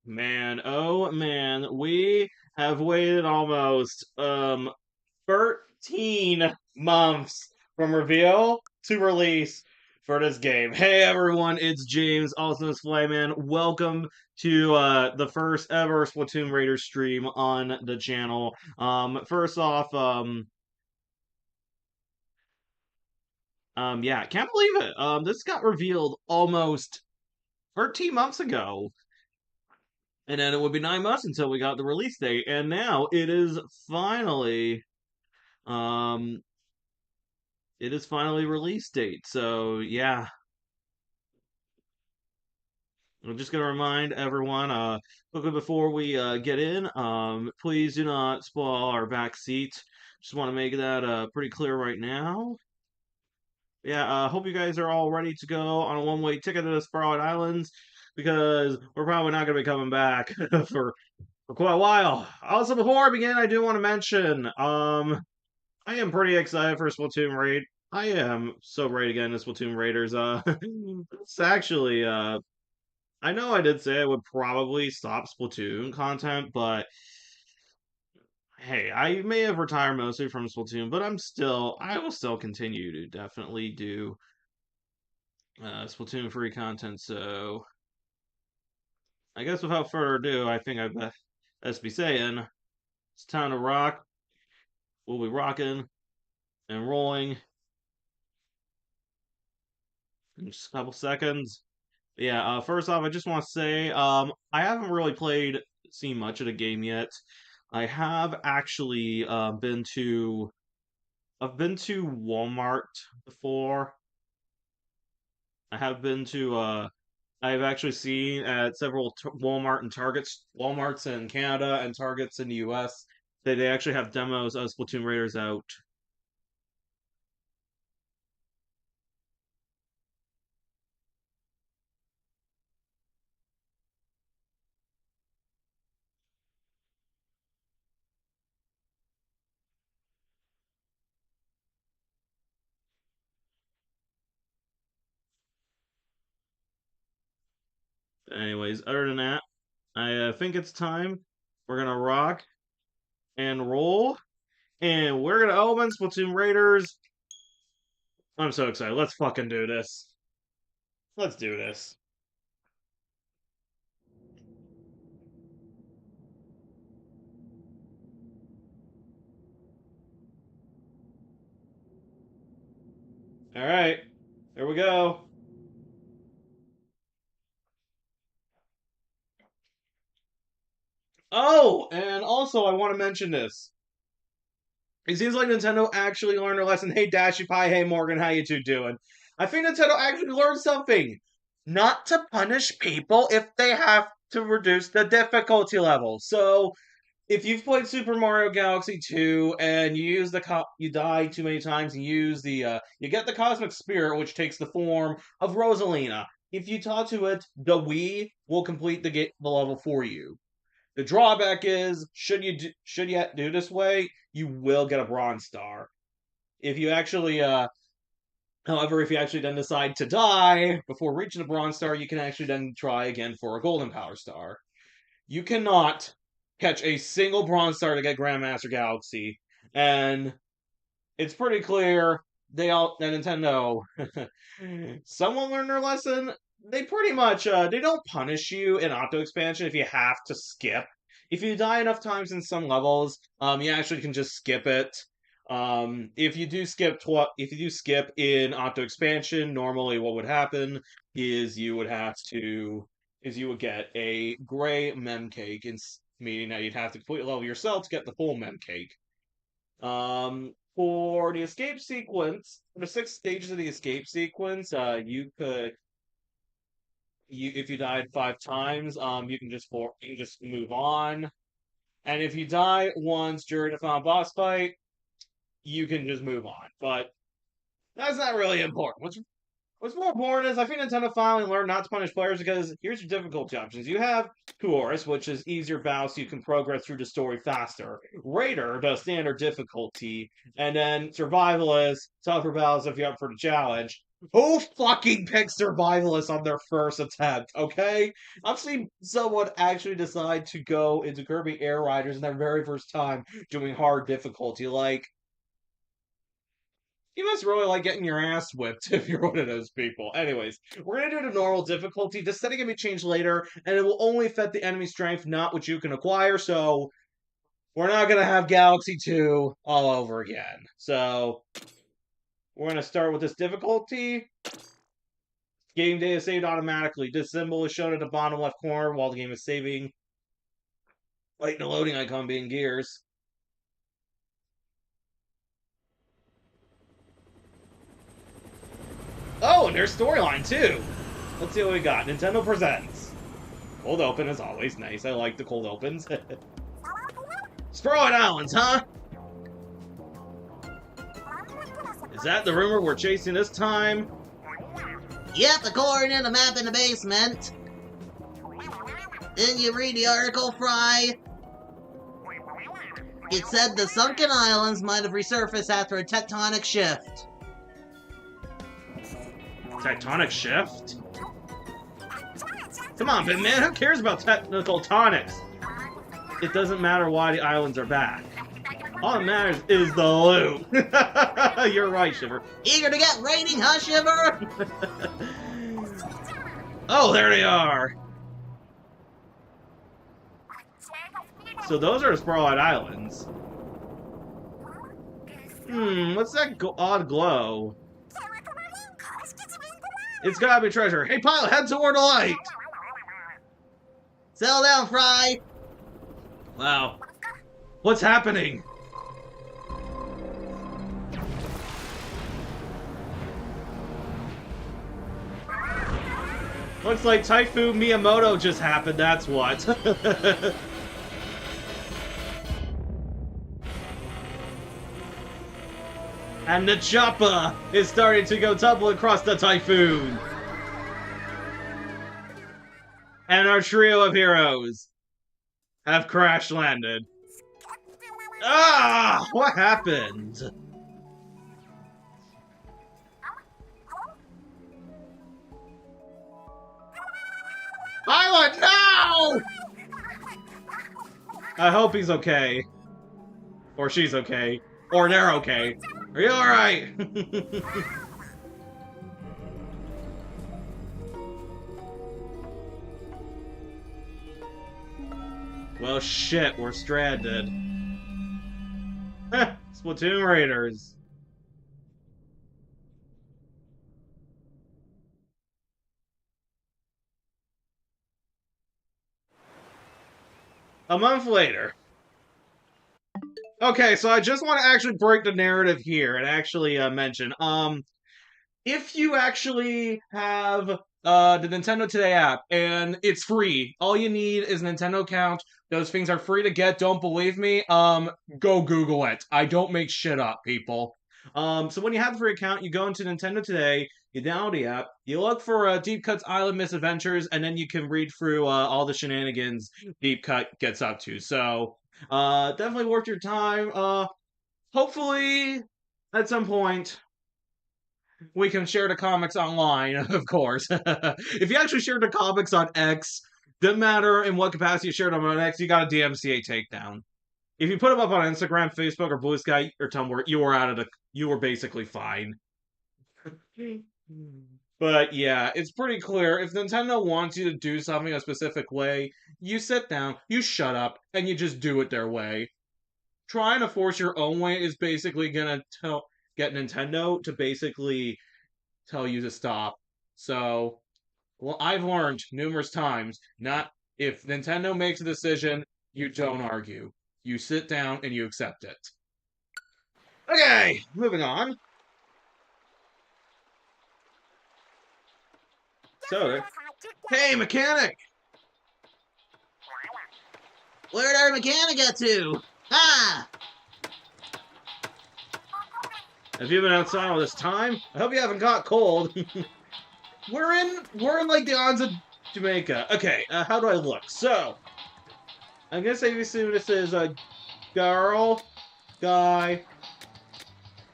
Man, oh man, we have waited almost 13 months from reveal to release for this game. Hey everyone, it's James, also known as Flyman. Welcome to the first ever Splatoon Raiders stream on the channel. First off, yeah, can't believe it. This got revealed almost 13 months ago. And then it would be 9 months until we got the release date, and now um, it is finally release date. So yeah, I'm just gonna remind everyone, quickly before we get in, please do not spoil our back seat. Just want to make that pretty clear right now. Yeah, hope you guys are all ready to go on a one-way ticket to the Sparrowhead Islands because we're probably not gonna be coming back for quite a while. Also, before I begin, I do want to mention, I am pretty excited for Splatoon Raid. I am so ready to get into Splatoon Raiders. It's actually, I know I did say I would probably stop Splatoon content, but hey, I may have retired mostly from Splatoon, but I will still continue to definitely do Splatoon free content. So I guess without further ado, I think I best be saying it's time to rock. We'll be rocking and rolling in just a couple seconds. Yeah, first off, I just want to say, I haven't really seen much of the game yet. I have actually I've been to Walmart before. I have been to, I've actually seen at several Walmart and Walmarts in Canada and Targets in the US, that they actually have demos of Splatoon Raiders out. Anyways, other than that, I think it's time. We're gonna rock and roll. And we're gonna open Splatoon Raiders. I'm so excited. Let's fucking do this. Let's do this. All right. There we go. Oh, and also I want to mention this. It seems like Nintendo actually learned their lesson. Hey, Dashy Pie. Hey, Morgan. How you two doing? I think Nintendo actually learned something. Not to punish people if they have to reduce the difficulty level. So, if you've played Super Mario Galaxy 2 and you use you die too many times and use you get the Cosmic Spirit, which takes the form of Rosalina. If you talk to it, the Wii will complete the level for you. The drawback is, should you do this way, you will get a bronze star. If you actually However, if you actually then decide to die before reaching the bronze star, you can actually then try again for a golden power star. You cannot catch a single bronze star to get Grandmaster Galaxy, and it's pretty clear that Nintendo someone learned their lesson. They pretty much they don't punish you in Octo expansion if you have to skip. If you die enough times in some levels, you actually can just skip it. If you do skip in Octo expansion, normally what would happen is you would get a gray mem cake, meaning that you'd have to completely level yourself to get the full mem cake. For the escape sequence, for the 6 stages of the escape sequence, if you died 5 times, you can just move on. And if you die once during the final boss fight, you can just move on. But that's not really important. What's more important is I think Nintendo finally learned not to punish players because here's your difficulty options. You have Tourist, which is easier battles, so you can progress through the story faster. Raider does standard difficulty, and then Survivalist, tougher battles if you're up for the challenge. Who fucking picks survivalists on their first attempt, okay? I've seen someone actually decide to go into Kirby Air Riders in their very first time doing hard difficulty. Like, you must really like getting your ass whipped if you're one of those people. Anyways, we're gonna do the normal difficulty. This setting can be changed later, and it will only affect the enemy strength, not what you can acquire, so we're not gonna have Galaxy 2 all over again. So, we're gonna start with this difficulty. Game data saved automatically. This symbol is shown at the bottom left corner while the game is saving. Like the loading icon being gears. Oh, and there's storyline too. Let's see what we got. Nintendo Presents. Cold open as always. Nice. I like the cold opens. SPIRALHITE Islands, huh? Is that the rumor we're chasing this time? Yep, according to the map in the basement. Didn't you read the article, Fry? It said the sunken islands might have resurfaced after a tectonic shift. Tectonic shift? Come on, man, who cares about technical tonics? It doesn't matter why the islands are back. All that matters is the loot. You're right, Shiver. Eager to get raiding, huh, Shiver? Oh, there they are. So those are the SPIRALHITE Islands. What's that odd glow? It's gotta be treasure. Hey, pilot, head toward the light. Settle down, Fry. Wow. What's happening? Looks like Typhoon Miyamoto just happened, that's what. And the chopper is starting to go tumble across the typhoon. And our trio of heroes have crash landed. Ah! What happened? Pilot, no! I hope he's okay. Or she's okay. Or they're okay. Are you alright? Well, shit, we're stranded. Splatoon Raiders. A month later. Okay, so I just want to actually break the narrative here and actually mention, if you actually have the Nintendo Today app and it's free, all you need is a Nintendo account. Those things are free to get. Don't believe me? Go Google it. I don't make shit up, people. So when you have the free account, you go into Nintendo Today, you download the app, you look for Deep Cut's Island Misadventures, and then you can read through all the shenanigans Deep Cut gets up to. So definitely worth your time. Hopefully, at some point, we can share the comics online, of course. If you actually shared the comics on X, doesn't matter in what capacity you shared them on X, you got a DMCA takedown. If you put them up on Instagram, Facebook, or Blue Sky, or Tumblr, you were basically fine. But yeah, it's pretty clear. If Nintendo wants you to do something a specific way, you sit down, you shut up, and you just do it their way. Trying to force your own way is basically gonna get Nintendo to basically tell you to stop. So, well, I've learned numerous times, not if Nintendo makes a decision, you don't argue. You sit down and you accept it. Okay, moving on. So, hey, mechanic! Where'd our mechanic get to? Ha! Have you been outside all this time? I hope you haven't caught cold. We're in like the islands of Jamaica. Okay, how do I look? So, I'm gonna say this is a girl, guy,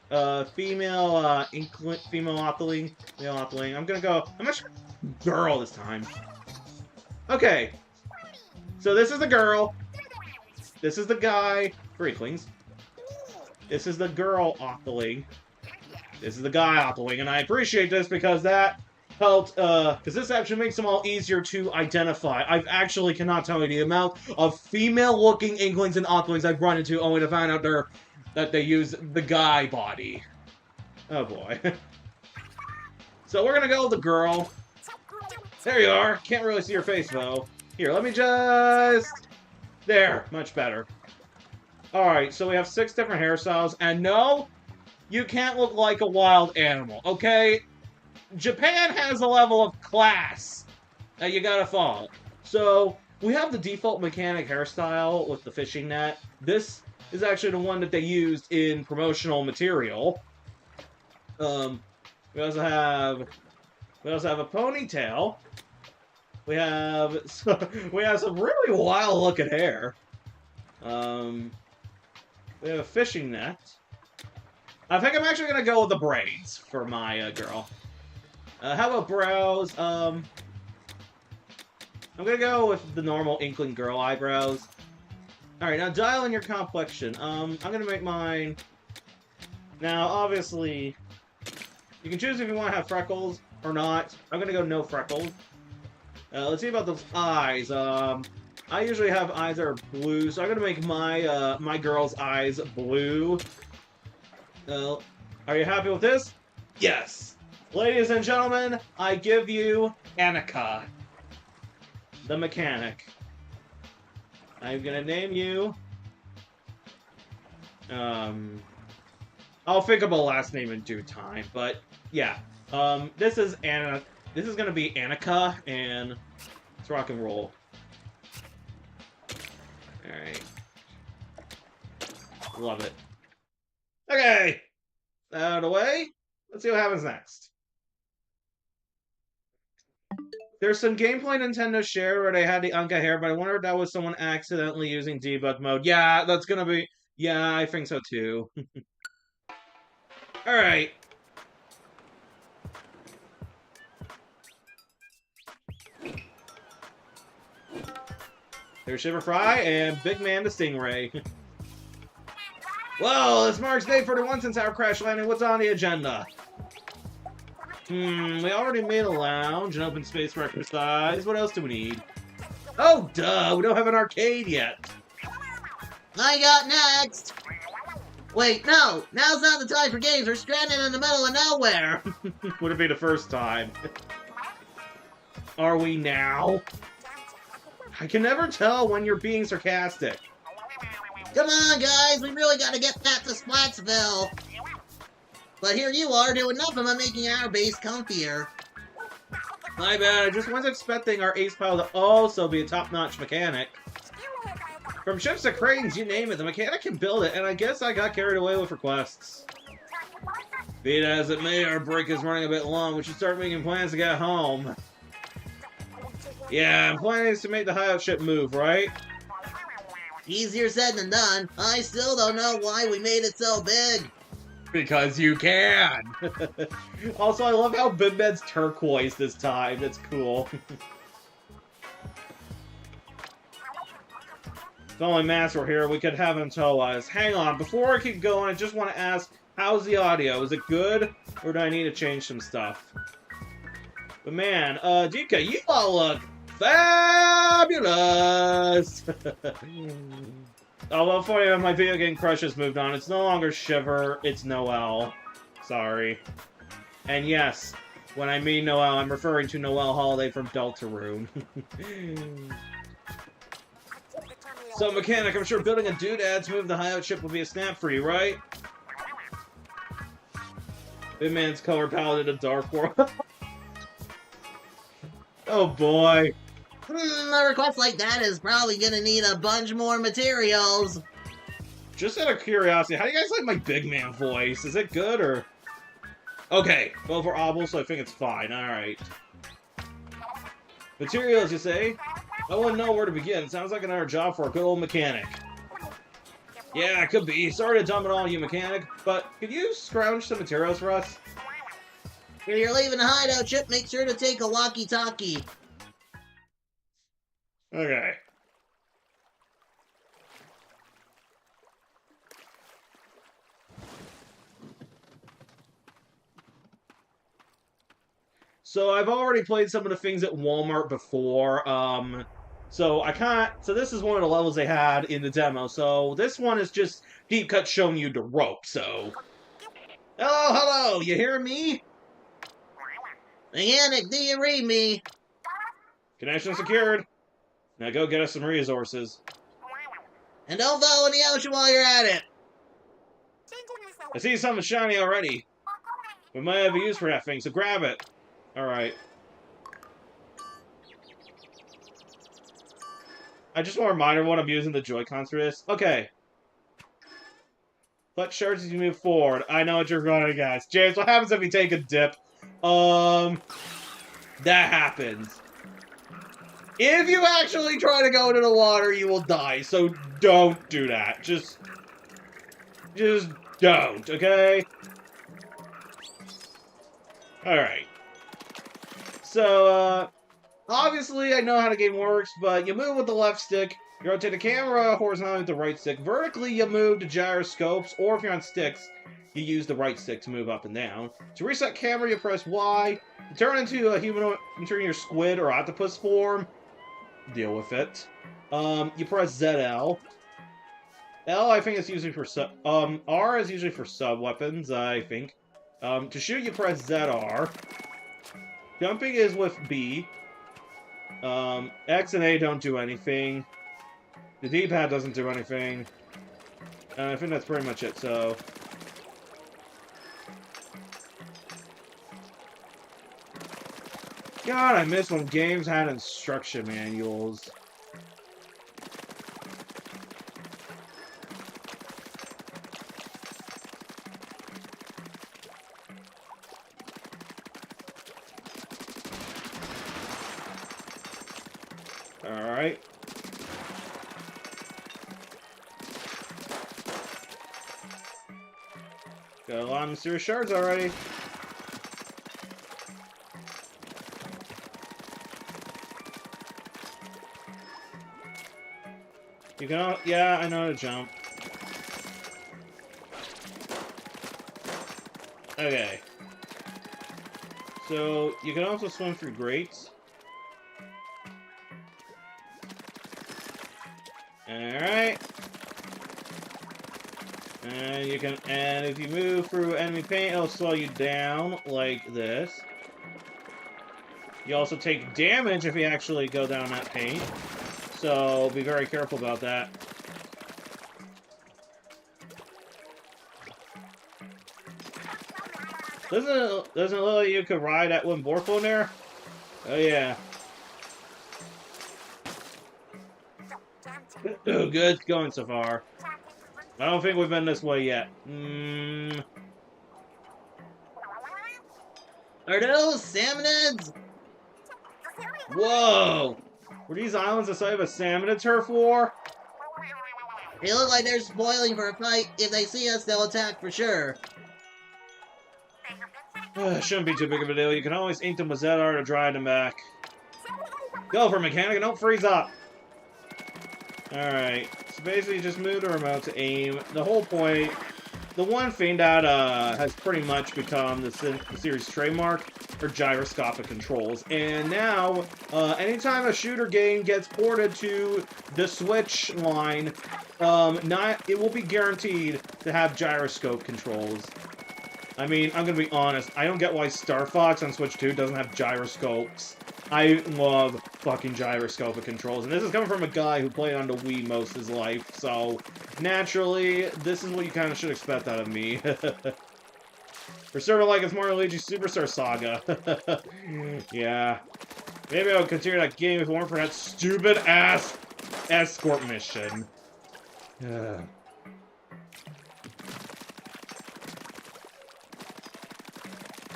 female, female Otheling. Male Otheling. I'm gonna try girl this time. Okay. So this is the girl. This is the guy. Freaklings. This is the girl Otheling. This is the guy Otheling, and I appreciate this because that helped, because this actually makes them all easier to identify. I actually cannot tell you the amount of female-looking Inklings and Othelings I've run into only to find out that they use the guy body. Oh boy. So we're gonna go with the girl. There you are. Can't really see your face, though. Here, let me just... There. Much better. Alright, so we have 6 different hairstyles, and no, you can't look like a wild animal, okay? Japan has a level of class that you gotta follow. So, we have the default mechanic hairstyle with the fishing net. This is actually the one that they used in promotional material. We also have a ponytail. We have some really wild looking hair. We have a fishing net. I think I'm actually gonna go with the braids for my girl. How about brows? I'm gonna go with the normal Inkling girl eyebrows. Alright, now dial in your complexion. I'm gonna make mine... Now, obviously, you can choose if you want to have freckles or not. I'm gonna go no freckles. Let's see about those eyes. I usually have eyes that are blue, so I'm gonna make my my girl's eyes blue. Are you happy with this? Yes. Ladies and gentlemen, I give you Annika, the mechanic. I'm gonna name you... I'll think of a last name in due time, but yeah. This is Anna. This is gonna be Annika, and let's rock and roll. Alright. Love it. Okay! Out of the way. Let's see what happens next. There's some gameplay Nintendo shared where they had the Anka hair, but I wonder if that was someone accidentally using debug mode. Yeah, that's gonna be... Yeah, I think so too. Alright. There's Shiver Fry and Big Man the Stingray. Well, this marks day 41 since our crash landing. What's on the agenda? We already made a lounge, an open space for exercise. What else do we need? Oh, duh, we don't have an arcade yet. I got next! Wait, no! Now's not the time for games, we're stranded in the middle of nowhere! Would it be the first time? Are we now? I can never tell when you're being sarcastic. Come on, guys, we really gotta get back to Splatsville! But here you are doing nothing but making our base comfier. My bad, I just wasn't expecting our ace pile to also be a top-notch mechanic. From ships to cranes, you name it, the mechanic can build it, and I guess I got carried away with requests. Be it as it may, our break is running a bit long. We should start making plans to get home. Yeah, I'm planning to make the hideout ship move, right? Easier said than done. I still don't know why we made it so big. Because you can! Also, I love how Big Man's turquoise this time. That's cool. If only Mass were here, we could have him tell us. Hang on, before I keep going, I just want to ask, how's the audio? Is it good? Or do I need to change some stuff? But man, DK, you all look fabulous! Although for you, my video game crush has moved on. It's no longer Shiver, it's Noelle. Sorry. And yes, when I mean Noelle, I'm referring to Noelle Holiday from Deltarune. So, mechanic, I'm sure building a doodad to move the hideout ship will be a snap for you, right? Big Man's color palette in a dark world. Oh boy. A request like that is probably gonna need a bunch more materials. Just out of curiosity, how do you guys like my Big Man voice? Is it good, or...? Okay, well, for Obel, so I think it's fine. Alright. Materials, you say? I wouldn't know where to begin. Sounds like another job for a good old mechanic. Yeah, it could be. Sorry to dump it all on you, mechanic, but could you scrounge some materials for us? If you're leaving the hideout, Chip, make sure to take a walkie-talkie. Okay. So I've already played some of the things at Walmart before. So I can't. So this is one of the levels they had in the demo. So this one is just deep cut showing you the rope. So, hello. You hear me? Mechanic, do you read me? Connection secured. Now go get us some resources. And don't fall in the ocean while you're at it. I see something shiny already. We might have a use for that thing, so grab it. Alright. I just want to remind everyone I'm using the Joy-Cons for this. Okay. Clutch shards as you move forward. I know what you're going to guess. James, what happens if you take a dip? That happens. If you actually try to go into the water, you will die, so don't do that. Just don't, okay? Alright. So, obviously I know how the game works, but you move with the left stick, you rotate the camera horizontally with the right stick. Vertically, you move the gyroscopes, or if you're on sticks, you use the right stick to move up and down. To reset camera, you press Y. To turn into a humanoid, you turn your squid or octopus form. Deal with it. You press ZL. L, I think, is usually for sub. R is usually for sub weapons, I think. To shoot, you press ZR. Jumping is with B. X and A don't do anything. The D-pad doesn't do anything. And I think that's pretty much it, so... God, I miss when games had instruction manuals. Alright. Got a lot of mysterious shards already. You can, yeah, I know how to jump. Okay. So, you can also swim through grates. Alright. And you can, and if you move through enemy paint, it'll slow you down like this. You also take damage if you actually go down that paint. So be very careful about that. Doesn't it look like you could ride that one Borfo in there? Oh yeah. Oh, good going so far. I don't think we've been this way yet. Are those salmonids? Whoa! Were these islands the site of a salmonid turf war? They look like they're spoiling for a fight. If they see us, they'll attack for sure. Shouldn't be too big of a deal. You can always ink them with ZR to drive them back. Go for it, mechanic, and don't freeze up! Alright, so basically you just move the remote to aim. The whole point, the one thing that has pretty much become the series trademark are gyroscopic controls. And now, anytime a shooter game gets ported to the Switch line, it will be guaranteed to have gyroscope controls. I mean, I'm gonna be honest, I don't get why Star Fox on Switch 2 doesn't have gyroscopes. I love fucking gyroscopic controls, and this is coming from a guy who played on the Wii most of his life, so naturally, this is what you kind of should expect out of me. For sort of like it's Mario Luigi Superstar Saga. Yeah. Maybe I would consider that game if it weren't for that stupid-ass escort mission.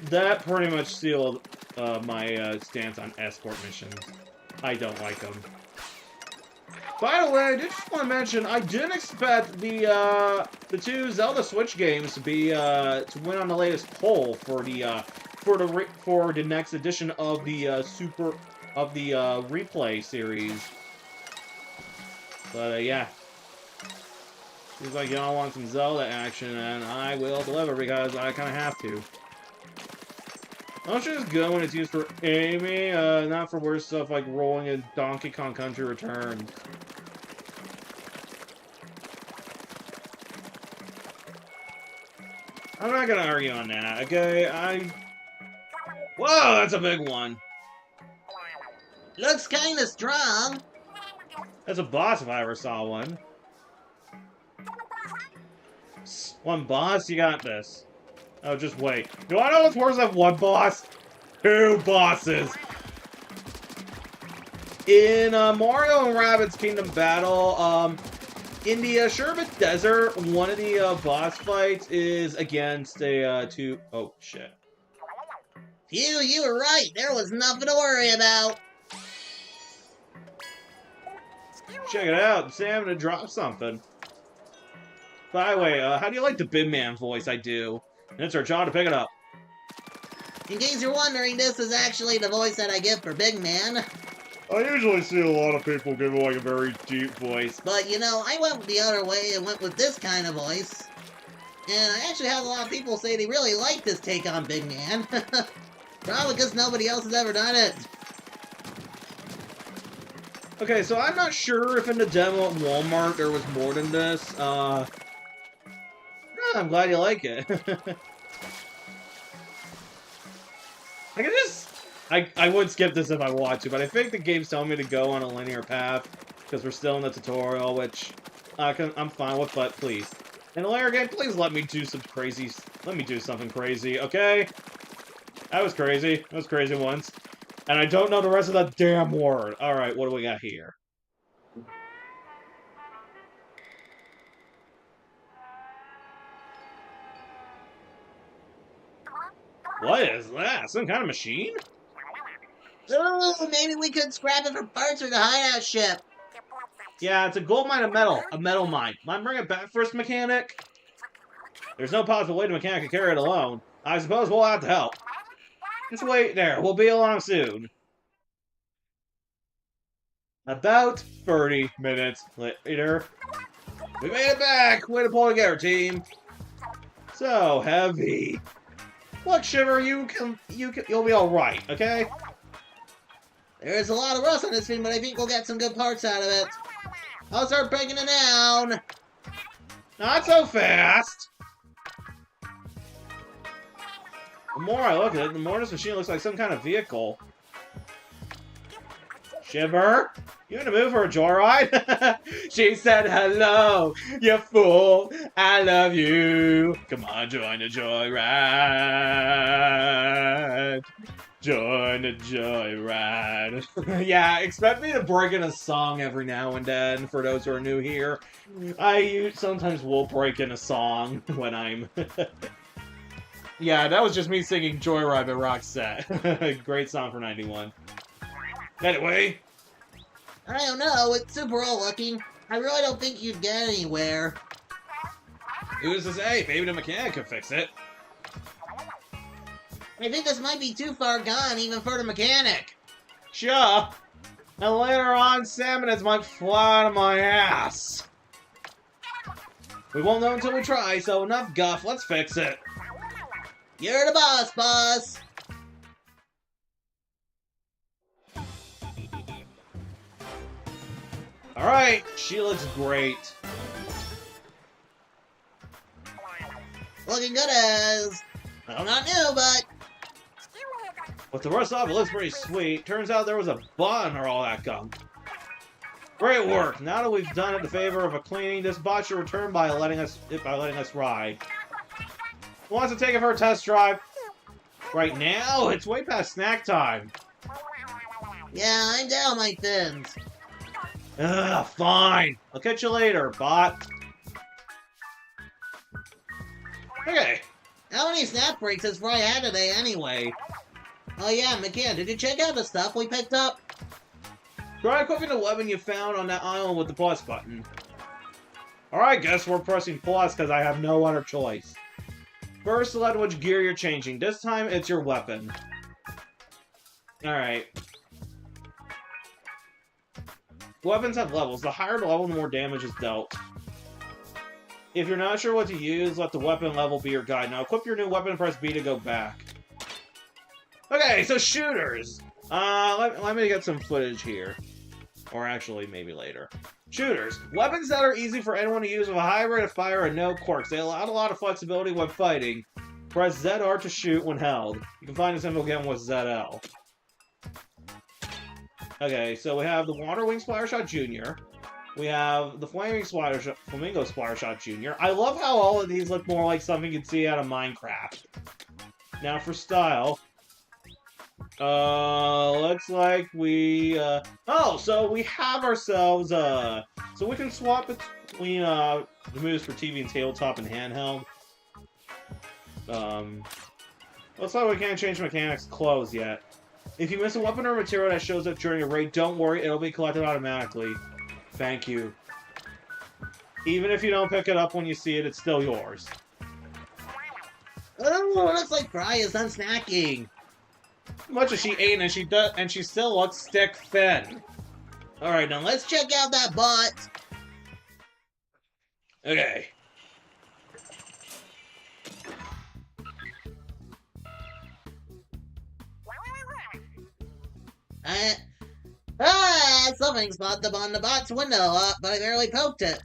That pretty much sealed my stance on escort missions. I don't like them. By the way, I did just want to mention, I didn't expect the two Zelda Switch games to be to win on the latest poll for the next edition of the replay series. But yeah, seems like y'all want some Zelda action, and I will deliver because I kind of have to. Motion is good when it's used for aiming, not for worse stuff like rolling in Donkey Kong Country Returns. I'm not gonna argue on that, okay? Whoa, that's a big one. Looks kinda strong. That's a boss if I ever saw one. One boss? You got this. Oh, just wait. Do I know what's worse than one boss? Two bosses! In Mario and Rabbids Kingdom Battle, in the Sherbet Desert, one of the boss fights is against a oh shit. Phew, you were right. There was nothing to worry about. Check it out, Sam to drop something. By the way, how do you like the Bin Man voice? I do. And it's our job to pick it up. In case you're wondering, this is actually the voice that I give for Big Man. I usually see a lot of people give like a very deep voice. But, you know, I went the other way and went with this kind of voice. And I actually had a lot of people say they really like this take on Big Man. Probably because nobody else has ever done it. Okay, so I'm not sure if in the demo at Walmart there was more than this. I'm glad you like it. I would skip this if I want to, but I think the game's telling me to go on a linear path because we're still in the tutorial, which I'm fine with, but please. In the later game, please let me do some crazy... Let me do something crazy, okay? That was crazy. That was crazy once. And I don't know the rest of that damn word. Alright, what do we got here? What is that? Some kind of machine? Ooh, maybe we could scrap it for parts for the hideout ship. Yeah, it's a gold mine of metal. A metal mine. Mind bring it back first, mechanic? There's no possible way the mechanic can carry it alone. I suppose we'll have to help. Just wait there. We'll be along soon. About 30 minutes later. We made it back! Way to pull together, team. So heavy. Look, Shiver, you'll be alright, okay? There's a lot of rust on this thing, but I think we'll get some good parts out of it. I'll start breaking it down. Not so fast! The more I look at it, the more this machine looks like some kind of vehicle. Shiver? You in the mood for a joyride? She said, hello, you fool, I love you. Come on, join the joyride. Join the joyride. Yeah, expect me to break in a song every now and then, for those who are new here. I sometimes will break in a song when I'm... Yeah, that was just me singing Joyride by Roxette. Great song for 91. Anyway. I don't know, it's super old looking. I really don't think you'd get anywhere. Who's to say? Maybe the mechanic could fix it. I think this might be too far gone, even for the mechanic. Sure. And later on, Salmonids might fly out of my ass. We won't know until we try, so enough guff, let's fix it. You're the boss, boss. Alright, she looks great. Looking good as... Well, not new, but... With the rest of it looks pretty sweet. Turns out there was a bot under all that gunk. Great work. Now that we've done it the favor of a cleaning, this bot should return by letting us ride. Who wants to take it for a test drive? Right now? It's way past snack time. Yeah, I'm down my fins. Ugh, fine. I'll catch you later, bot. Okay. How many snap breaks has Fry had today, anyway? Oh yeah, McCann, did you check out the stuff we picked up? Try equipping the weapon you found on that island with the plus button. Alright, guess we're pressing plus because I have no other choice. First, select which gear you're changing. This time, it's your weapon. Alright. Weapons have levels. The higher the level, the more damage is dealt. If you're not sure what to use, let the weapon level be your guide. Now, equip your new weapon and press B to go back. Okay, so shooters. Let me get some footage here. Or actually, maybe later. Shooters. Weapons that are easy for anyone to use with a high rate of fire and no quirks. They allow a lot of flexibility when fighting. Press ZR to shoot when held. You can find this info again with ZL. Okay, so we have the Water Wing Splatter Shot Jr. We have the Flaming Flamingo Splatter Shot Jr. I love how all of these look more like something you'd see out of Minecraft. Now for style. Looks like we, oh, so we have ourselves, so we can swap between, the moves for TV and tabletop and handheld. Looks like we can't change mechanics clothes yet. If you miss a weapon or material that shows up during a raid, don't worry, it'll be collected automatically. Thank you. Even if you don't pick it up when you see it, it's still yours. Oh, it looks like Cry is done snacking. Much as she ate and she still looks stick thin. Alright, now let's check out that bot. Okay. Something spotted up on the bot's window, but I barely poked it.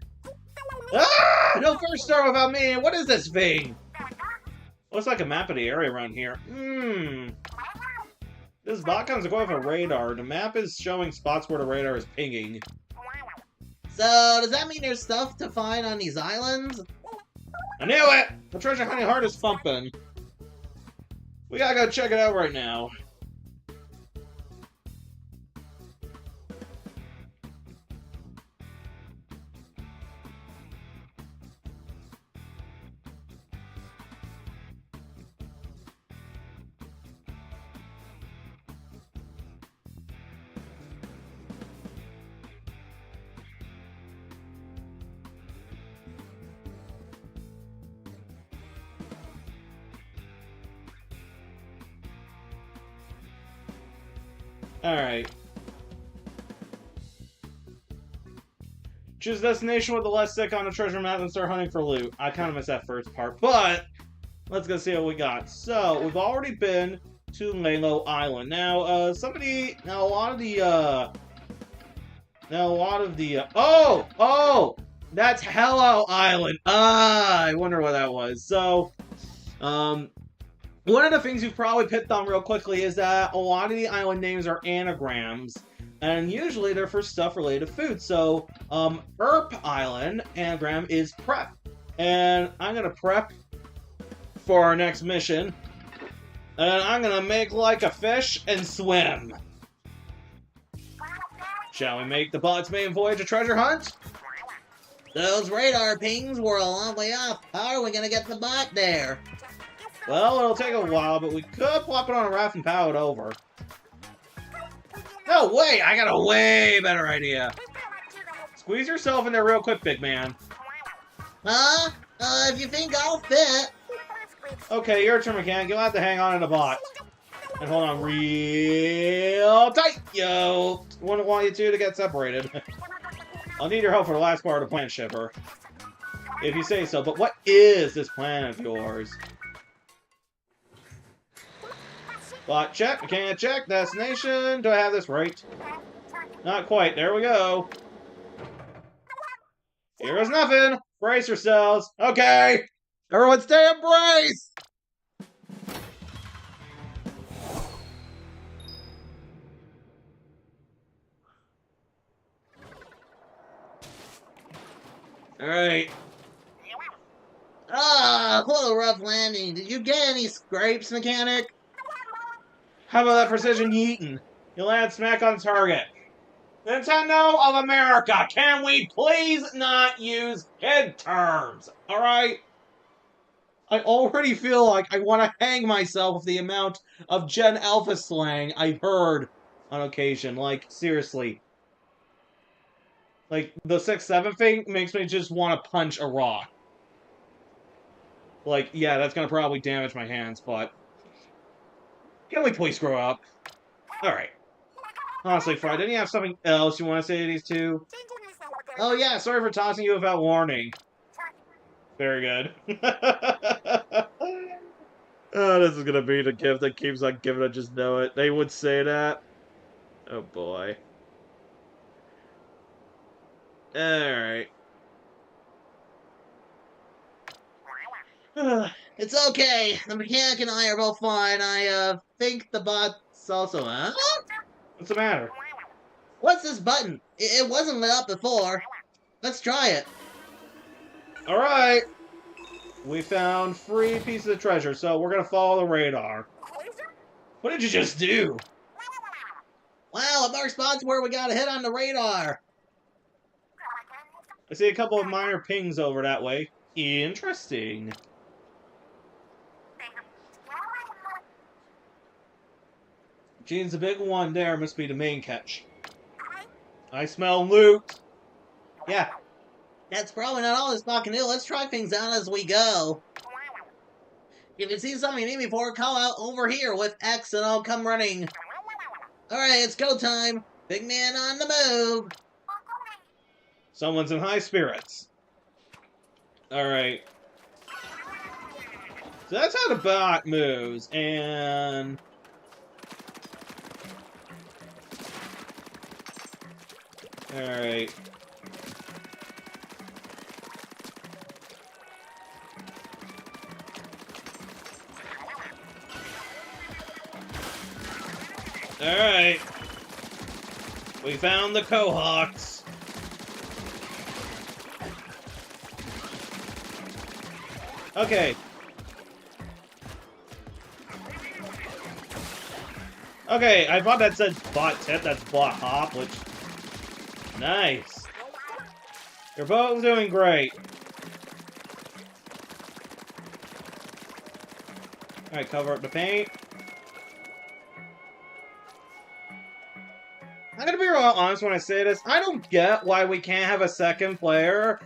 Ah! No first start without me. What is this thing? Looks like a map of the area around here. This bot comes equipped with a radar. The map is showing spots where the radar is pinging. So, does that mean there's stuff to find on these islands? I knew it! The treasure hunting heart is thumping. We gotta go check it out right now. Alright. Choose a destination with the less stick on the treasure map and start hunting for loot. I kind of missed that first part, but let's go see what we got. So, we've already been to Lalo Island. Now, a lot of the, oh! That's Hello Island! I wonder what that was. So, one of the things you've probably picked on real quickly is that a lot of the island names are anagrams, and usually they're for stuff related to food. So, Erp Island anagram is prep, and I'm gonna prep for our next mission, and I'm gonna make like a fish and swim. Shall we make the bot's main voyage a treasure hunt? Those radar pings were a long way off. How are we gonna get the bot there? Well, it'll take a while, but we could plop it on a raft and power it over. No, wait! I got a way better idea. Squeeze yourself in there real quick, big man. Huh? If you think I'll fit. Okay, your turn, mechanic. You'll have to hang on to the bot. And hold on real tight, yo! Wouldn't want you two to get separated. I'll need your help for the last part of the planet shipper. If you say so, but what is this planet of yours? Bot check, mechanic check, destination. Do I have this right? Not quite, there we go. Here is nothing. Brace yourselves. Okay! Everyone stay in brace! Alright. What a rough landing. Did you get any scrapes, mechanic? How about that precision yeeting? You land smack on target. Nintendo of America, can we please not use kid terms? Alright? I already feel like I want to hang myself with the amount of Gen Alpha slang I've heard on occasion. Like, seriously. Like, the 6-7 thing makes me just want to punch a rock. Like, yeah, that's gonna probably damage my hands, but... Can we please grow up? Alright. Honestly, Fry, didn't you have something else you want to say to these two? Oh yeah, sorry for tossing you without warning. Very good. Oh, this is gonna be the gift that keeps on giving, I just know it. They would say that. Oh boy. Alright. It's okay. The mechanic and I are both fine. I think the bot's also, huh? What's the matter? What's this button? It wasn't lit up before. Let's try it. Alright. We found 3 pieces of treasure, so we're gonna follow the radar. What did you just do? Wow, it marks spots where we got a hit on the radar. I see a couple of minor pings over that way. Interesting. Gene's the big one there must be the main catch. I smell loot. Yeah. That's probably not all this spot can do. Let's try things out as we go. If you see something you need me for, call out over here with X and I'll come running. Alright, it's go time. Big man on the move. Someone's in high spirits. Alright. So that's how the bot moves, and... Alright. Alright. We found the Cohawks. Okay. Okay, I thought that said bot tip, that's bot hop, which... Nice. You're both doing great. Alright, cover up the paint. I'm gonna be real honest when I say this. I don't get why we can't have a second player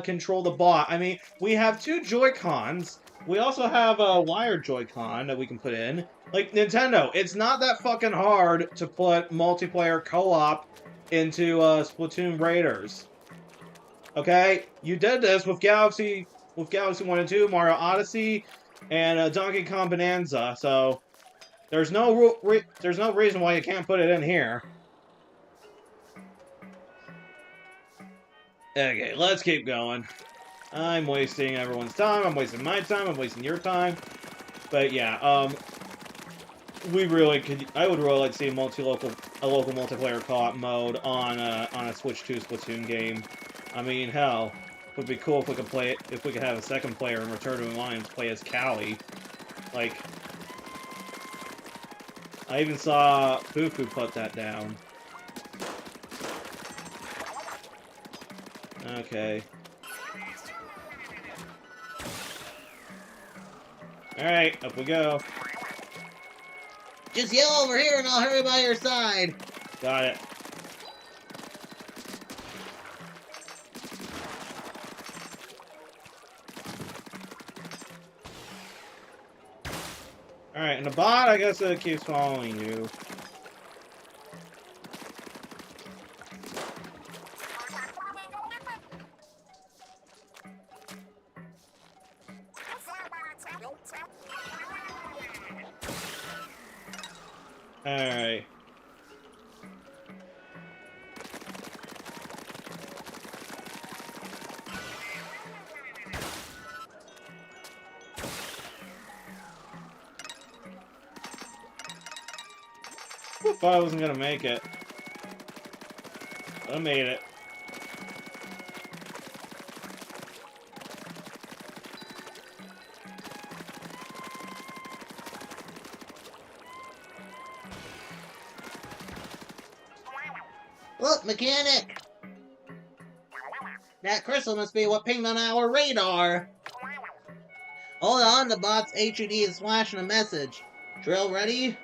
control the bot. I mean, we have 2 Joy-Cons. We also have a wired Joy-Con that we can put in. Like, Nintendo, it's not that fucking hard to put multiplayer co-op into Splatoon Raiders. Okay? You did this with Galaxy 1 and 2, Mario Odyssey, and Donkey Kong Bonanza, so there's no reason why you can't put it in here. Okay, let's keep going. I'm wasting everyone's time, I'm wasting my time, I'm wasting your time. But yeah, we really could. I would really like to see a local multiplayer co-op mode on a Switch 2 Splatoon game. I mean, hell, it would be cool if we could play it. If we could have a second player in Return to the Lions play as Callie. Like, I even saw Fufu put that down. Okay. Alright, up we go. Just yell over here and I'll hurry by your side. Got it. Alright, and the bot, I guess it keeps following you. Alright. I thought I wasn't gonna make it. I made it. Look, mechanic! That crystal must be what pinged on our radar. Hold on, the bot's HUD is flashing a message. Drill ready?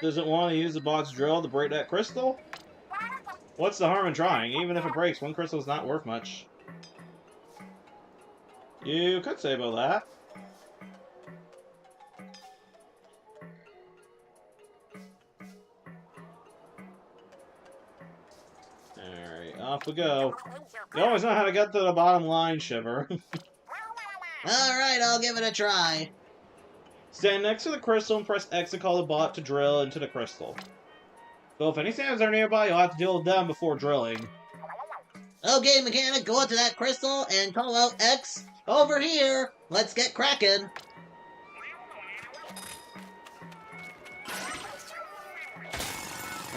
Does it want to use the bot's drill to break that crystal? What's the harm in trying? Even if it breaks, one crystal is not worth much. You could say about that. Alright, off we go. You always know how to get to the bottom line, Shiver. Alright, I'll give it a try. Stand next to the crystal and press X to call the bot to drill into the crystal. So if any salmons are nearby, you'll have to deal with them before drilling. Okay, mechanic, go up to that crystal and call out X over here. Let's get cracking.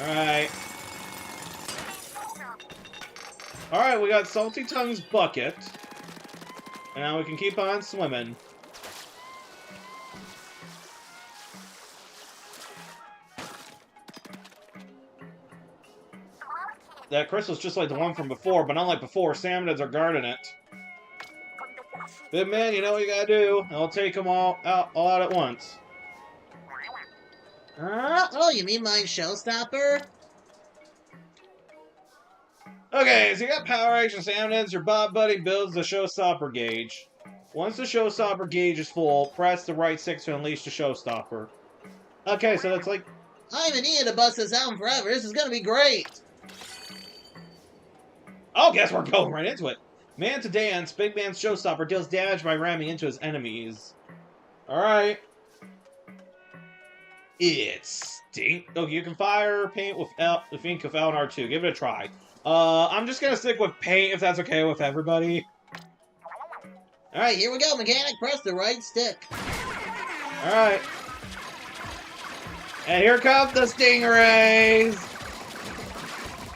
Alright. Alright, we got Salty Tongue's bucket. And now we can keep on swimming. That crystal's just like the one from before, but unlike before, salmonids are guarding it. Good man, you know what you gotta do. I'll take them all out at once. Oh, you mean my showstopper? Okay, so you got power eggs and salmonids. Your bot buddy builds the showstopper gauge. Once the showstopper gauge is full, press the right stick to unleash the showstopper. Okay, so that's like... I've been needing to bust this out forever. This is gonna be great. Oh, guess we're going right into it. Man to dance, Big Man's showstopper deals damage by ramming into his enemies. Alright. It's stink. Okay, you can fire paint with ink with L and R2. Give it a try. I'm just gonna stick with paint if that's okay with everybody. Alright, here we go, mechanic. Press the right stick. Alright. And here come the stingrays!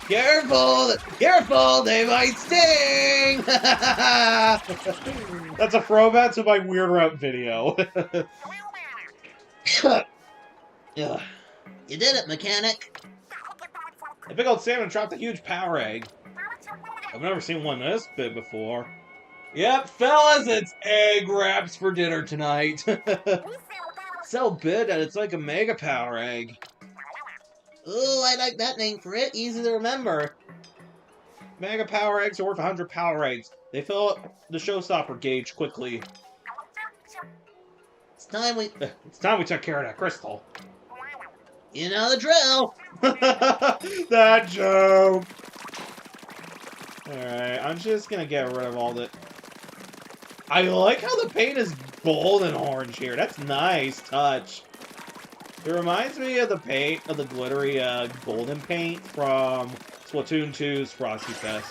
Careful! Careful! They might sting! That's a throwback to my Weird Route video. You did it, mechanic. A big old salmon dropped a huge power egg. I've never seen one this big before. Yep, fellas, it's egg wraps for dinner tonight. So big that it's like a mega power egg. Ooh, I like that name for it. Easy to remember. Mega power eggs are worth 100 power eggs. They fill up the showstopper gauge quickly. It's time we took care of that crystal. You know the drill. That joke. Alright, I'm just gonna get rid of all the... I like how the paint is gold and orange here. That's nice touch. It reminds me of the paint, of the glittery golden paint from Splatoon 2's Frosty Fest.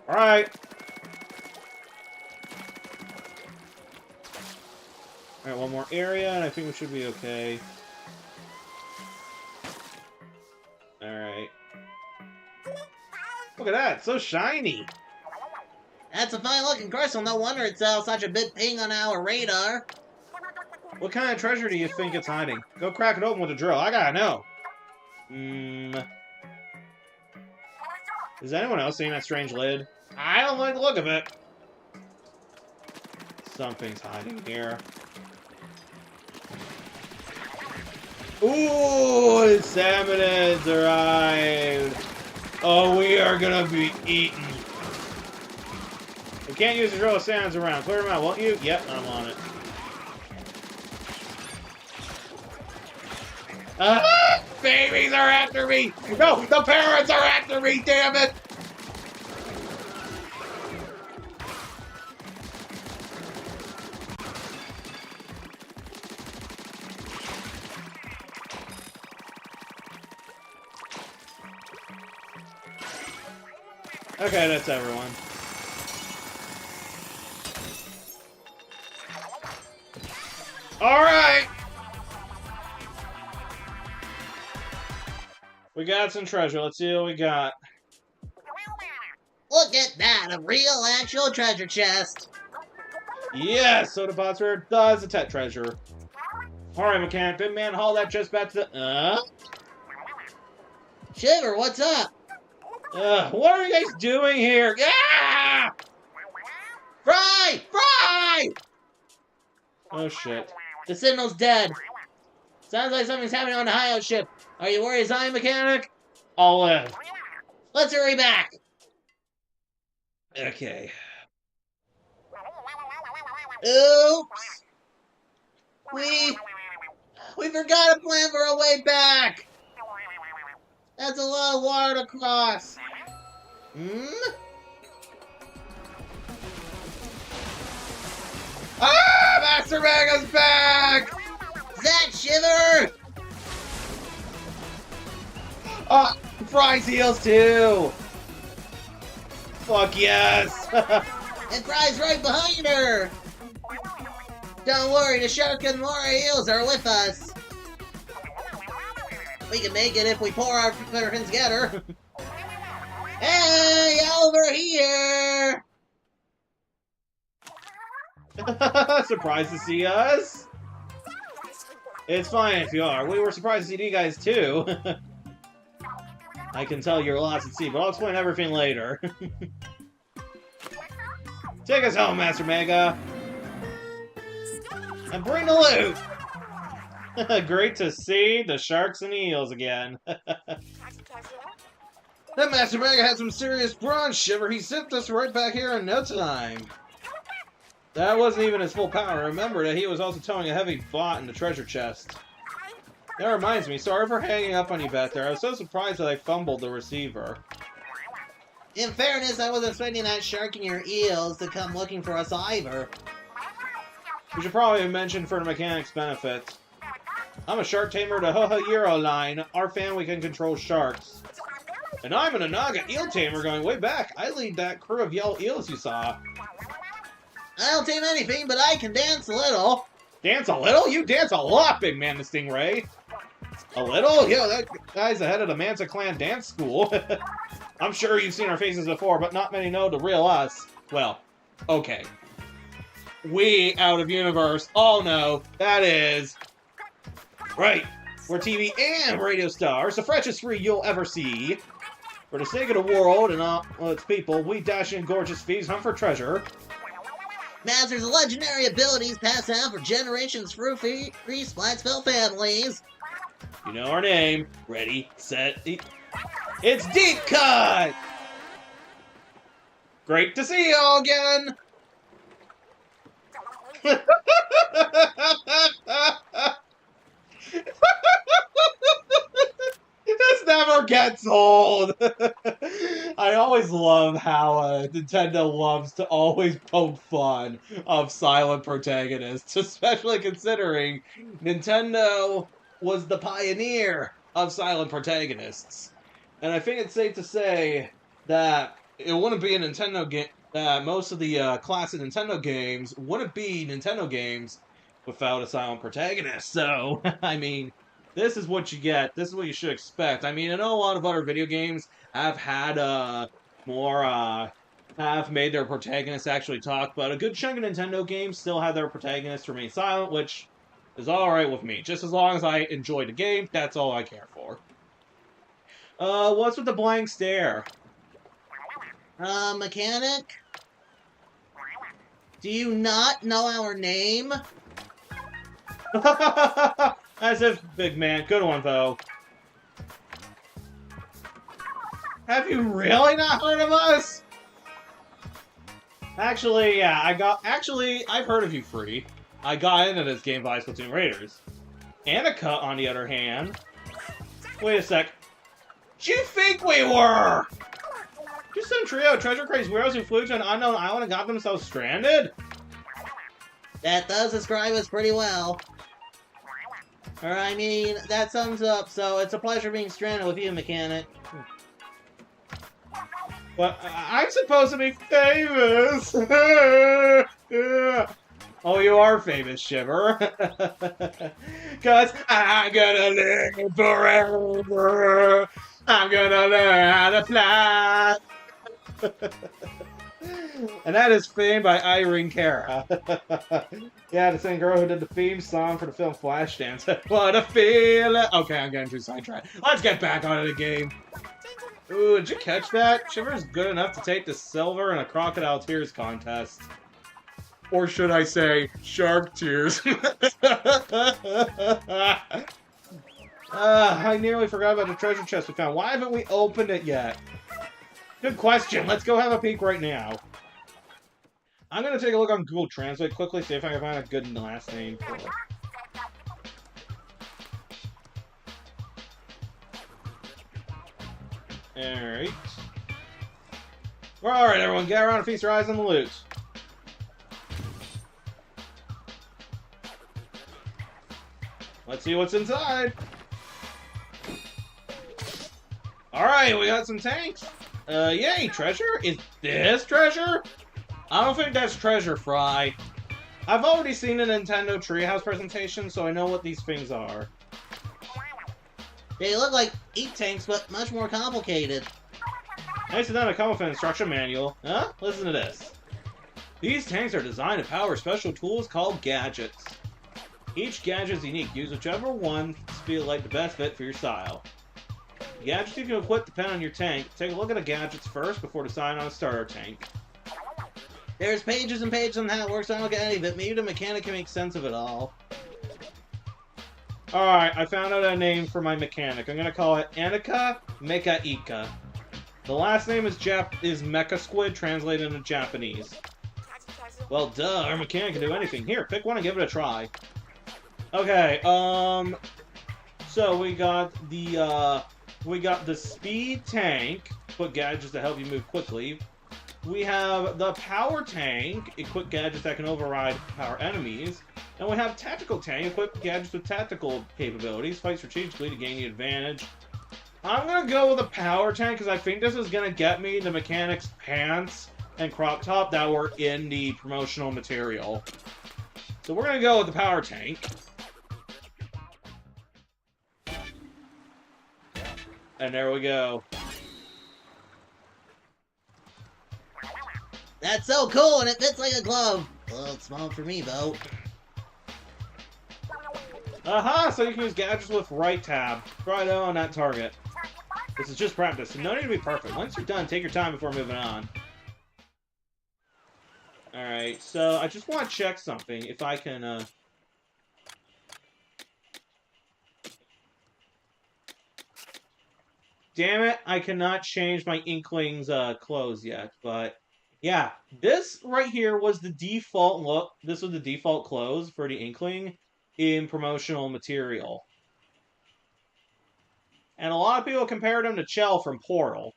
Alright. Alright, one more area, and I think we should be okay. Alright. Look at that, it's so shiny! That's a fine-looking crystal. No wonder it's such a big ping on our radar. What kind of treasure do you think it's hiding? Go crack it open with a drill. I gotta know. Is anyone else seeing that strange lid? I don't like the look of it. Something's hiding here. Ooh, it's salmonids arrived. Oh, we are gonna be eaten. You can't use the drill with salmons around. Clear them out, won't you? Yep, I'm on it. Babies are after me! No, the parents are after me, damn it! Okay, that's everyone. Alright! We got some treasure. Let's see what we got. Look at that, a real actual treasure chest. Yes, Soda Pot's rare does detect treasure. Alright, mechanic, big man, haul that chest back to the... Shiver, what's up? What are you guys doing here? Ah! Fry! Fry! Oh, shit. The signal's dead. Sounds like something's happening on the hideout ship. Are you worried, Zion Mechanic? All in. Let's hurry back. Okay. Oops. We forgot a plan for a way back. That's a lot of water to cross. Ah! Master Mega's back! That shiver! Ah! Fry's heals too! Fuck yes! And Fry's right behind her! Don't worry, the shark and Laura Eels are with us. We can make it if we pour our everything together. Hey, over here! Surprised to see us? It's fine if you are. We were surprised to see you guys too. I can tell you're lost at sea, but I'll explain everything later. Take us home, Master Mega! And bring the loot! Great to see the sharks and eels again. That Master Mega had some serious bronze shiver. He sent us right back here in no time. That wasn't even his full power. Remember that he was also towing a heavy bot in the treasure chest. That reminds me, sorry for hanging up on you back there. I was so surprised that I fumbled the receiver. In fairness, I wasn't expecting that shark and your eels to come looking for us either. We should probably mention for the mechanic's benefit. I'm a shark tamer of the Hoha Euro line. Our family can control sharks. And I'm an Anaga eel tamer going way back. I lead that crew of yellow eels you saw. I don't tame anything, but I can dance a little. Dance a little? You dance a lot, big man, the Stingray. A little? Yeah, that guy's the head of the Mansa Clan dance school. I'm sure you've seen our faces before, but not many know the real us. Well, okay. We, out of universe, all know that is... Right. We're TV and radio stars, the freshest free you'll ever see. For the sake of the world and all its people, we dash in gorgeous fees, hunt for treasure. Masters legendary abilities passed down for generations through free Splatsville families. You know our name. Ready, set, it's Deep Cut! Great to see you all again! This never gets old! I always love how Nintendo loves to always poke fun of silent protagonists, especially considering Nintendo was the pioneer of silent protagonists. And I think it's safe to say that it wouldn't be a Nintendo game, that most of the classic Nintendo games wouldn't be Nintendo games without a silent protagonist. So, I mean, this is what you get. This is what you should expect. I mean, I know a lot of other video games have had have made their protagonists actually talk, but a good chunk of Nintendo games still have their protagonists remain silent, which is alright with me. Just as long as I enjoy the game, that's all I care for. What's with the blank stare? Mechanic? Do you not know our name? As if, big man. Good one, though. Have you really not heard of us? Actually, yeah, I've heard of you, Free. I got into this game by Splatoon Raiders. Annika, on the other hand... Wait a sec. Do you think we were? Just some trio of treasure crazed weirdos who flew to an unknown island and got themselves stranded? That does describe us pretty well. Or, I mean, that sums up, so it's a pleasure being stranded with you, Mechanic. But I'm supposed to be famous! Oh, you are famous, Shiver. Cause I'm gonna live forever! I'm gonna learn how to fly! And that is Fame by Irene Cara. Yeah, the same girl who did the theme song for the film Flashdance. What a feeling! Okay, I'm getting too sidetracked. Let's get back onto the game. Ooh, did you catch that? Shiver's good enough to take the silver in a Crocodile Tears contest. Or should I say, Shark Tears. I nearly forgot about the treasure chest we found. Why haven't we opened it yet? Good question. Let's go have a peek right now. I'm going to take a look on Google Translate quickly, see if I can find a good last name for it. Alright. Alright, everyone, get around and feast your eyes on the loot. Let's see what's inside. Alright, we got some tanks. Yay, treasure? Is this treasure? I don't think that's treasure, Fry. I've already seen a Nintendo Treehouse presentation, so I know what these things are. They look like ink tanks, but much more complicated. Nice of them to come with an instruction manual. Huh? Listen to this. These tanks are designed to power special tools called gadgets. Each gadget is unique. Use whichever one feel like the best fit for your style. The gadgets you can equip depend on your tank. Take a look at the gadgets first before deciding on a starter tank. There's pages and pages on how it works. I don't get any of it. Maybe the mechanic can make sense of it all. Alright, I found out a name for my mechanic. I'm gonna call it Anika Mecha Ika. The last name is Mecha Squid, translated into Japanese. Well, duh, our mechanic can do anything. Here, pick one and give it a try. Okay, so we got the speed tank, put gadgets to help you move quickly. We have the power tank, equip gadgets that can override power enemies. And we have tactical tank, equip gadgets with tactical capabilities, fight strategically to gain the advantage. I'm gonna go with the power tank because I think this is gonna get me the mechanic's pants and crop top that were in the promotional material. So we're gonna go with the power tank. And there we go. That's so cool, and it fits like a glove. Well, it's small for me, though. Aha! So you can use gadgets with right tab. Right on that target. This is just practice, so no need to be perfect. Once you're done, take your time before moving on. Alright, so I just want to check something. If I can, Damn it, I cannot change my Inkling's clothes yet, but... Yeah, this right here was the default look. This was the default clothes for the Inkling in promotional material. And a lot of people compared him to Chell from Portal.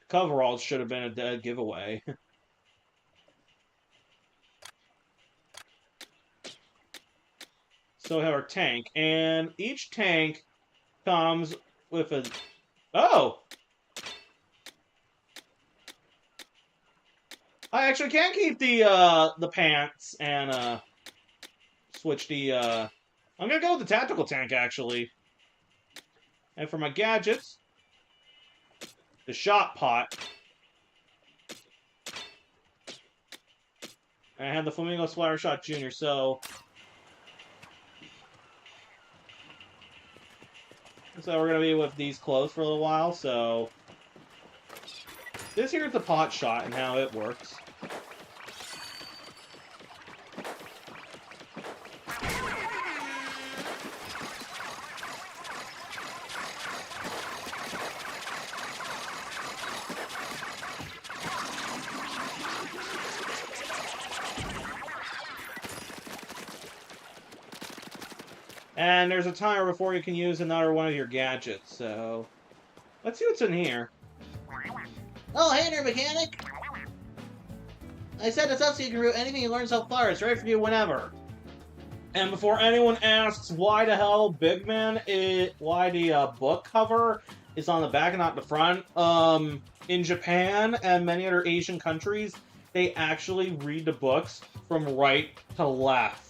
Coveralls should have been a dead giveaway. So we have our tank, and each tank comes with a... Oh! I actually can keep the pants and switch the I'm gonna go with the tactical tank actually. And for my gadgets, the shot pot. And I have the Flamingo Splatter Shot Jr. So we're gonna be with these clothes for a little while. So this here is the pot shot and how it works. And there's a timer before you can use another one of your gadgets, so... Let's see what's in here. Oh, hey there, mechanic! I said it's up so you can root anything you learned so far. It's ready for you whenever. And before anyone asks why the hell why the book cover is on the back and not the front, in Japan and many other Asian countries, they actually read the books from right to left.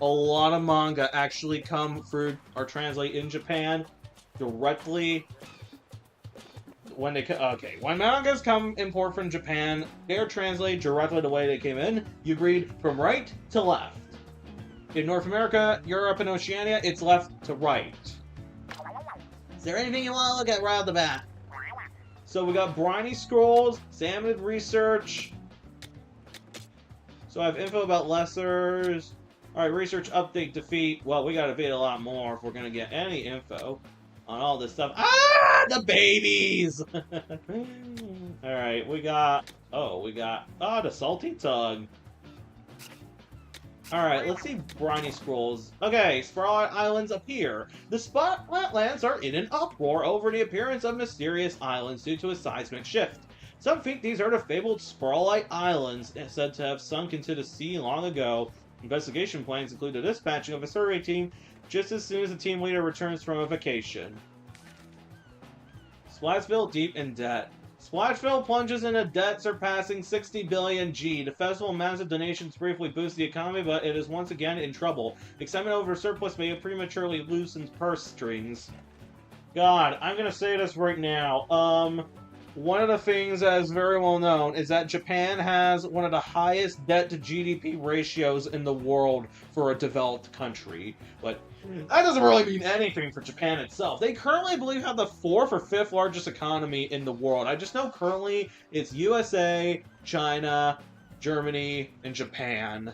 A lot of manga actually come through or translate in Japan directly when they when mangas come import from Japan, they're translated directly the way they came in. You read from right to left. In North America, Europe, and Oceania, it's left to right. Is there anything you want to look at right off the bat? So we got Briny Scrolls, Salmonid Research, So I have info about lessers. Alright, research, update, defeat. Well, we gotta defeat a lot more if we're gonna get any info on all this stuff. Ah! The babies! Alright, we got... Oh, the salty tug. Alright, let's see briny scrolls. Okay, SPIRALHITE Islands appear. The Spotlight lands are in an uproar over the appearance of mysterious islands due to a seismic shift. Some think these are the fabled SPIRALHITE Islands, said to have sunk into the sea long ago. Investigation plans include the dispatching of a survey team just as soon as the team leader returns from a vacation. Splashville deep in debt. Splashville plunges into debt surpassing 60 billion G. The festival's massive donations briefly boost the economy, but it is once again in trouble. Excitement over surplus may have prematurely loosened purse strings. God, I'm gonna say this right now. One of the things that is very well known is that Japan has one of the highest debt to GDP ratios in the world for a developed country. But that doesn't really mean anything for Japan itself. They currently, I believe, have the 4th or 5th largest economy in the world. I just know currently it's USA, China, Germany, and Japan.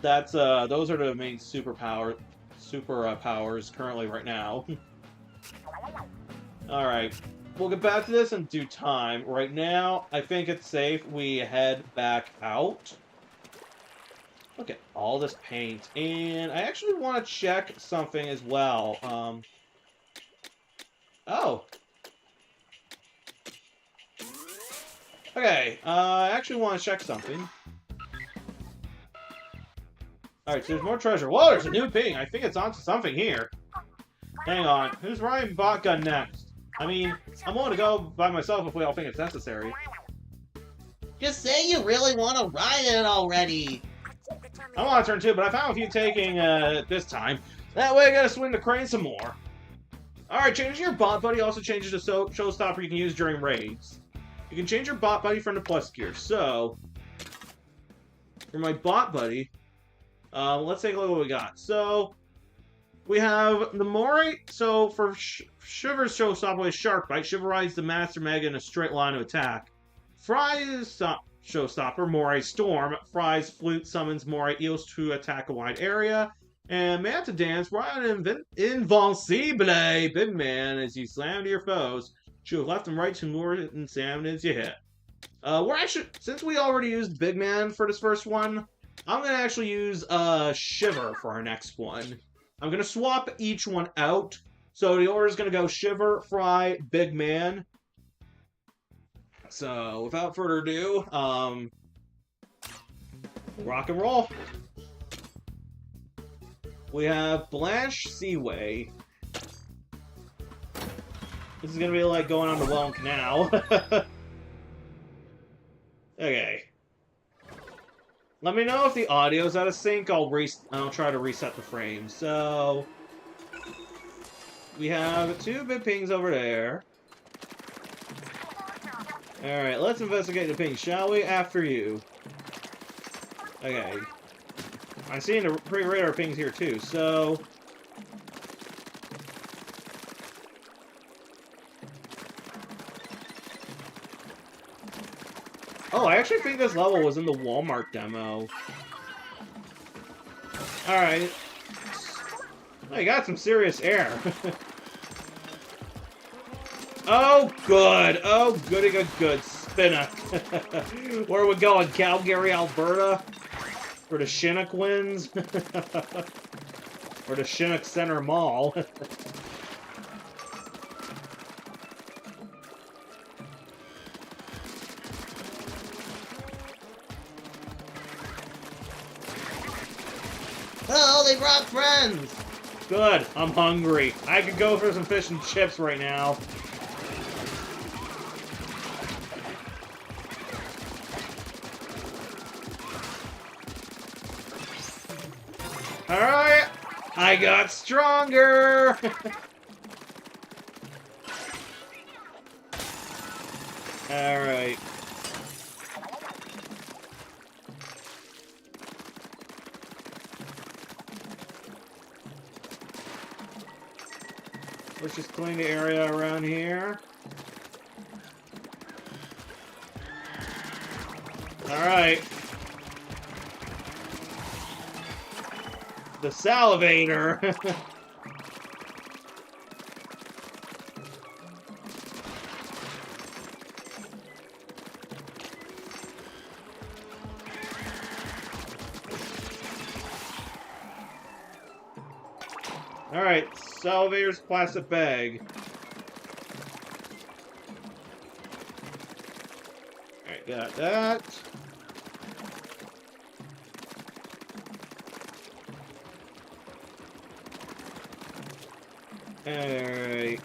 That's those are the main superpowers currently right now. All right. We'll get back to this in due time. Right now, I think it's safe we head back out. Look at all this paint. And I actually want to check something as well. Oh. Okay, I actually want to check something. Alright, so there's more treasure. Whoa, there's a new ping. I think it's onto something here. Hang on. Who's riding Botgun next? I mean, I'm willing to go by myself if we all think it's necessary. Just say you really want to ride it already. I want to turn too, but I found a few taking this time. That way I gotta swing the crane some more. Alright, changing your bot buddy also changes the showstopper you can use during raids. You can change your bot buddy from the plus gear. So, for my bot buddy, let's take a look at what we got. So, we have the Moray. So, for Shiver's showstopper is Shark Bite. Shiver rides the Master Mega in a straight line of attack. Fry's showstopper, Moray Storm. Fry's Flute summons Moray Eels to attack a wide area. And Manta Dance, ride on Invincible Big Man as you slam to your foes. Shoot left and right to lure and salmonids you hit. We're actually, since we already used Big Man for this first one, I'm going to actually use Shiver for our next one. I'm going to swap each one out. So the order is going to go Shiver, Fry, Big Man. So without further ado, rock and roll. We have Blanche Seaway. This is going to be like going on the Welland Canal. Okay. Let me know if the audio's out of sync. I'll try to reset the frame. So we have 2 big pings over there. Alright, let's investigate the pings, shall we? After you. Okay. I'm seeing the pre-radar pings here too, so oh, I actually think this level was in the Walmart demo. Alright. Oh, you got some serious air. Oh, good. Oh, goody good, good. Spinnock. Where are we going? Calgary, Alberta? For the Chinook wins? Or the Chinook Center Mall? Oh, they brought friends! Good, I'm hungry. I could go for some fish and chips right now. Alright, I got stronger! Alright. Let's just clean the area around here. Alright. The salivator. Alright, salivator's plastic bag. Alright, got that. Alright.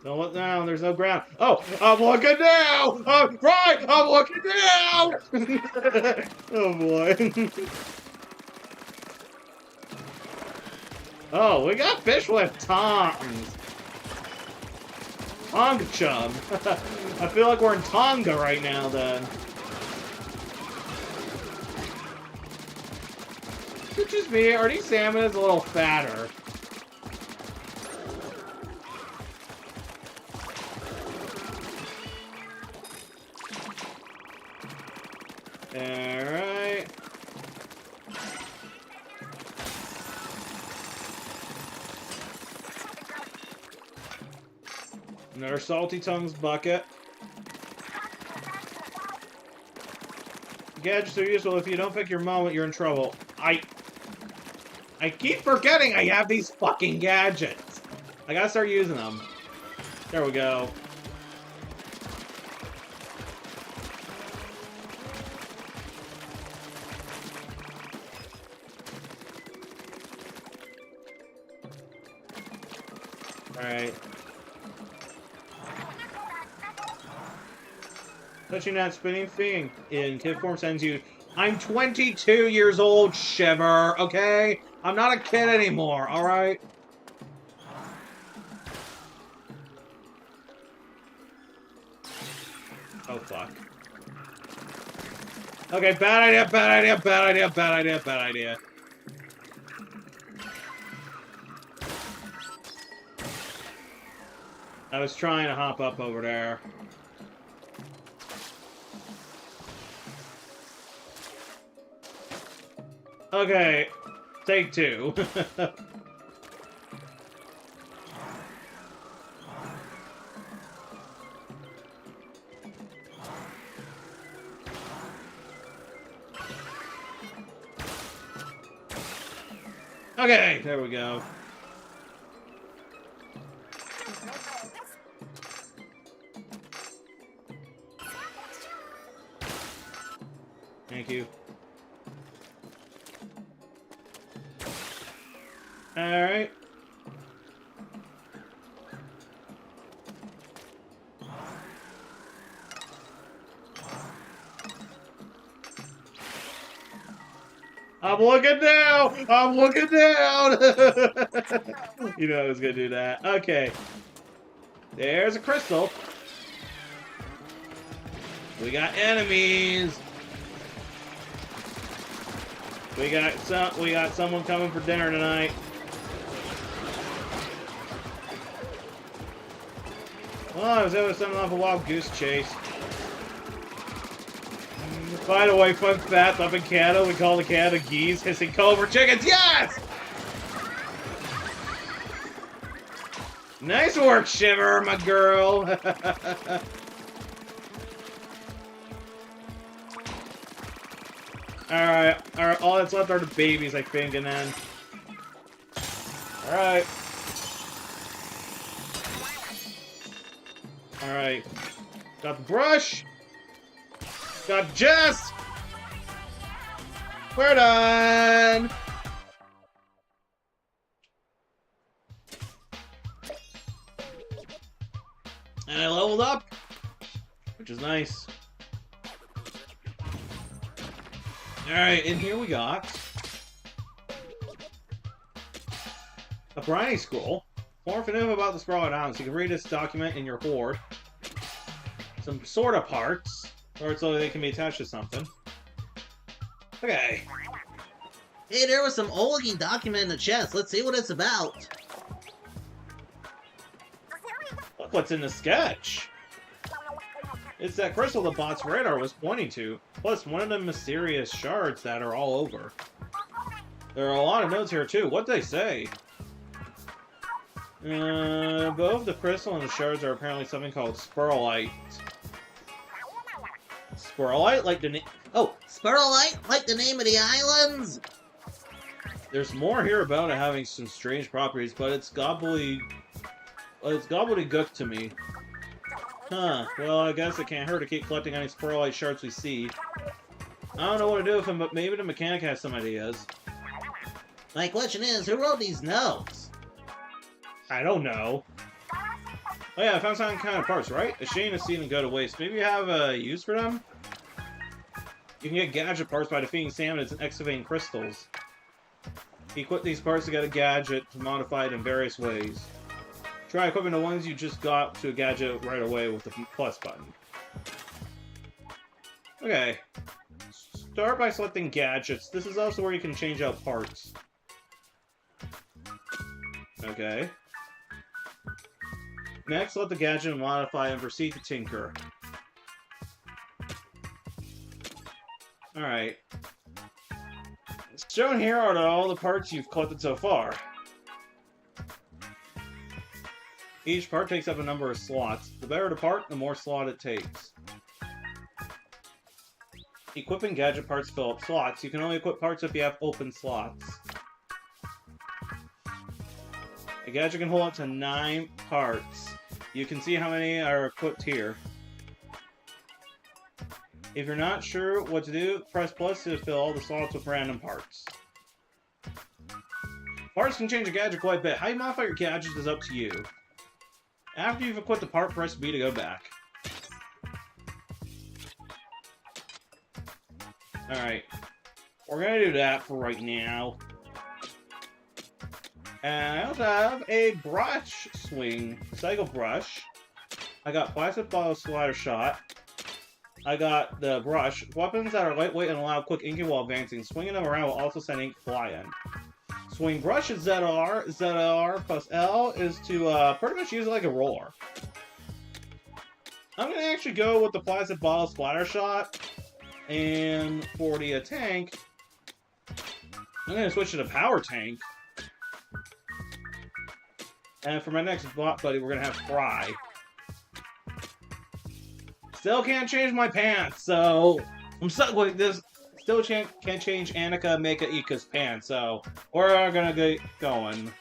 Don't look down, there's no ground. Oh, I'm looking down! Right! I'm looking down! Oh boy. Oh, we got fish with tongs. Tonga chum. I feel like we're in Tonga right now then. Is it just me? Are these salmons a little fatter? Alright. Another salty tongues bucket. Gadgets are useful. If you don't pick your moment, you're in trouble. I keep forgetting I have these fucking gadgets. I gotta start using them. There we go. Alright. Touching that spinning thing in kid form sends you. I'm 22 years old, Shiver, okay? I'm not a kid anymore, alright? Oh, fuck. Okay, bad idea, bad idea, bad idea, bad idea, bad idea. I was trying to hop up over there. Okay, take two. Okay, there we go. Thank you. Alright. I'm looking down! I'm looking down! You know I was gonna do that. Okay. There's a crystal. We got enemies. We got someone coming for dinner tonight. Oh, I was able to summon off a wild goose chase. By the way, fun fact, up in Canada, we call the Canada geese hissing cobra chickens. Yes! Nice work, Shiver, my girl. Alright, all that's left are the babies, I think, and then... Alright. Alright. Got the brush! Got Jess! We're done! And I leveled up, which is nice. Alright, and here we got a briny scroll. More information about the Sprawling Islands. You can read this document in your hoard. Some sort of parts, or so they can be attached to something. Okay. Hey, there was some old-looking document in the chest. Let's see what it's about. Look what's in the sketch. It's that crystal the bot's radar was pointing to, plus one of the mysterious shards that are all over. There are a lot of notes here too. What'd they say? Both the crystal and the shards are apparently something called SPIRALHITE. SPIRALHITE? Like the name... Oh, SPIRALHITE? Like the name of the islands? There's more here about it having some strange properties, but it's gobbledygook to me. Huh, well, I guess it can't hurt to keep collecting any SPIRALHITE shards we see. I don't know what to do with them, but maybe the mechanic has some ideas. My question is, who wrote these notes? I don't know. Oh yeah, I found some kind of parts, right? A shame to see them go to waste. Maybe you have a use for them? You can get gadget parts by defeating salmonids and excavating crystals. Equip these parts to get a gadget to modify it in various ways. Try equipping the ones you just got to a gadget right away with the plus button. Okay. Start by selecting gadgets. This is also where you can change out parts. Okay. Next, let the gadget modify and proceed to tinker. Alright. Shown here are all the parts you've collected so far. Each part takes up a number of slots. The better the part, the more slot it takes. Equipping gadget parts fill up slots. You can only equip parts if you have open slots. A gadget can hold up to 9 parts. You can see how many are equipped here. If you're not sure what to do, press plus to fill all the slots with random parts. Parts can change a gadget quite a bit. How you modify your gadgets is up to you. After you've equipped the part, press B to go back. Alright. We're gonna do that for right now. And I also have a brush swing. Cycle brush. I got plastic bottle slider shot. I got the brush. Weapons that are lightweight and allow quick inking while advancing. Swinging them around will also send ink flying. Swing brush is ZR. ZR plus L is to pretty much use it like a roller. I'm going to actually go with the plastic bottle splatter shot. And for the tank, I'm going to switch to the power tank. And for my next bot buddy, we're going to have Fry. Still can't change my pants, so I'm stuck with this. Still can't change Annika, Meika, Ika's pants, so we're gonna get going.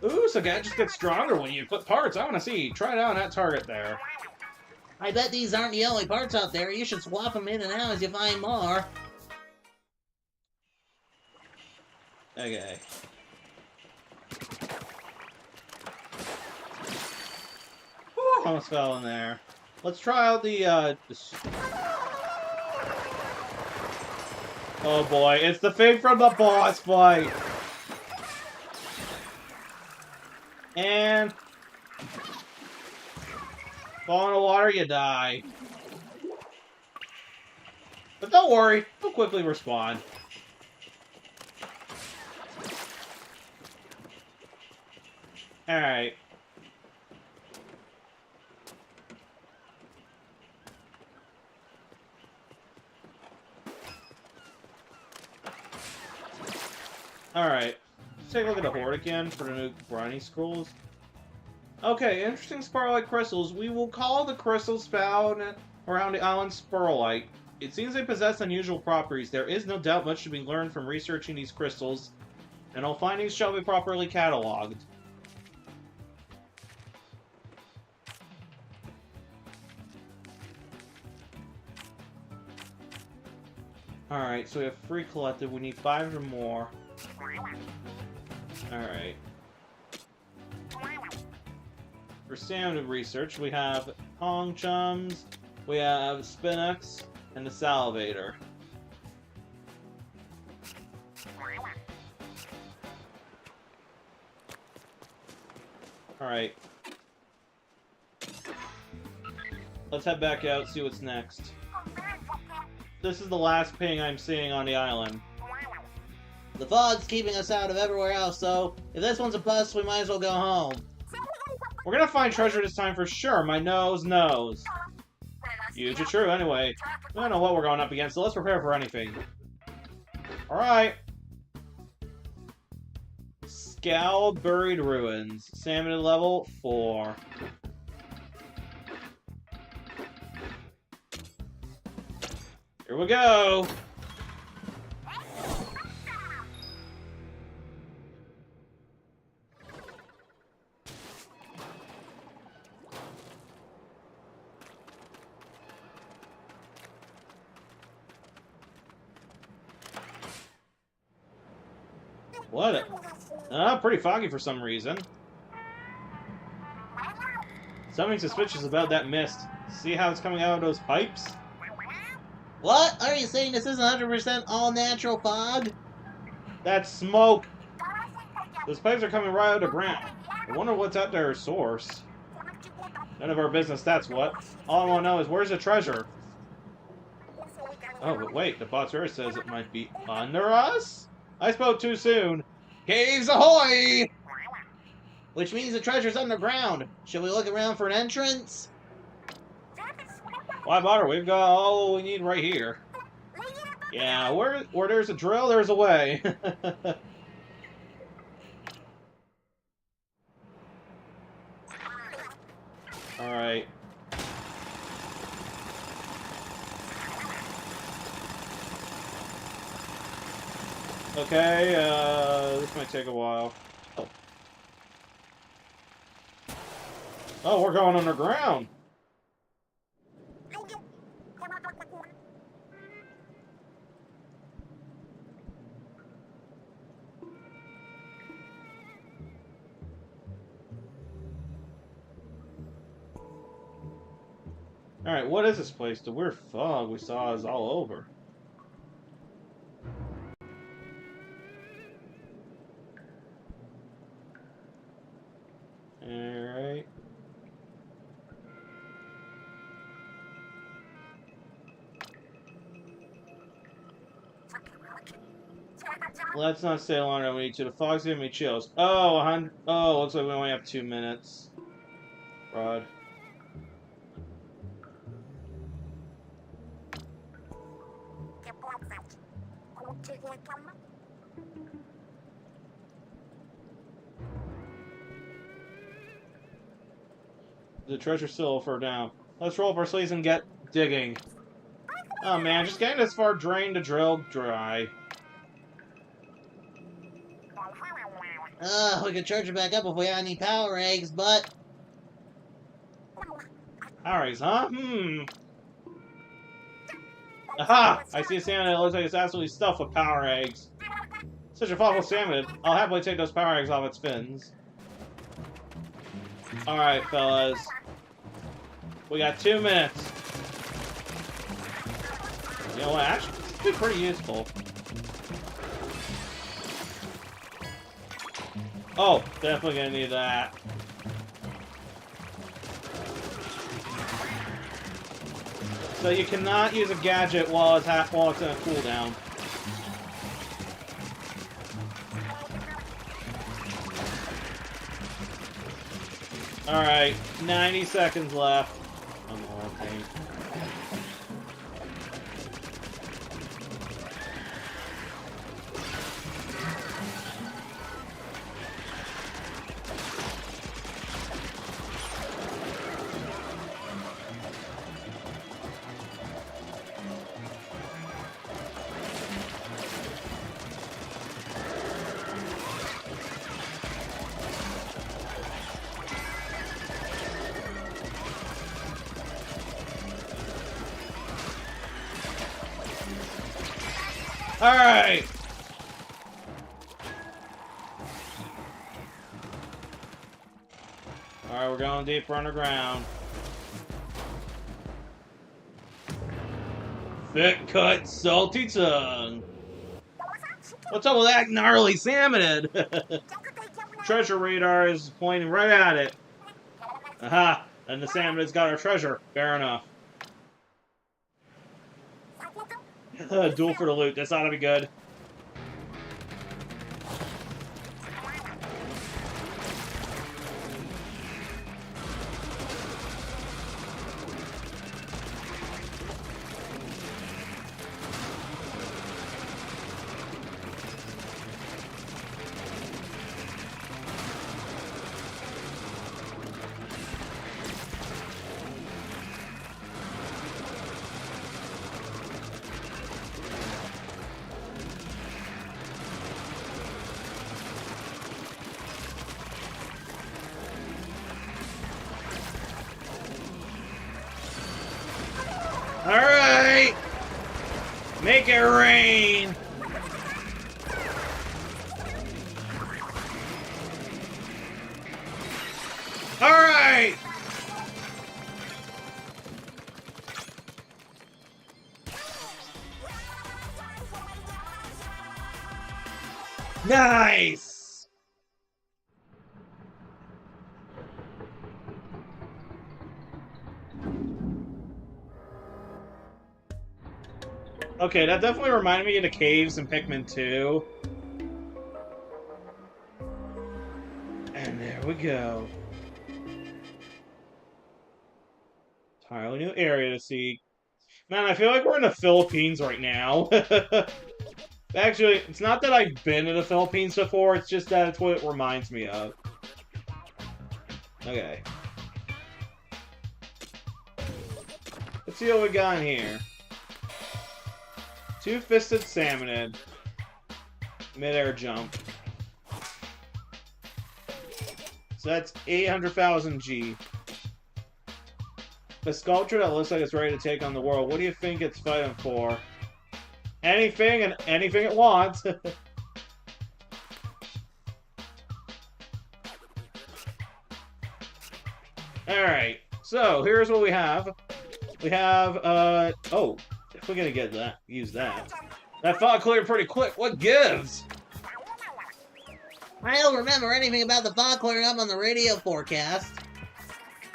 Ooh, so gadgets get stronger when you put parts. I want to see. Try it out on that target there. I bet these aren't the only parts out there. You should swap them in and out as you find more. Okay. Whew, almost fell in there. Let's try out the, Oh boy, it's the thing from the boss fight! And... fall in the water, you die. But don't worry, he'll quickly respawn. Alright. Alright. Let's take a look at the Horde again for the new briny scrolls. Okay, interesting SPIRALHITE crystals. We will call the crystals found around the island SPIRALHITE. It seems they possess unusual properties. There is no doubt much to be learned from researching these crystals, and all findings shall be properly cataloged. Alright, so we have 3 collected. We need 5 or more. Alright. For standard research, we have Hong Chums, we have Spinux, and the Salivator. Alright. Let's head back out, see what's next. this is the last ping I'm seeing on the island. The fog's keeping us out of everywhere else, so if this one's a bust, we might as well go home. We're gonna find treasure this time for sure, my nose knows. Huge or true, anyway. We don't know what we're going up against, so let's prepare for anything. Alright. Scowled Buried Ruins. Salmon level 4. Here we go! What? Pretty foggy for some reason. Something suspicious about that mist. See how it's coming out of those pipes? What? Are you saying this isn't 100% all-natural fog? That's smoke! Those pipes are coming right out of the ground. I wonder what's at their source. None of our business, that's what. All I want to know is, where's the treasure? Oh, but wait, the botsura says it might be under us? I spoke too soon. Caves ahoy! Which means the treasure's underground. Should we look around for an entrance? Why bother? We've got all we need right here. Yeah, where there's a drill, there's a way. Alright. Okay, this might take a while. Oh, we're going underground. Alright, what is this place? The weird fog we saw is all over. Alright. Let's not stay longer than we need to. The fog's giving me chills. Oh, 100. Oh, looks like we only have 2 minutes. Rod. The treasure's still far down. Let's roll up our sleeves and get digging. Oh man, just getting this far drained to drill dry. We could charge it back up if we had any power eggs, but... Power eggs, huh? Aha! I see a salmon that looks like it's absolutely stuffed with power eggs. Such a thoughtful salmon. I'll happily take those power eggs off its fins. Alright, fellas. We got 2 minutes. You know what? Actually, this could be pretty useful. Oh, definitely gonna need that. So you cannot use a gadget while it's in a cooldown. Alright, 90 seconds left. I'm okay. Alright! Alright, we're going deeper underground. Thick cut, salty tongue. What's up with that gnarly salmonid? Treasure radar is pointing right at it. Aha! And the salmonid's got our treasure. Fair enough. Duel for the loot. This ought to be good. Alright! Make it rain! Alright! Nice! Okay, that definitely reminded me of the caves in Pikmin 2. And there we go. Entirely new area to see. Man, I feel like we're in the Philippines right now. Actually, it's not that I've been to the Philippines before, it's just that it's what it reminds me of. Okay. Let's see what we got in here. Two-fisted salmonid. Mid-air jump. So that's 800,000 G. A sculpture that looks like it's ready to take on the world. What do you think it's fighting for? Anything and anything it wants. Alright, so here's what we have. We have, oh, if we're gonna get that, use that. That fog cleared pretty quick. What gives? I don't remember anything about the fog clearing up on the radio forecast.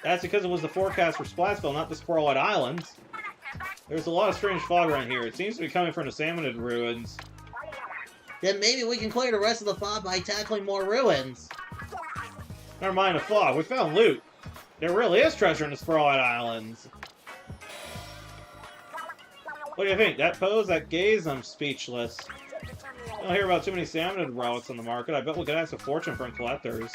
That's because it was the forecast for Splatsville, not the SPIRALHITE Islands. There's a lot of strange fog around here. It seems to be coming from the Salmonid ruins. Then maybe we can clear the rest of the fog by tackling more ruins. Never mind the fog. We found loot. There really is treasure in the SPIRALHITE Islands. What do you think? That pose, that gaze? I'm speechless. I don't hear about too many Salmonid relics on the market. I bet we could ask a fortune from collectors.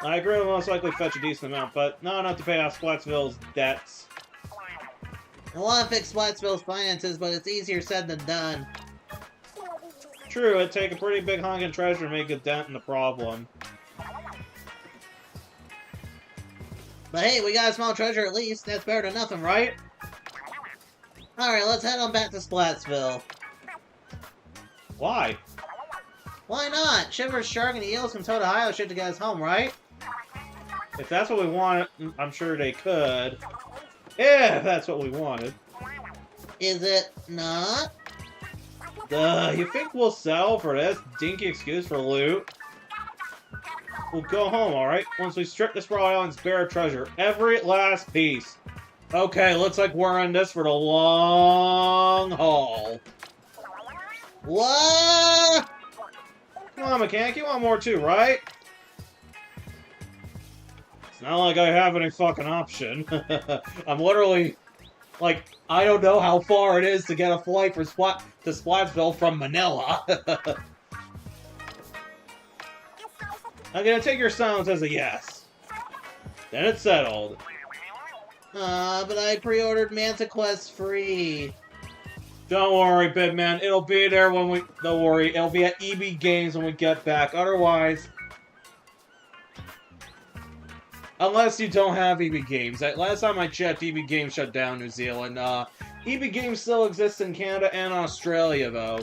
I agree will most likely fetch a decent amount, but not enough to pay off Splatsville's debts. I want to fix Splatsville's finances, but it's easier said than done. True, it'd take a pretty big honking treasure to make a dent in the problem. But hey, we got a small treasure at least. That's better than nothing, right? Alright, let's head on back to Splatsville. Why? Why not? Shiver's Shark and the Eels from Toad Ohio should get us home, right? If that's what we want, I'm sure they could. Yeah, if that's what we wanted. Is it not? You think we'll settle for this dinky excuse for loot? We'll go home, alright? Once we strip this Royal Island's bare treasure. Every last piece. Okay, looks like we're in this for the long haul. What? Come on, mechanic, you want more too, right? It's not like I have any fucking option. I'm literally, like, I don't know how far it is to get a flight to Splatsville from Manila. I'm gonna take your silence as a yes. Then it's settled. But I pre-ordered Manta Quest free. Don't worry, Bidman. It'll be there when we... Don't worry. It'll be at EB Games when we get back. Otherwise... Unless you don't have EB Games. Last time I checked, EB Games shut down New Zealand. EB Games still exists in Canada and Australia, though.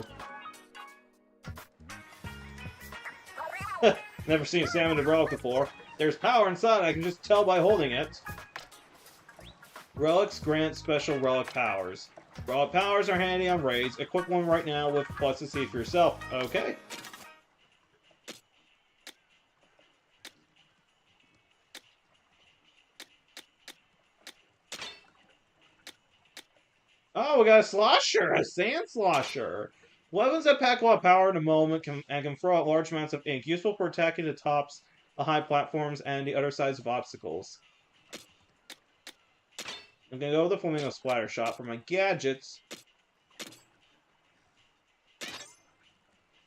Never seen a salmon relic before. There's power inside, I can just tell by holding it. Relics grant special relic powers. Relic powers are handy on raids. Equip one right now with plus to see for yourself. Okay. Oh, we got a slosher, a sand slosher. Weapons that pack a lot of power in a moment and can throw out large amounts of ink, useful for attacking the tops of high platforms and the other sides of obstacles. I'm gonna go with the Flamingo Splatter Shot for my gadgets.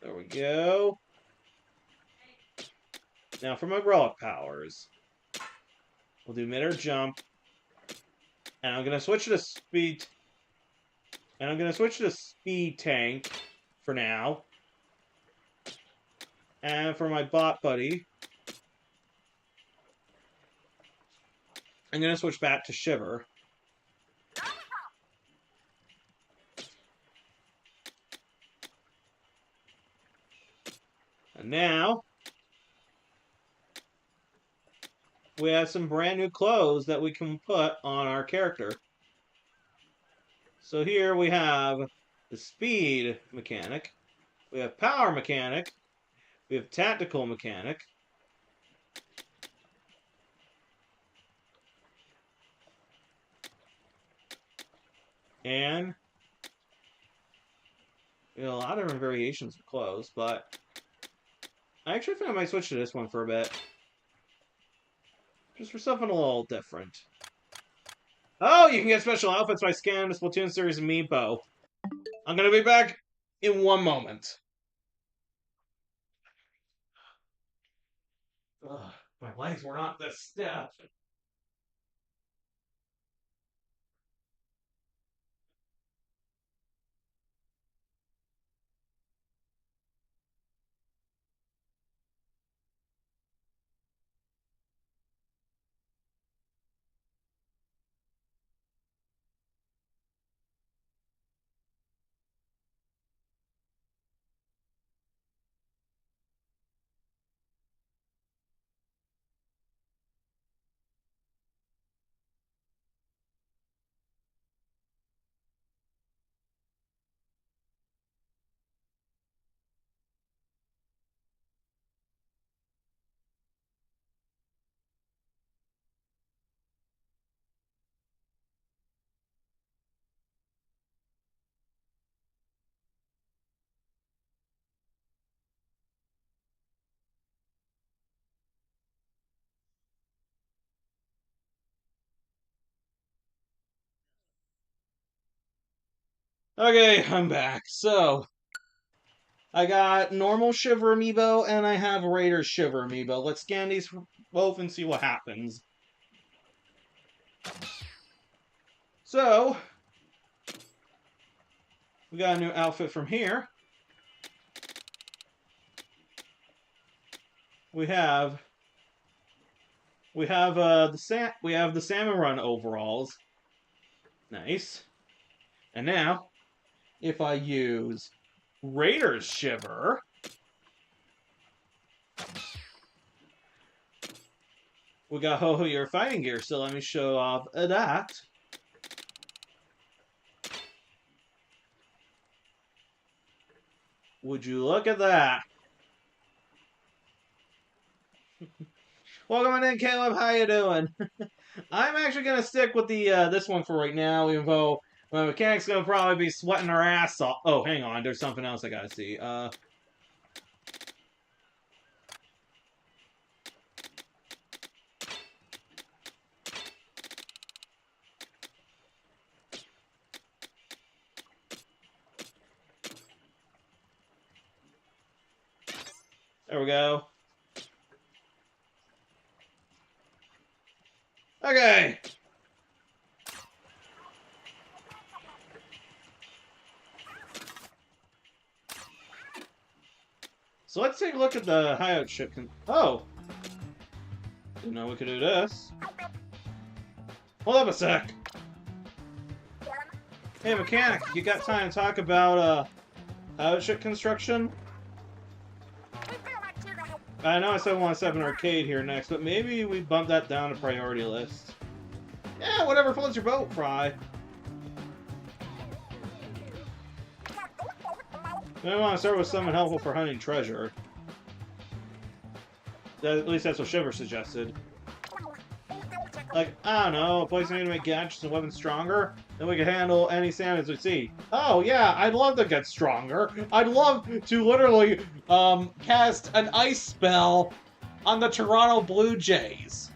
There we go. Now for my relic powers. We'll do mid-air jump. And I'm gonna switch to speed. And I'm gonna switch to speed tank for now. And for my bot buddy, I'm gonna switch back to Shiver. And now we have some brand new clothes that we can put on our character. So here we have the speed mechanic, we have power mechanic, we have tactical mechanic, and a lot of different variations of clothes, but I actually think I might switch to this one for a bit. Just for something a little different. Oh, you can get special outfits by scanning the Splatoon series amiibo. I'm gonna be back in 1 moment. Ugh, my legs were not this stiff. Okay, I'm back. So, I got normal Shiver amiibo and I have Raider Shiver amiibo. Let's scan these both and see what happens. So, we got a new outfit from here. We have the Salmon Run overalls. Nice. And now, if I use Raider's Shiver, we got Ho-Ho Your fighting gear, so let me show off that. Would you look at that? Welcome in, Caleb. How you doing? I'm actually gonna stick with the this one for right now, even though my mechanic's gonna probably be sweating her ass off. Oh, hang on, there's something else I gotta see. There we go. Okay. So let's take a look at the hideout ship. Oh! Didn't know we could do this. Hold up a sec. Hey, mechanic, you got time to talk about hideout ship construction? I know I said I want to set up an arcade here next, but maybe we bump that down to priority list. Yeah, whatever floats your boat, Fry. I want to start with something helpful for hunting treasure. At least that's what Shiver suggested. Like, I don't know, a place maybe to make gadgets and weapons stronger, then we can handle any salmons we see. Oh, yeah, I'd love to get stronger. I'd love to literally, cast an ice spell on the Toronto Blue Jays.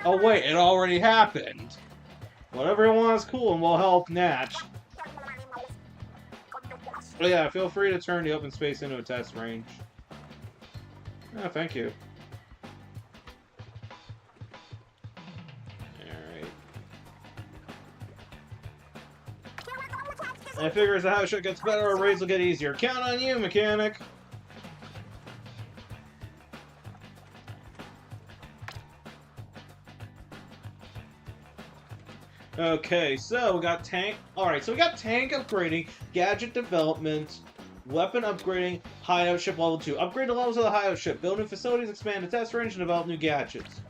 Oh, wait, it already happened. Whatever you want is cool and will help Natch. Oh, yeah, feel free to turn the open space into a test range. Oh, thank you. I figure as the house shit gets better, our raids will get easier. Count on you, mechanic! Okay, so we got tank. Alright, so we got tank upgrading, gadget development, weapon upgrading, hideout ship level 2. Upgrade the levels of the hideout ship, build new facilities, expand the test range, and develop new gadgets.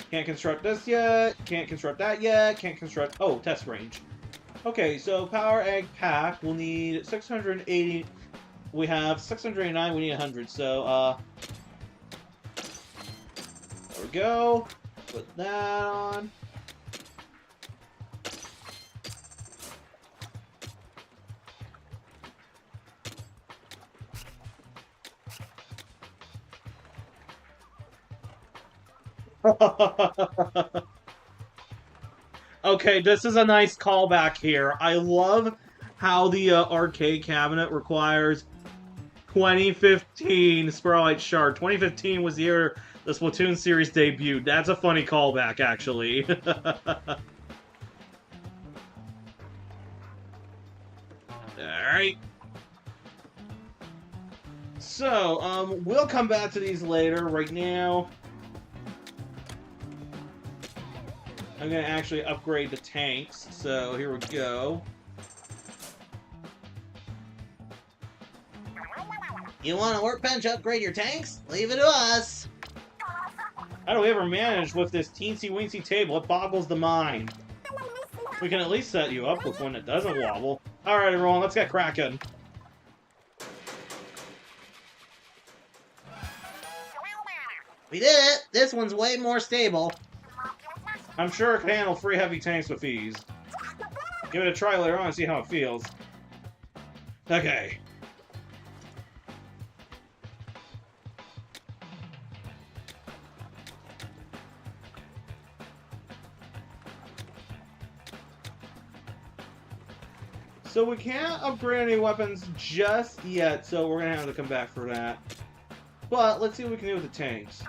Can't construct this yet, can't construct that yet, can't construct. Oh, test range. Okay, so power egg pack, we'll need 680. We have 689, we need 100, so, there we go. Put that on. Okay, this is a nice callback here. I love how the arcade cabinet requires 2015 SPIRALHITE Shark. 2015 was the year the Splatoon series debuted. That's a funny callback, actually. Alright. So, we'll come back to these later. Right now, I'm going to actually upgrade the tanks, so here we go. You want a workbench to upgrade your tanks? Leave it to us! How do we ever manage with this teensy-weensy table? It boggles the mind. We can at least set you up with one that doesn't wobble. Alright, everyone, let's get cracking. We did it! This one's way more stable. I'm sure it can handle 3 heavy tanks with ease. Give it a try later on and see how it feels. Okay. So we can't upgrade any weapons just yet, so we're gonna have to come back for that. But let's see what we can do with the tanks.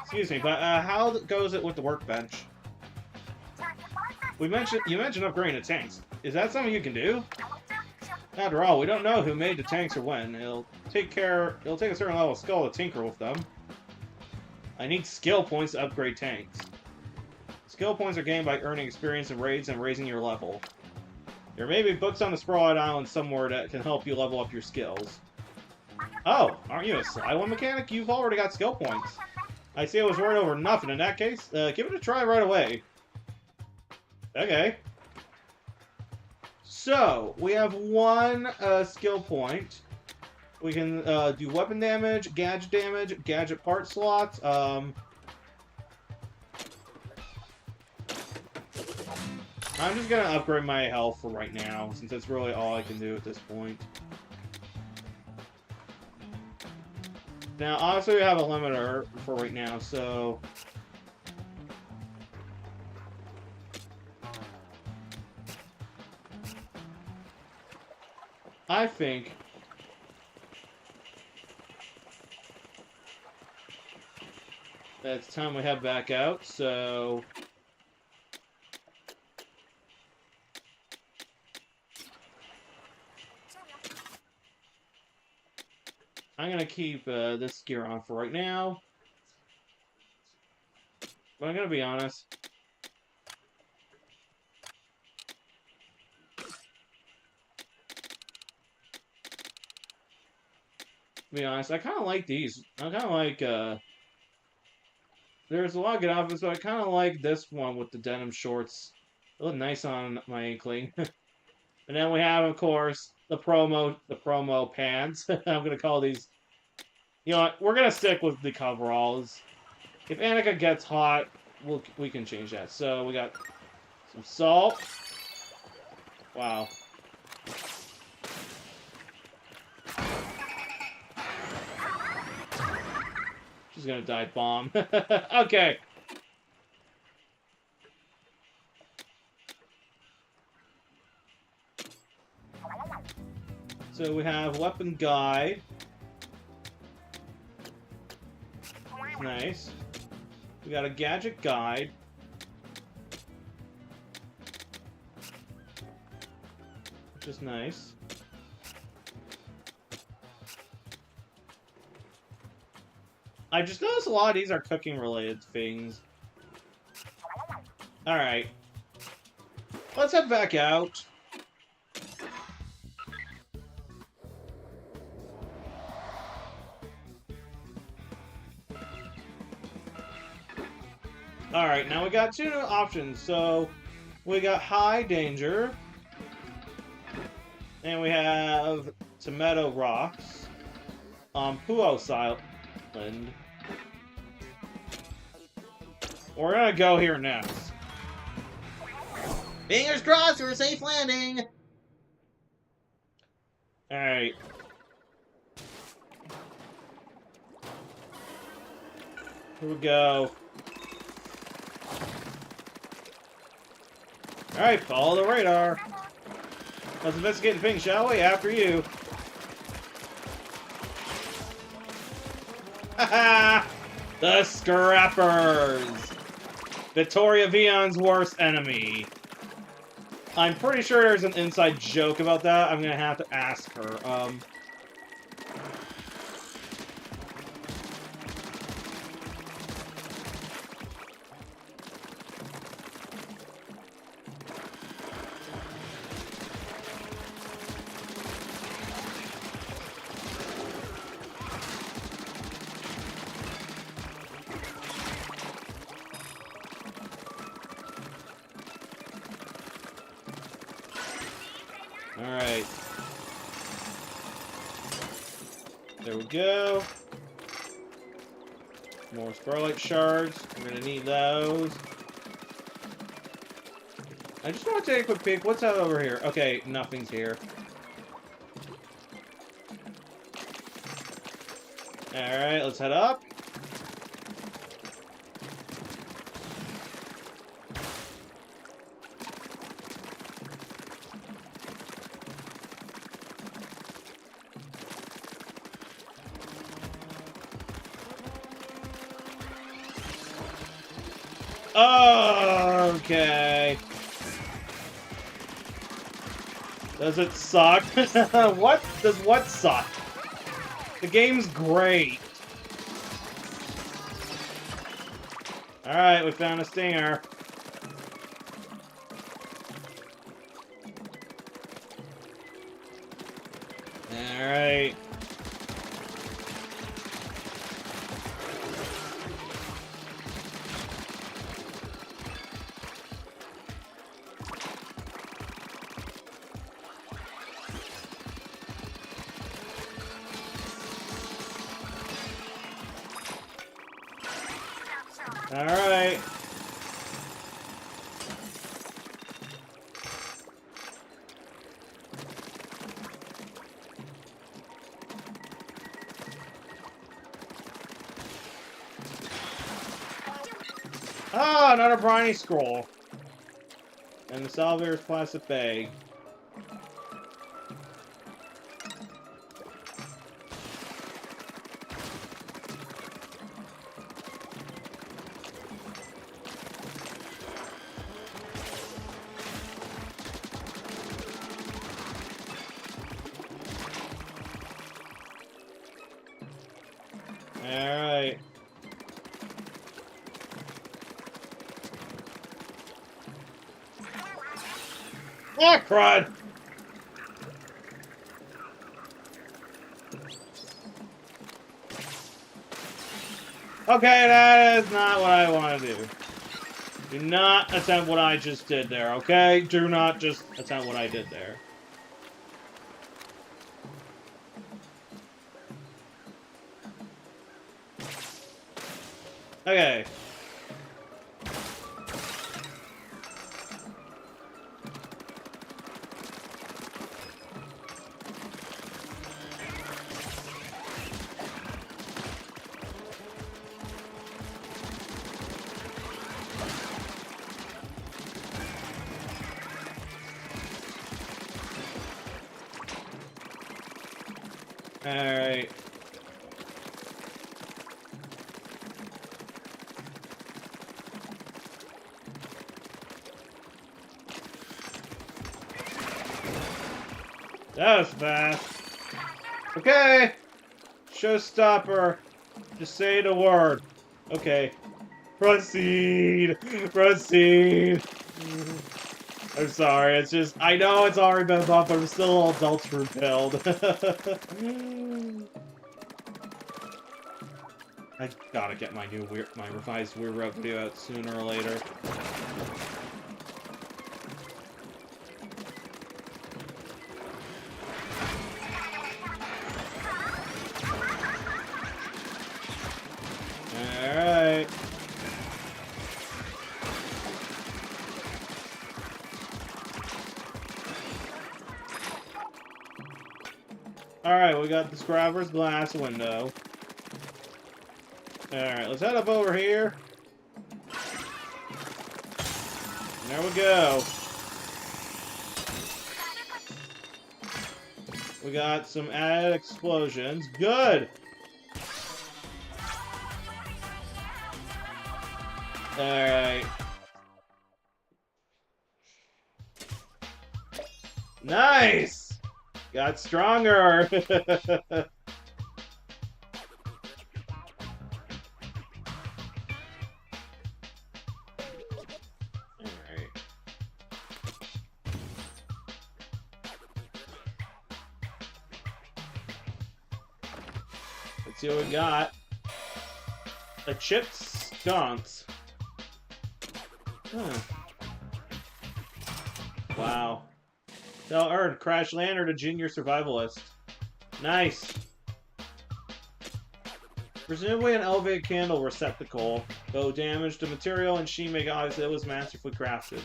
Excuse me, but how goes it with the workbench? You mentioned upgrading the tanks. Is that something you can do? After all, we don't know who made the tanks or when. It'll take a certain level of skill to tinker with them. I need skill points to upgrade tanks. Skill points are gained by earning experience in raids and raising your level. There may be books on the SPIRALHITE Island somewhere that can help you level up your skills. Oh, aren't you a sly one mechanic? You've already got skill points. I see I was worried over nothing. In that case, give it a try right away. Okay. So, we have one skill point. We can do weapon damage, gadget part slots. I'm just gonna upgrade my health for right now, since that's really all I can do at this point. Now, obviously we have a limiter for right now, so... I think... that it's time we head back out, so... I'm gonna keep this gear on for right now. But I'm gonna be honest. I kind of like these. I kind of like, there's a lot of good outfits, but I kind of like this one with the denim shorts. They look nice on my ankling. And then we have, of course, the promo pants. I'm gonna call these. You know what? We're gonna stick with the coveralls. If Annika gets hot, we can change that. So we got some salt. Wow. She's gonna die bomb. Okay. So we have weapon guide. Nice. We got a gadget guide. Which is nice. I just noticed a lot of these are cooking related things. Alright. Let's head back out. Alright, now we got two new options. So, we got high danger. And we have Tomato Rocks. Puo Island. We're gonna go here next. Fingers crossed for a safe landing! Alright. Here we go. Alright, follow the radar. Let's investigate the thing, shall we? After you. Haha! The Scrappers! Victoria Vion's worst enemy. I'm pretty sure there's an inside joke about that. I'm gonna have to ask her. Alright. There we go. More SPIRALHITE shards. I'm gonna need those. I just want to take a quick peek. What's that over here? Okay, nothing's here. Alright, let's head up. Oh, okay. Does it suck? What? Does what suck? The game's great. Alright, we found a stinger. Alright. Alright. Ah, another briny scroll. And the Salvator's plastic bag. Alright. Ah, crud! Okay, that is not what I want to do. Do not attempt what I just did there, okay? Do not just attempt what I did there. Okay. Alright. That was fast. Okay! Showstopper. Just say the word. Okay. Proceed! Proceed! I'm sorry, it's just... I know it's already been bumped, but I'm still all adult repelled. I gotta get my revised Weird Route video out sooner or later. Alright. Alright, we got the Scrabber's glass window. Alright, let's head up over here. There we go. We got some added explosions. Good! Alright. Nice! Got stronger! Alright. Let's see what we got. A chipped sconce. Huh. Wow. They'll earn Crash Lantern, a junior survivalist. Nice. Presumably an elevated candle receptacle, though damaged to material and sheen make obvious it was masterfully crafted.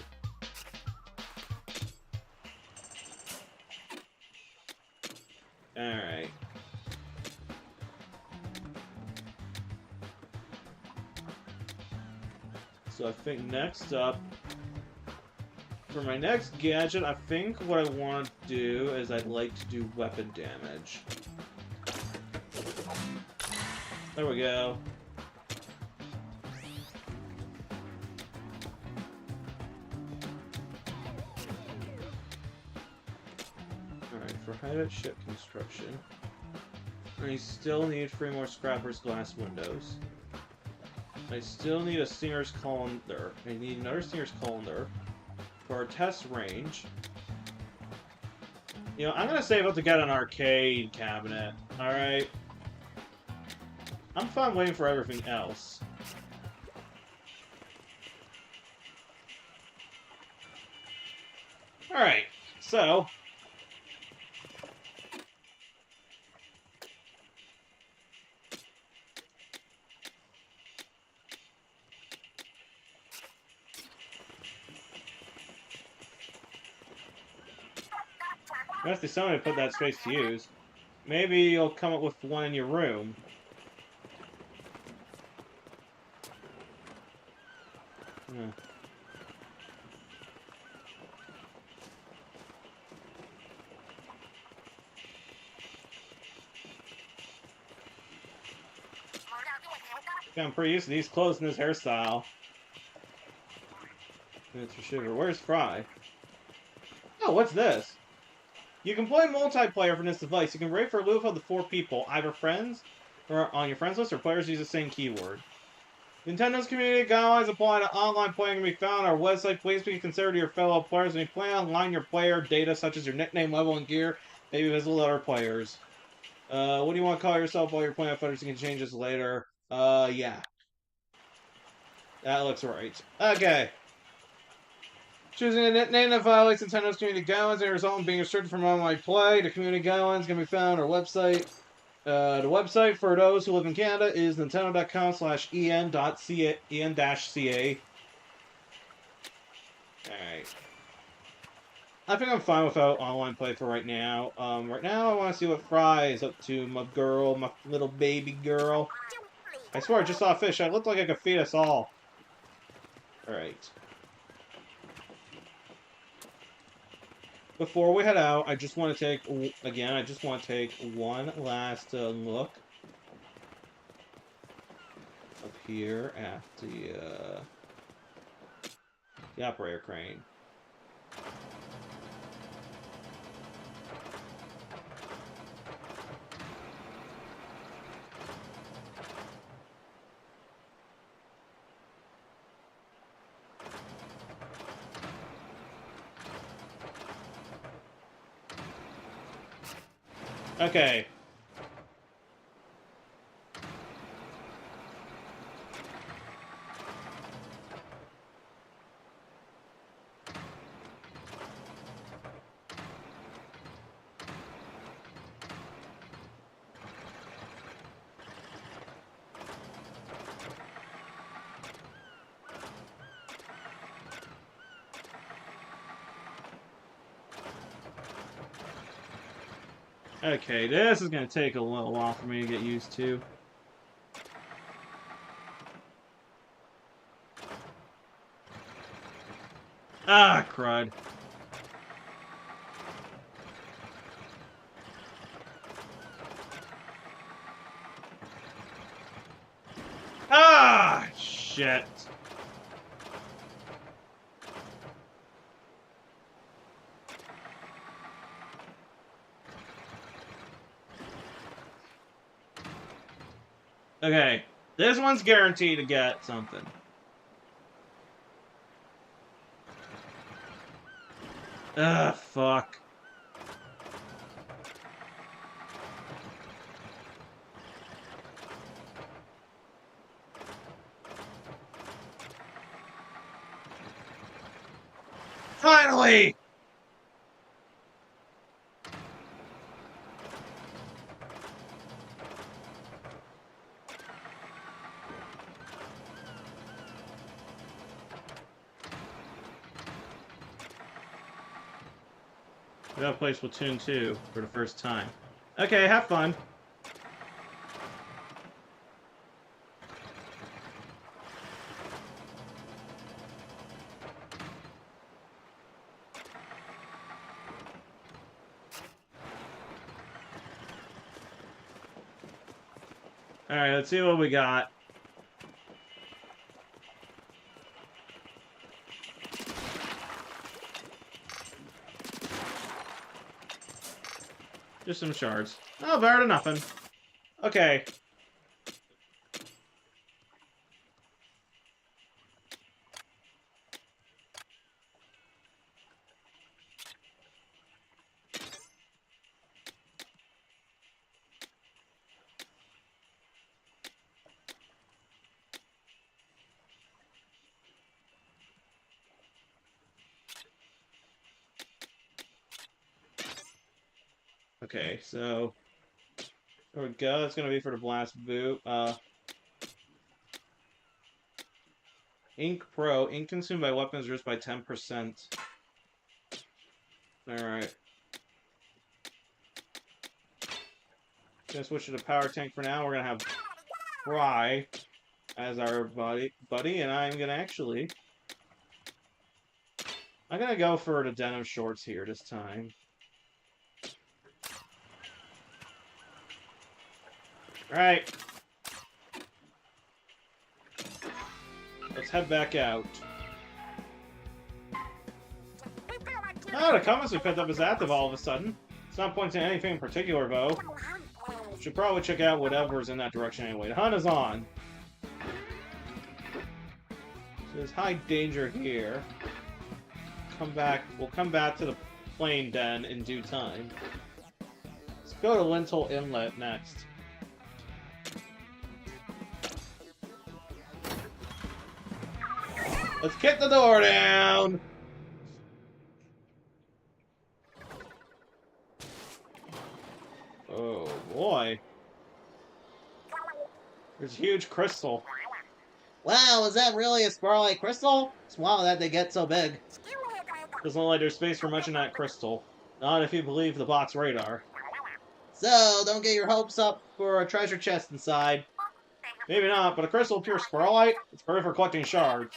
Alright. So I think next up, for my next gadget, I think what I want to do is I'd like to do weapon damage. There we go. Alright, for high ship construction, I still need 3 more Scrapper's glass windows. I still need a Singer's colander. I need another Singer's colander. For our test range, you know, I'm gonna save up to get an arcade cabinet. Alright? I'm fine waiting for everything else. Alright, so... That's the somebody to put that space to use. Maybe you'll come up with one in your room. Yeah, I'm pretty used to these clothes and this hairstyle. It's for shiver. Where's Fry? Oh, what's this? You can play multiplayer from this device. You can rate for a loop of the 4 people, either friends or on your friends list, or players use the same keyword. Nintendo's community guidelines apply to online playing can be found on our website. Please be considerate to your fellow players. When you play online, your player data, such as your nickname, level, and gear, may be visible to other players. What do you want to call yourself while you're playing with others? You can change this later. Yeah. That looks right. Okay. Choosing a nickname that violates Nintendo's community guidelines and result in being restricted from online play. The community guidelines can be found on our website. The website for those who live in Canada is nintendo.com/en.ca. Alright. I think I'm fine without online play for right now. Right now I want to see what Fry is up to, my girl, my little baby girl. I swear I just saw a fish. I looked like I could feed us all. Alright. before we head out, I just want to take, again, I just want to take one last look up here at the operator crane. Okay. Okay, this is going to take a little while for me to get used to. Ah, crud. Ah, shit. Okay, this one's guaranteed to get something. Ugh, fuck. Finally! We gotta play Splatoon 2 for the first time. Okay, have fun. Alright, let's see what we got. Just some shards. Oh, better than nothing. Okay. Okay, so there we go. That's gonna be for the blast boot. Ink Pro. Ink consumed by weapons reduced by 10%. Alright. Gonna switch to the power tank for now. We're gonna have Fry as our buddy, and I'm gonna go for the denim shorts here this time. Alright. Let's head back out. Oh, the comments we picked up is active all of a sudden. It's not pointing to anything in particular, though. Should probably check out whatever's in that direction anyway. The hunt is on. So there's high danger here. We'll come back to the plane den in due time. Let's go to Lintel Inlet next. Let's kick the door down! Oh boy. There's a huge crystal. Wow, is that really a SPIRALHITE crystal? It's wild that they get so big. Doesn't look like there's space for much in that crystal. Not if you believe the bot's radar. So, don't get your hopes up for a treasure chest inside. Maybe not, but a crystal of pure SPIRALHITE? It's perfect for collecting shards.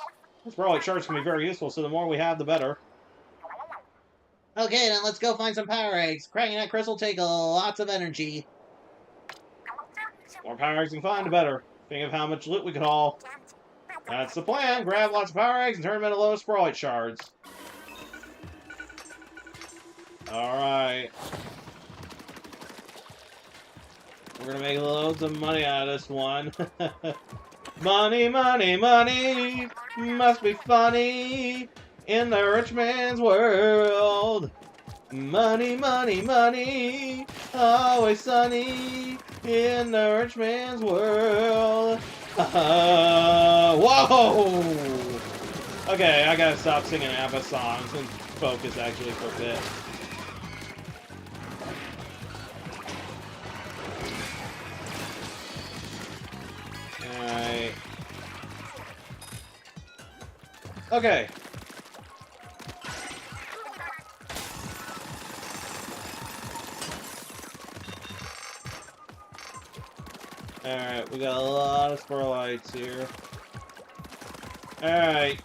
SPIRALHITE shards can be very useful, so the more we have, the better. Okay, then let's go find some power eggs. Cracking that crystal take lots of energy. The more power eggs we can find, the better. Think of how much loot we could haul. That's the plan. Grab lots of power eggs and turn them into low SPIRALHITE shards. Alright. We're gonna make loads of money out of this one. Money, money, money! Must be funny in the rich man's world. Money, money, money! Always sunny in the rich man's world. Whoa! Okay, I gotta stop singing ABBA songs and focus actually for a bit. Alright. Okay. Alright, we got a lot of SPIRALHITEs here. Alright.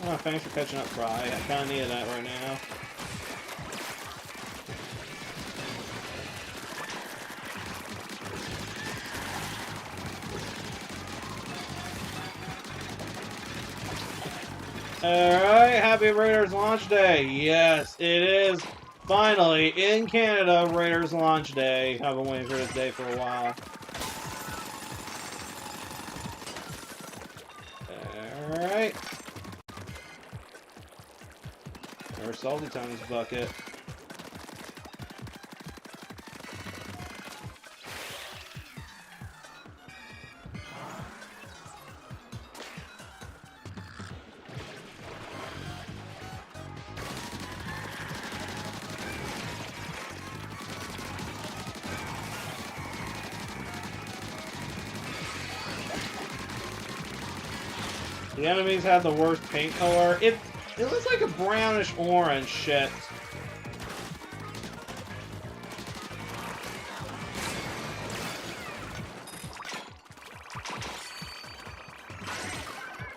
Oh, thanks for catching up, Fry. I kinda needed that right now. Alright, happy Raiders launch day. Yes, it is finally in Canada, Raiders launch day. I've been waiting for this day for a while. Alright. There's Salty Times bucket. The enemies have the worst paint color. It looks like a brownish orange shit.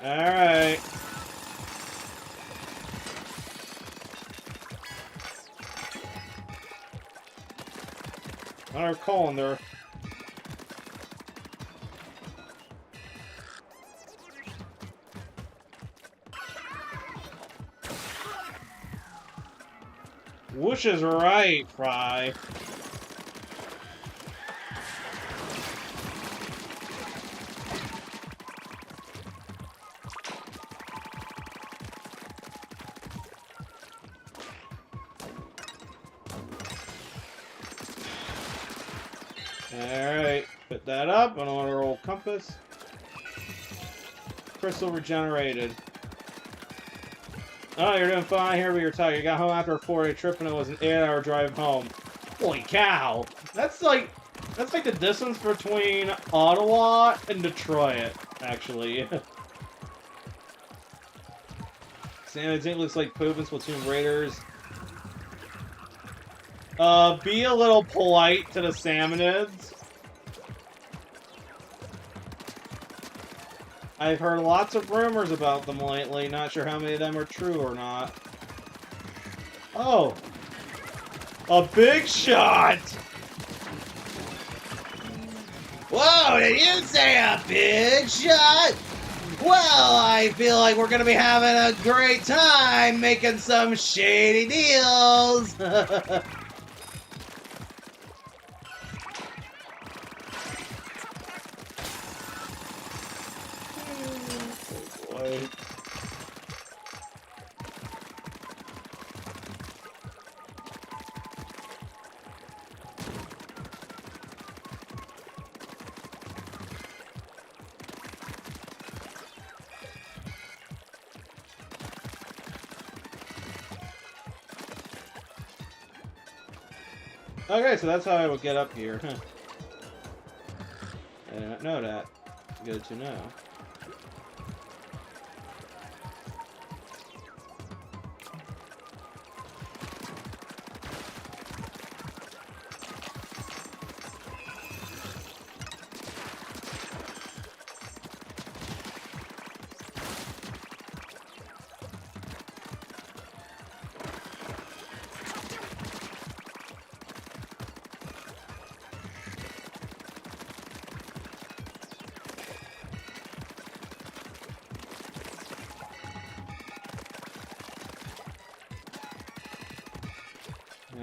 Alright. Another colander. Whoosh is right, Fry. Alright, put that up on our old compass. Crystal regenerated. Oh, you're doing fine here, but you're tired. You got home after a 4-day trip and it was an 8-hour drive home. Holy cow! That's like the distance between Ottawa and Detroit, actually. San Jose looks like poop in Splatoon Raiders. Be a little polite to the Salmonids. I've heard lots of rumors about them lately, not sure how many of them are true or not. Oh! A big shot! Whoa, did you say a big shot? Well, I feel like we're gonna be having a great time making some shady deals. Okay, so that's how I would get up here. Huh. I did not know that. Good to know.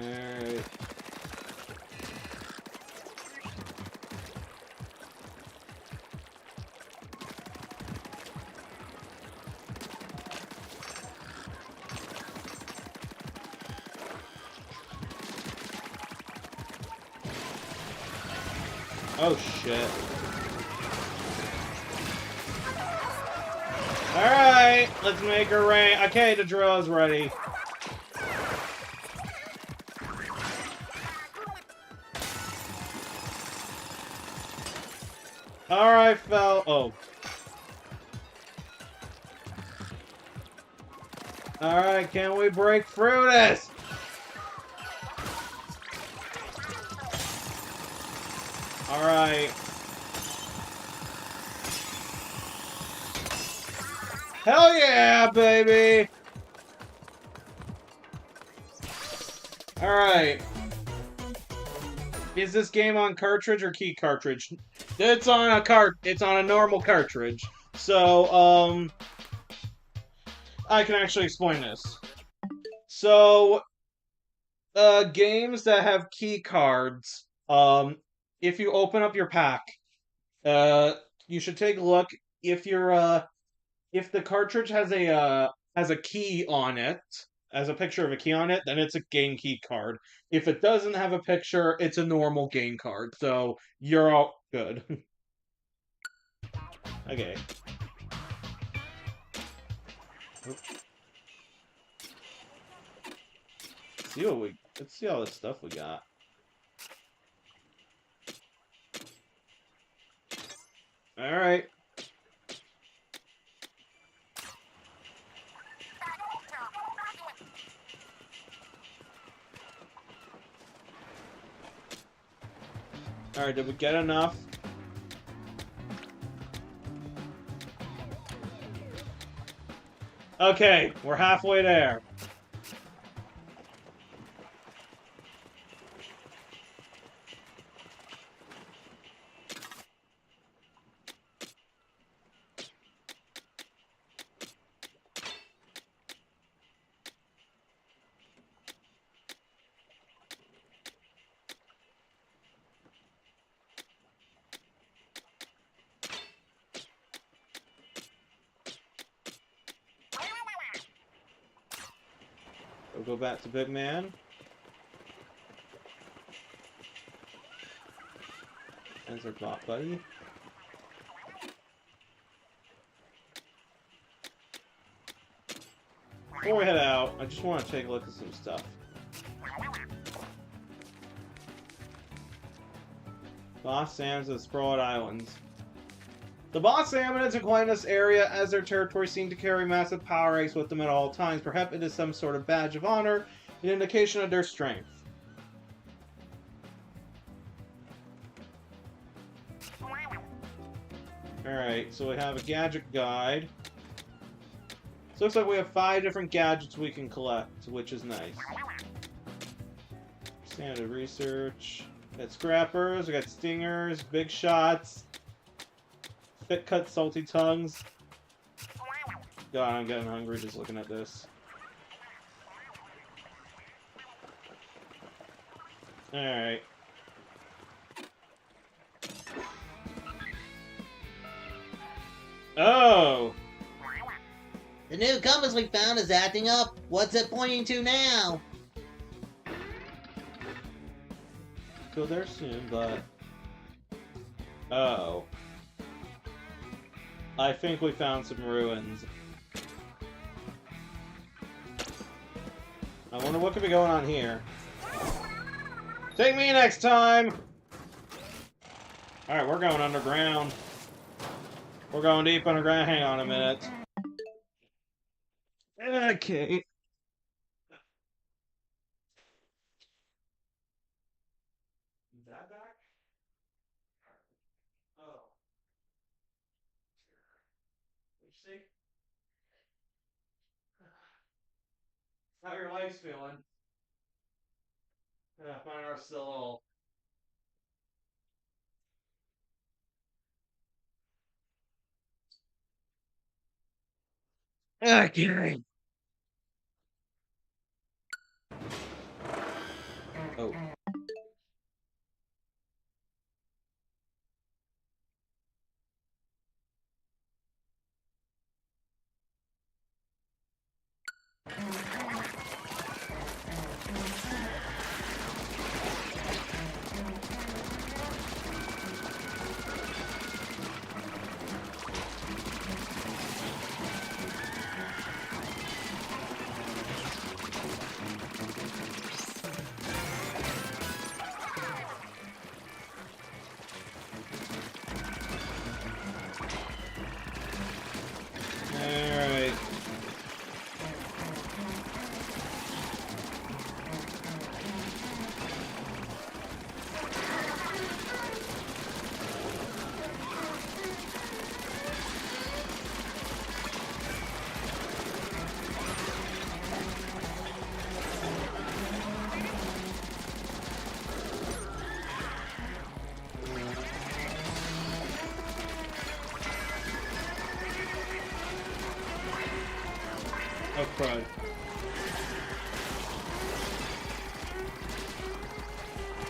Alright. Oh shit. Alright, let's make her rain. Okay, the drill's ready. Alright, fell. Oh. Alright, can we break through this? Alright. Hell yeah, baby! Alright. Is this game on cartridge or key cartridge? It's on a normal cartridge. So, I can actually explain this. So, games that have key cards, if you open up your pack, you should take a look. If the cartridge has a key on it, has a picture of a key on it, then it's a game key card. If it doesn't have a picture, it's a normal game card. So you're all good. Okay. Let's see all the stuff we got. All right. All right, did we get enough? Okay, we're halfway there. We'll go back to Big Man. There's our bot buddy. Before we head out, I just want to take a look at some stuff. Boss Salmons of the Sprawled Islands. The boss salmonids acquire this area as their territory seem to carry massive power eggs with them at all times. Perhaps it is some sort of badge of honor, an indication of their strength. Alright, so we have a gadget guide. So looks like we have 5 different gadgets we can collect, which is nice. Standard research. We got scrappers, we got stingers, big shots. Thick cut salty tongues. God, I'm getting hungry just looking at this. Alright. Oh! The new compass we found is acting up. What's it pointing to now? Go there soon, but... Oh. I think we found some ruins. I wonder what could be going on here. Take me next time! Alright, we're going underground. We're going deep underground. Hang on a minute. Okay. Is that back? Oh. You see? How your legs feeling? Mine are still a little. Okay. Alright. Oh, crud.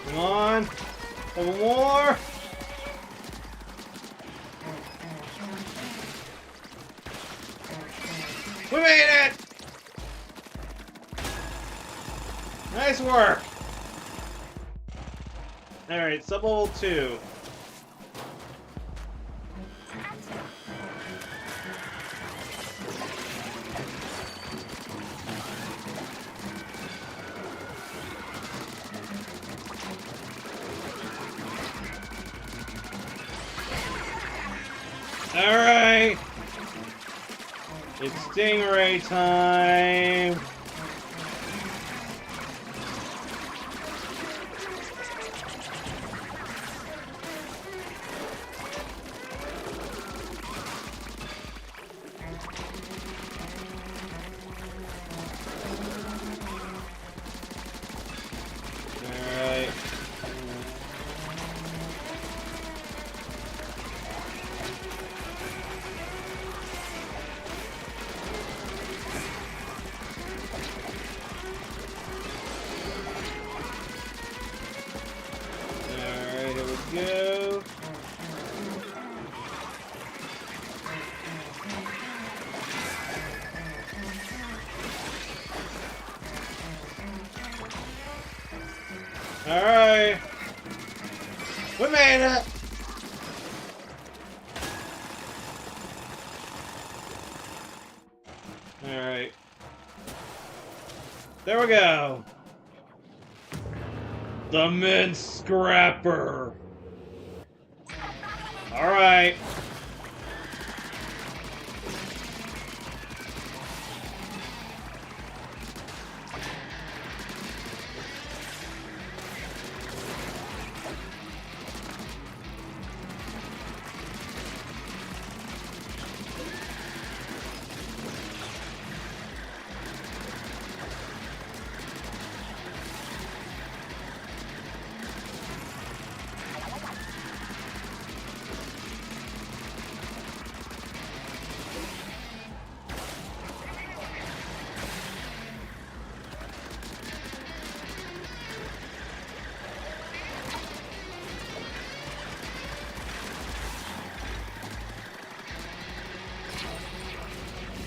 Come on! A couple more! We made it! Nice work! Alright, sub-level 2. Alright! It's Stingray time! Alright. Alright, here we go. Alright. We made it! Alright. There we go. The Mint Scrapper. Alright.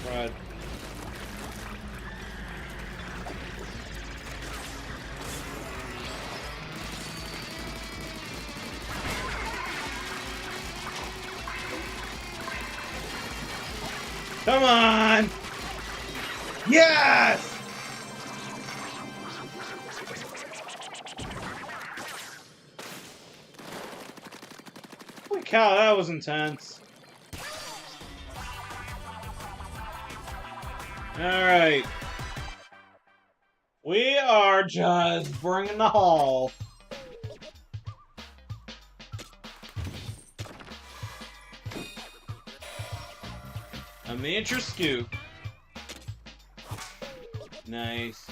Right. Come on! Yes! Holy cow, that was intense. Alright. We are just bringing the haul. A miniature scoop. Nice.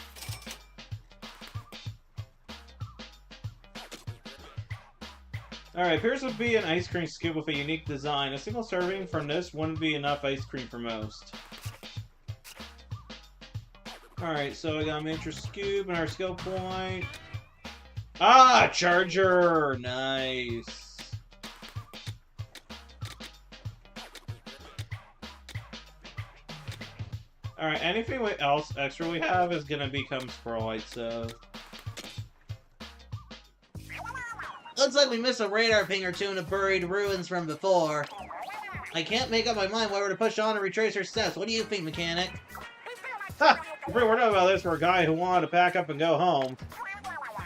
Alright, appears to be an ice cream scoop with a unique design. A single serving from this wouldn't be enough ice cream for most. Alright, so I got a miniature scoop and our skill point. Ah, charger! Nice. Alright, anything else extra we have is gonna become SPIRALHITE, so... Looks like we missed a radar ping or two in the buried ruins from before. I can't make up my mind whether to push on and retrace our steps. What do you think, mechanic? Ha! You're pretty worried about this for a guy who wanted to pack up and go home.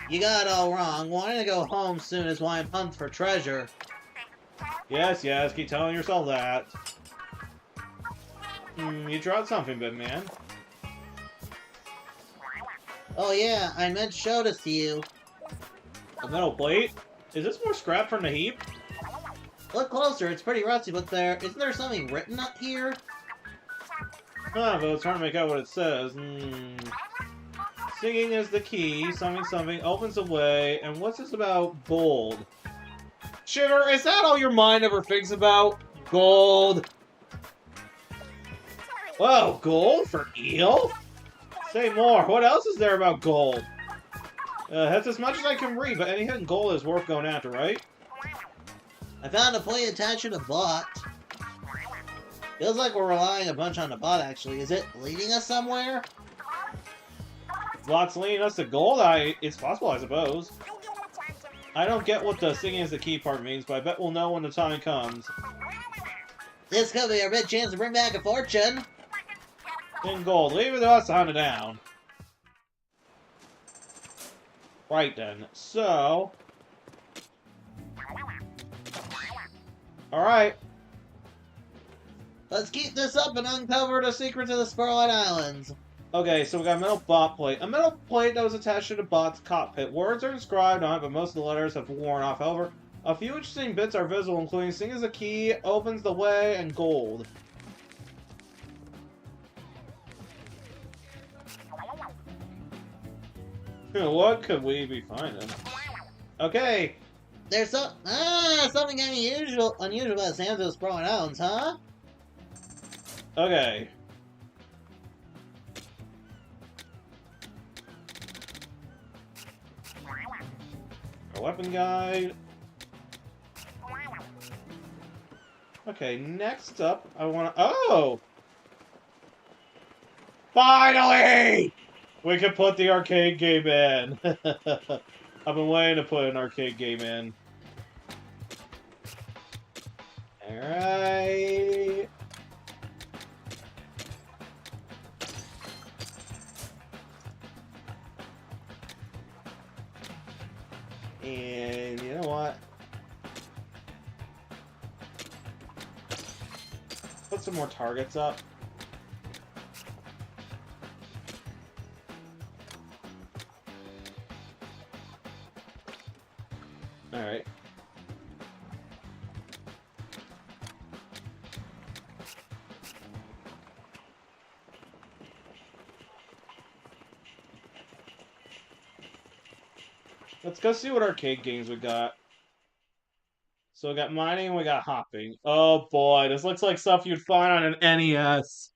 You got it all wrong. Wanting to go home soon is why I'm pumped for treasure. Yes, keep telling yourself that. You dropped something, big man. Oh yeah, I meant to show this to you. A metal plate? Is this more scrap from the heap? Look closer, it's pretty rusty, but isn't there something written up here? But it's hard to make out what it says. Singing is the key, something opens the way, and what's this about gold? Shiver, is that all your mind ever thinks about? Gold? Whoa, gold for eel? Say more, what else is there about gold? That's as much as I can read, but any hidden gold is worth going after, right? I found a plate attached to the bot. Feels like we're relying a bunch on the bot, actually. Is it leading us somewhere? Bot's leading us to gold? It's possible, I suppose. I don't get what the singing is the key part means, but I bet we'll know when the time comes. This could be our big chance to bring back a fortune. In gold, leave it to us to hunt it down. Right then, so... Alright. Let's keep this up and uncover the secrets of the SPIRALHITE Islands. Okay, so we got a metal bot plate. A metal plate that was attached to the bot's cockpit. Words are inscribed on it, but most of the letters have worn off. However, a few interesting bits are visible, including sing is a key, opens the way, and gold. What could we be finding? Okay. There's something unusual about the sands of the SPIRALHITE Islands, huh? Okay. Our weapon guide. Okay, next up, I want to... Oh! Finally! We can put the arcade game in. I've been waiting to put an arcade game in. Alright. And you know what? Put some more targets up. Alright. Let's go see what arcade games we got. So we got mining and we got hopping. Oh boy, this looks like stuff you'd find on an NES.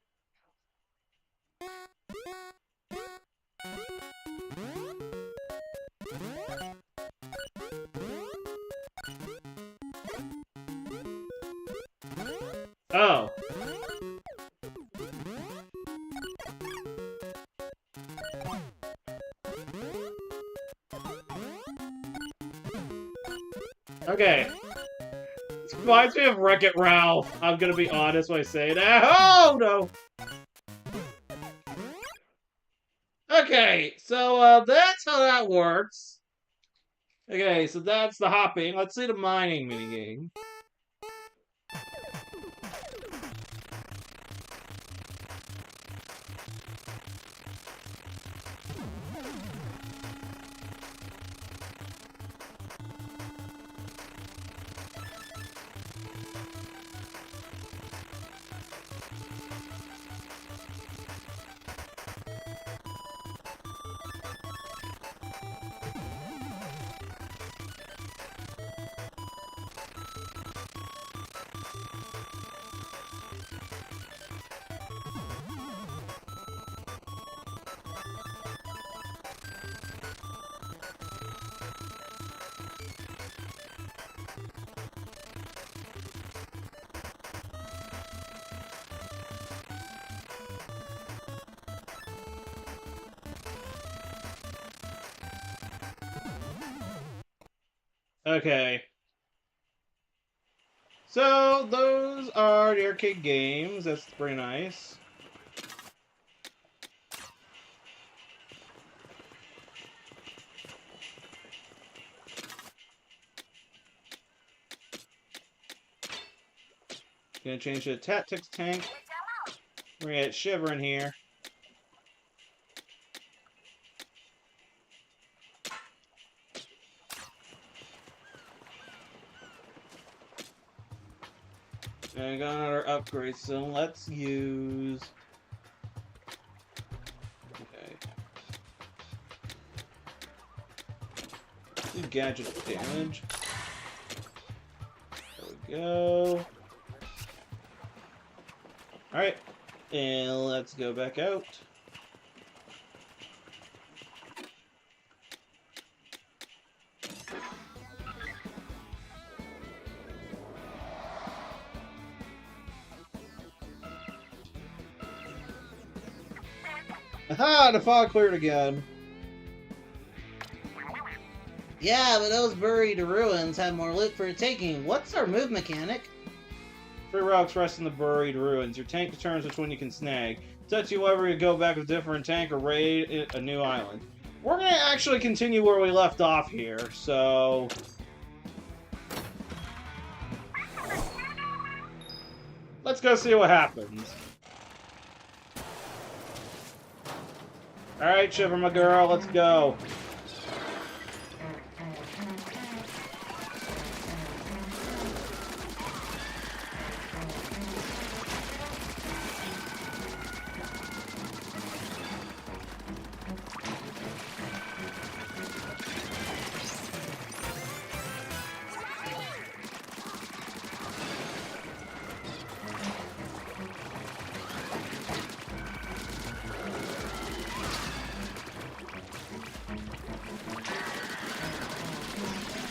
Oh. Okay. This reminds me of Wreck-It Ralph. I'm gonna be honest when I say that. Oh no! Okay, so that's how that works. Okay, so that's the hopping. Let's see the mining minigame. Okay. So, those are the arcade games. That's pretty nice. Gonna change to the Tactics tank. We're gonna get Shiver in here. And I got another upgrade, so let's use... Okay. Do gadget damage. There we go. Alright. And let's go back out. Aha! The fog cleared again. Yeah, but those buried ruins have more loot for taking. What's our move mechanic? 3 rocks rest in the buried ruins. Your tank determines which one you can snag. Touch you whether you go back with a different tank or raid a new island. We're gonna actually continue where we left off here, so... Let's go see what happens. Alright, Shiver, my girl, let's go.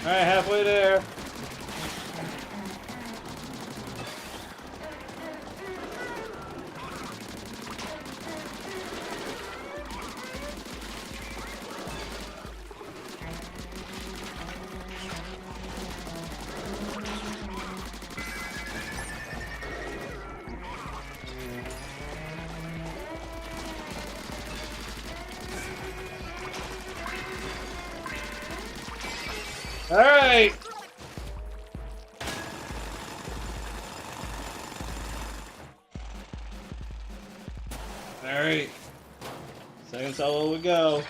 Alright, halfway there. Alright! Alright. Second solo we go.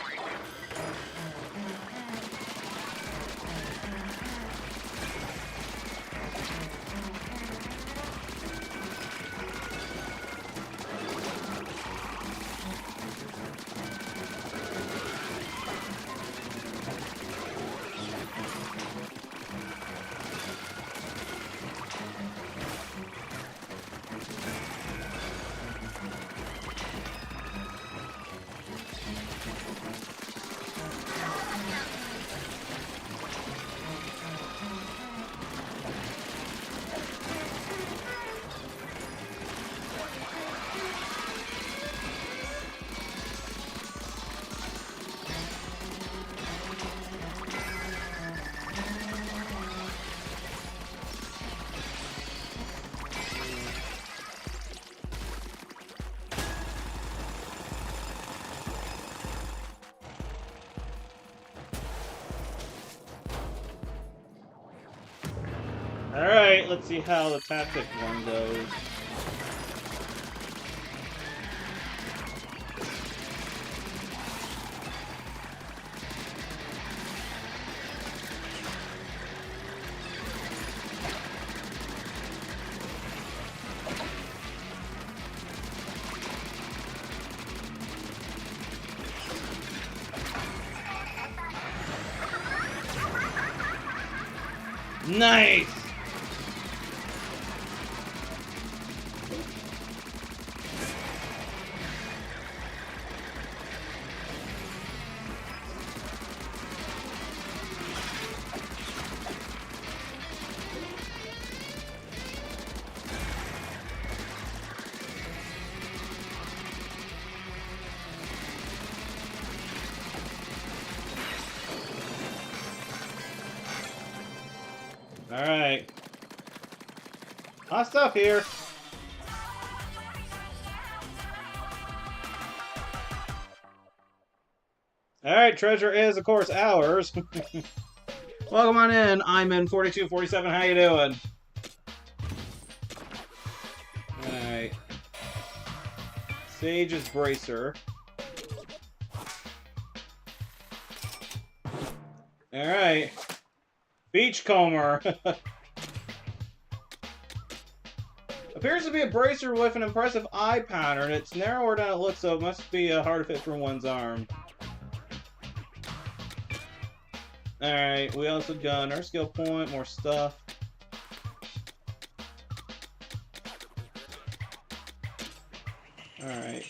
Alright, let's see how the tactic one goes. Nice! Alright. Hot stuff here. Alright, treasure is, of course, ours. Welcome on in. I'm in 4247. How you doing? Alright. Sage's Bracer. Alright. Beachcomber. Appears to be a bracer with an impressive eye pattern. It's narrower than it looks, so it must be hard to fit through one's arm. Alright, we also got another skill point, more stuff. Alright.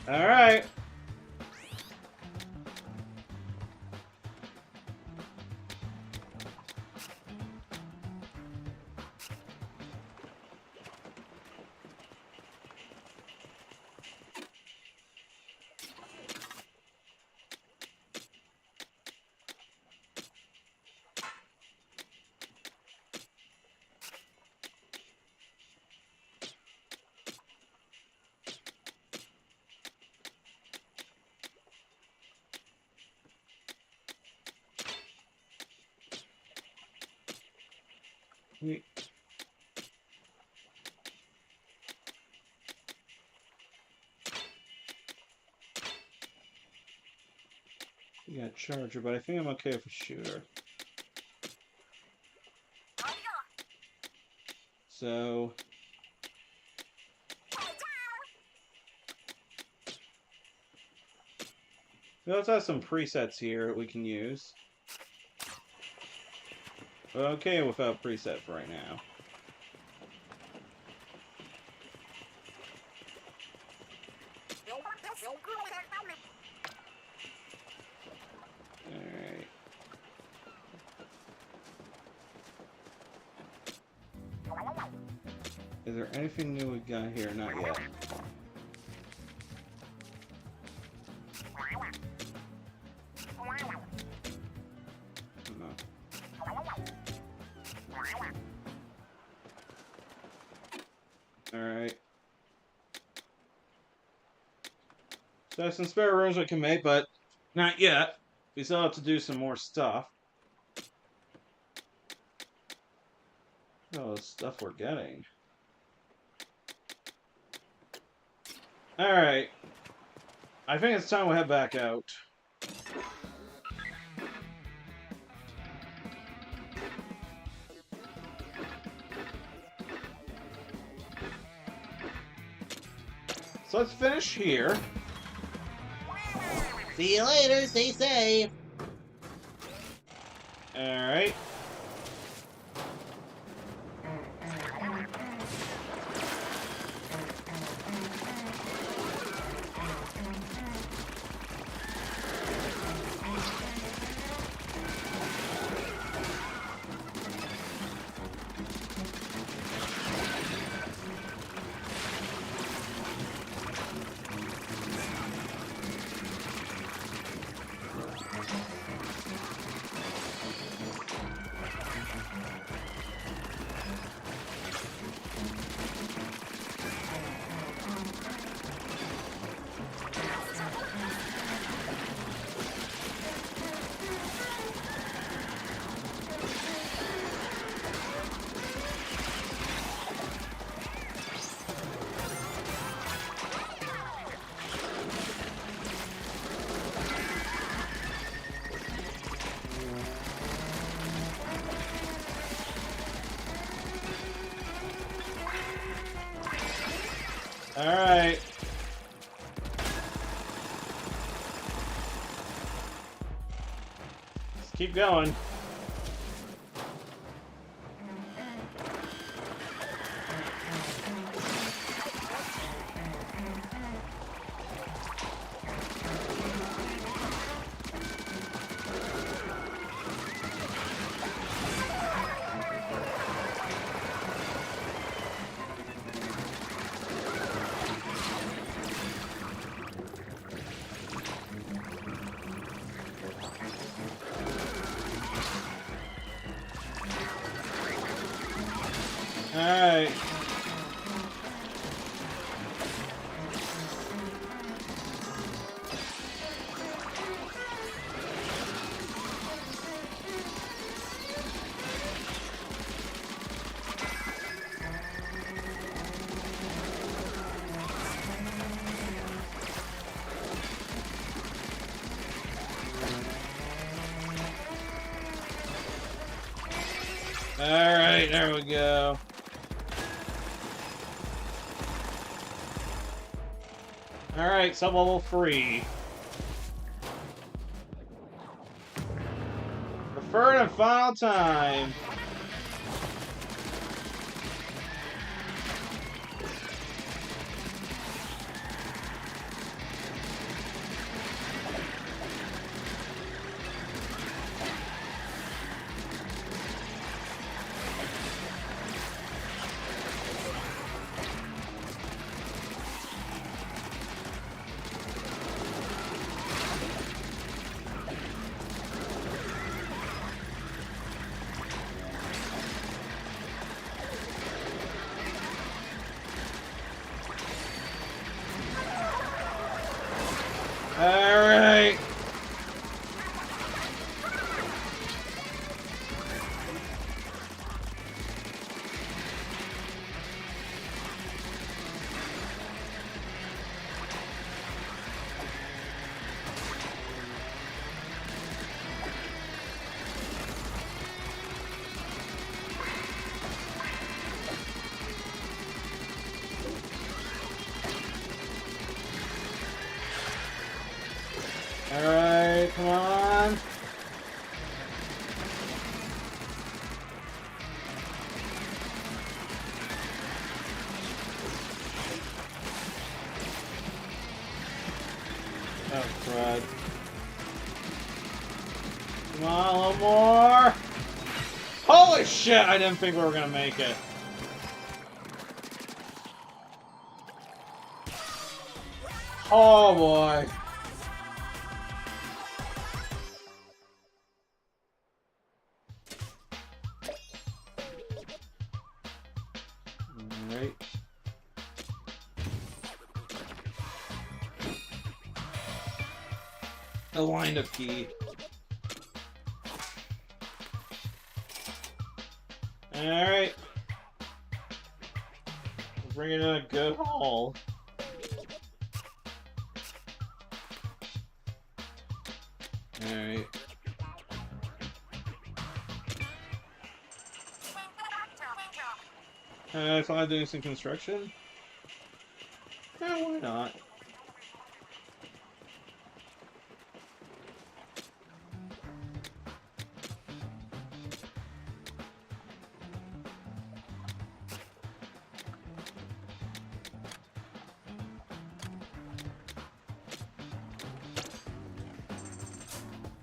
Alright. We got a charger, but I think I'm okay with a shooter. So we also have some presets here that we can use. Okay, without preset for right now. Alright. Is there anything new we got here? Not yet. Alright. So some spare rooms we can make, but not yet. We still have to do some more stuff. Oh, the stuff we're getting. Alright. I think it's time we head back out. So let's finish here. See you later, stay safe. Alright. Alright. Let's keep going. Alright. Alright, there we go. Alright, sub-level 3. The third and final time. Alright. Alright, come on. Oh, crud. Come on, a little more. Holy shit, I didn't think we were gonna make it. Oh, boy. Alright. The wind-up key. Alright. We're bringing in a good haul. Alright. If I'm doing some construction? Yeah, why not?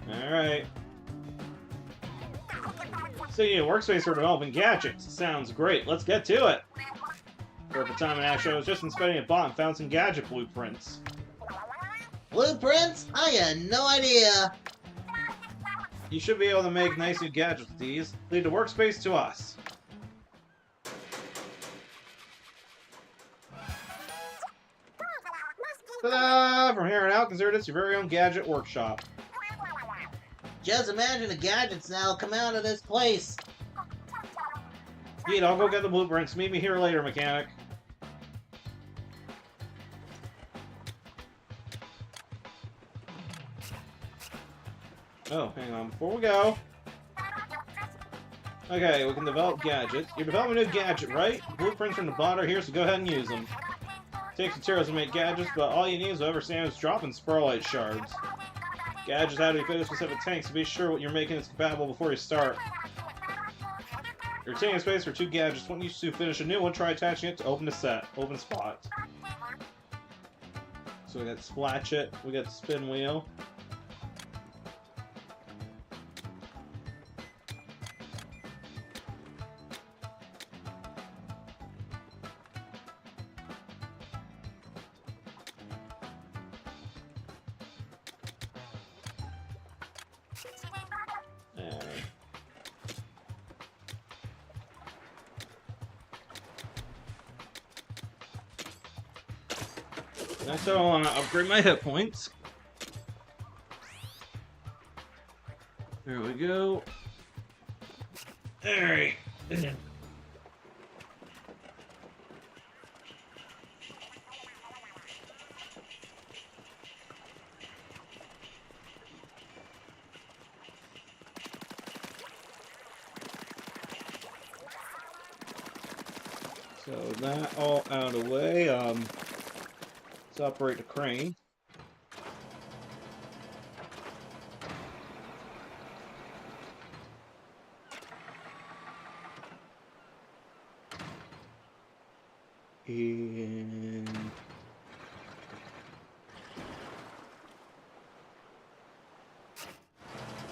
Alright. So yeah, workspace for developing gadgets. Sounds great. Let's get to it. For the time and actually, I was just inspecting a bot and found some gadget blueprints. Blueprints? I got no idea. You should be able to make nice new gadgets with these. Leave the workspace to us. Ta-da! From here on out, consider this your very own gadget workshop. Just imagine the gadgets now come out of this place. Pete, I'll go get the blueprints. Meet me here later, mechanic. Oh, hang on. Before we go... Okay, we can develop gadgets. You're developing a new gadget, right? Blueprints from the bot are here, so go ahead and use them. Takes materials to make gadgets, but all you need is whatever stands dropping SPIRALHITE shards. Gadgets have to be fitted to specific tanks, so be sure what you're making is compatible before you start. You're taking space for 2 gadgets. Once you finish a new one, try attaching it to open the set. Open spot. So we got Splatchet, we got the spin wheel. Next I want to upgrade my hit points. There we go. Alright. So that all out of the way, let's operate the crane. And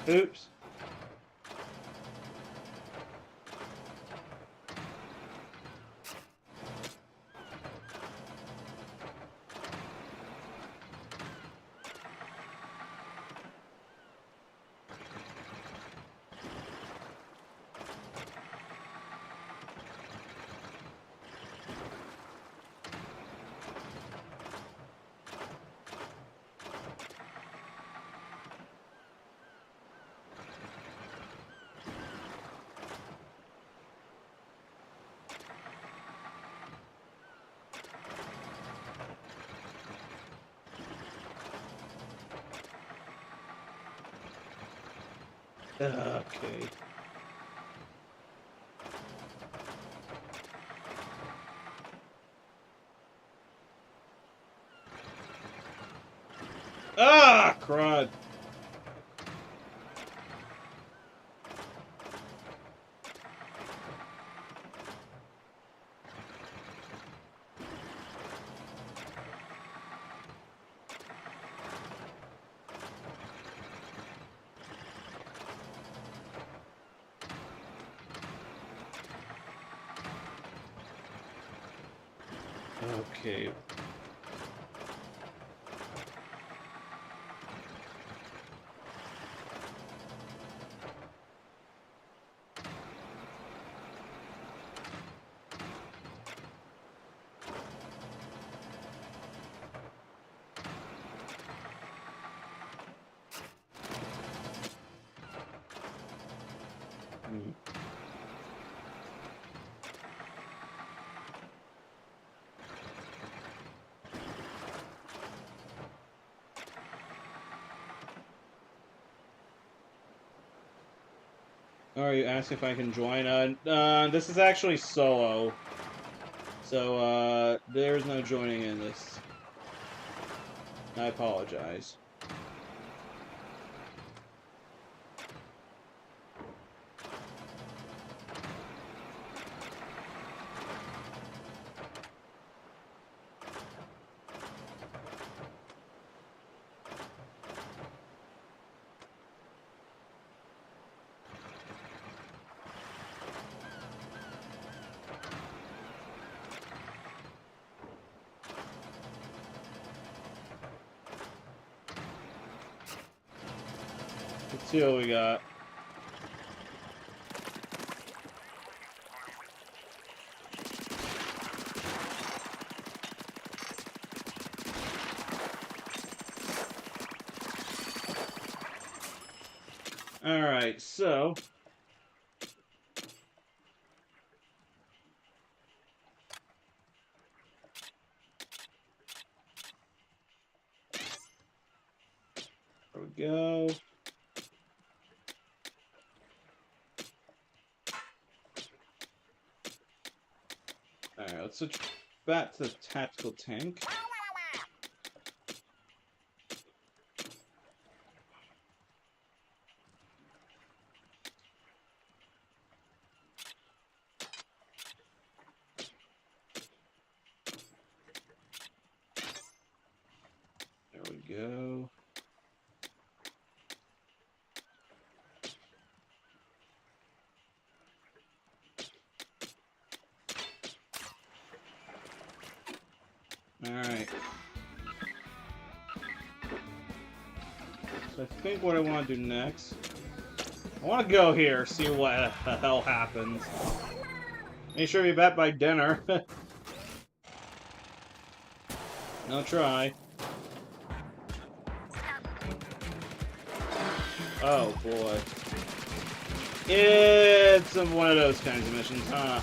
oops. Okay. Ah, crud. Okay. Hmm. Or you ask if I can join? This is actually solo. So, there's no joining in this. I apologize. Let's see what we got. Alright, so... There we go. Alright, let's switch back to the tactical tank. There we go. Alright. So I think what I want to do next... I want to go here, see what the hell happens. Make sure you're back by dinner. No try. Oh boy. It's one of those kinds of missions, huh?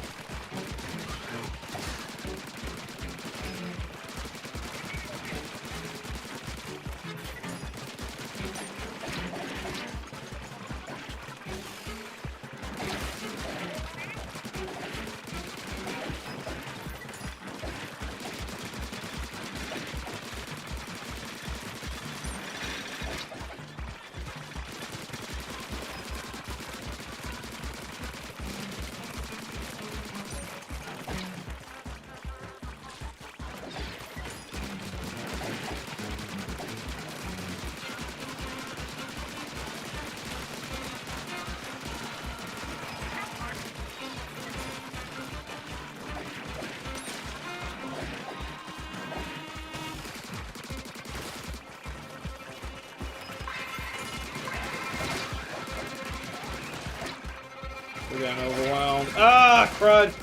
We're getting overwhelmed. Ah, crud!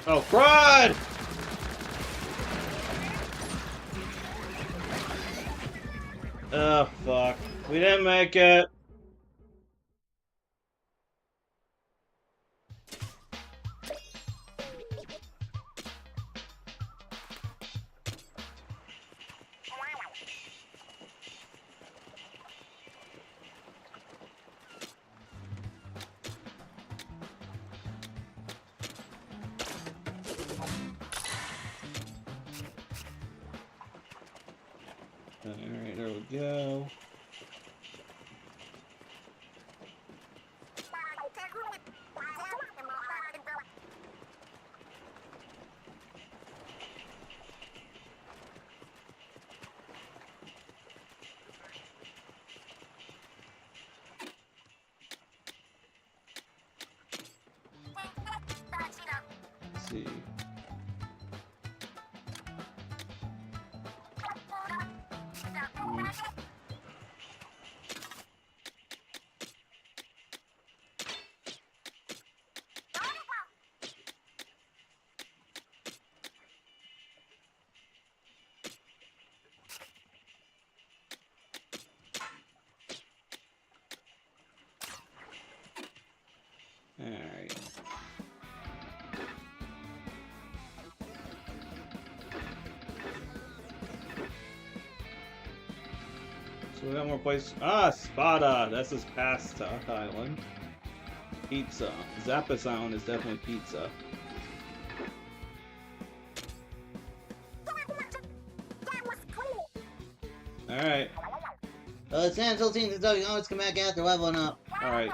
Oh, crud! Oh, fuck. We didn't make it. Alright, there we go. Let's see. Alright. So we got more places. Ah, Spada! That's his pasta island. Pizza. Zappas Island is definitely pizza. Alright. It's still seems as though you always come back after leveling up. Alright.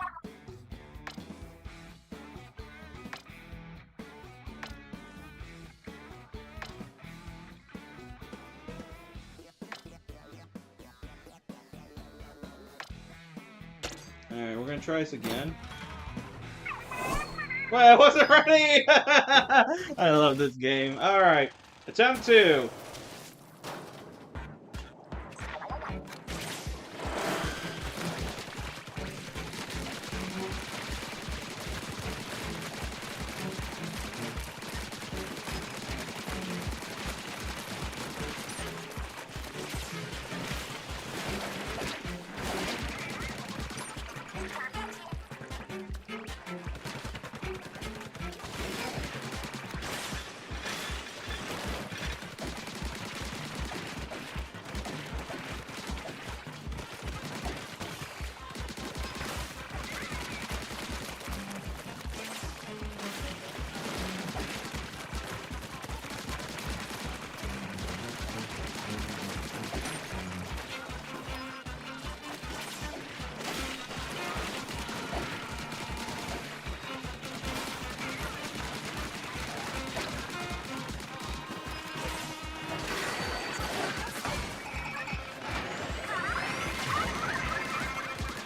Alright, we're gonna try this again. Wait, I wasn't ready! I love this game. Alright. Attempt 2.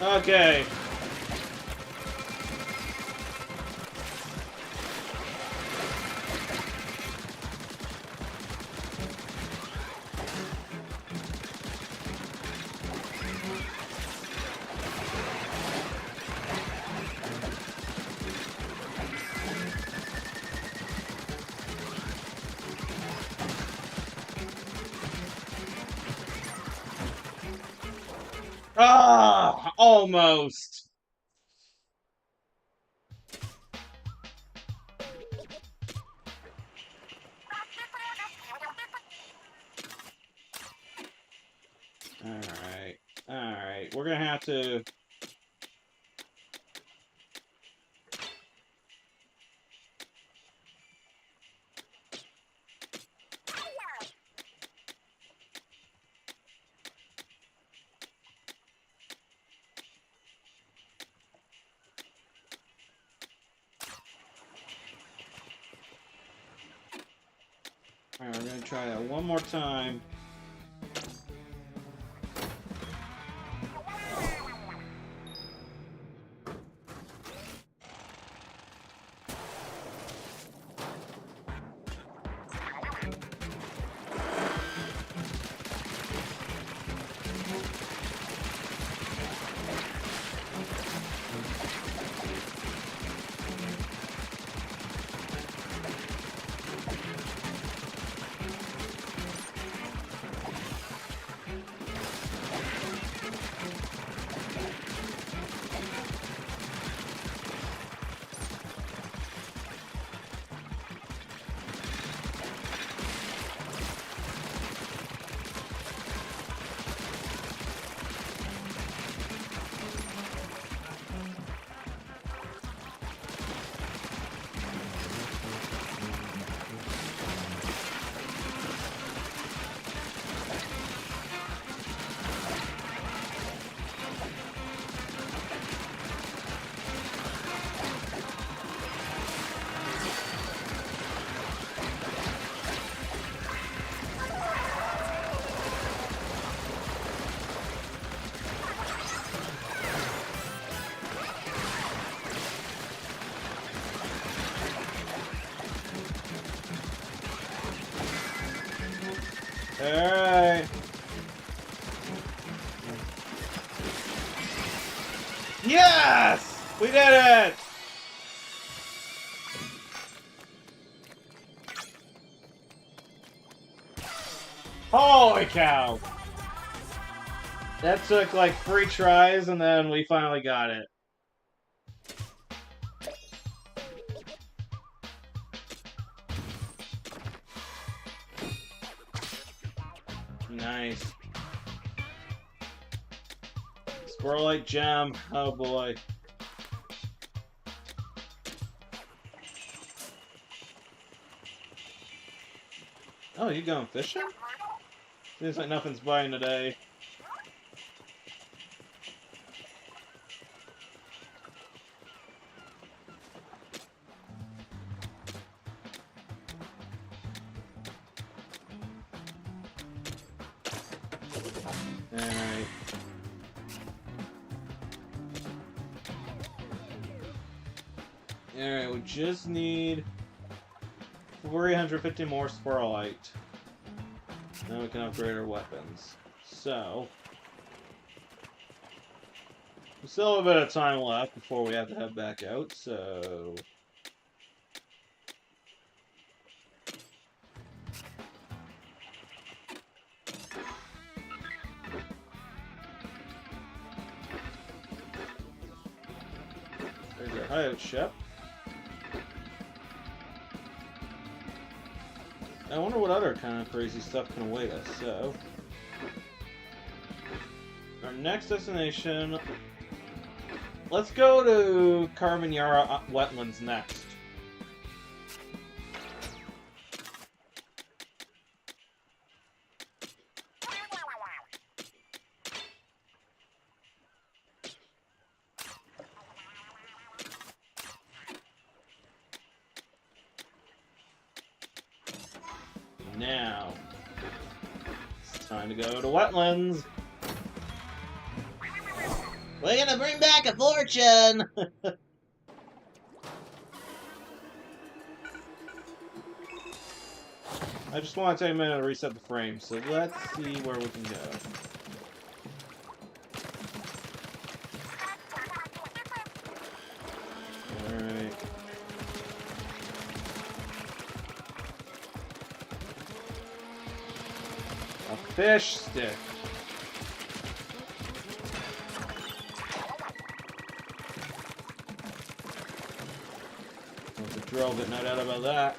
Okay. Ah, almost. Alright. Alright. We're gonna have to... Alright, we're gonna try that one more time. Alright. Yes! We did it! Holy cow! That took like 3 tries and then we finally got it. Nice. SPIRALHITE gem. Oh boy. Oh, you going fishing? Seems like nothing's biting today. Alright. Alright, we just need 350 more SPIRALHITE. Now we can upgrade our weapons. So... we still have a bit of time left before we have to head back out, so... there's our hideout ship. I wonder what other kind of crazy stuff can await us, so... our next destination... let's go to Carmenara Wetlands next. Now, it's time to go to Wetlands. We're gonna bring back a fortune! I just want to take a minute to reset the frame, so let's see where we can go. Alright. A fish stick. drove it, no doubt about that.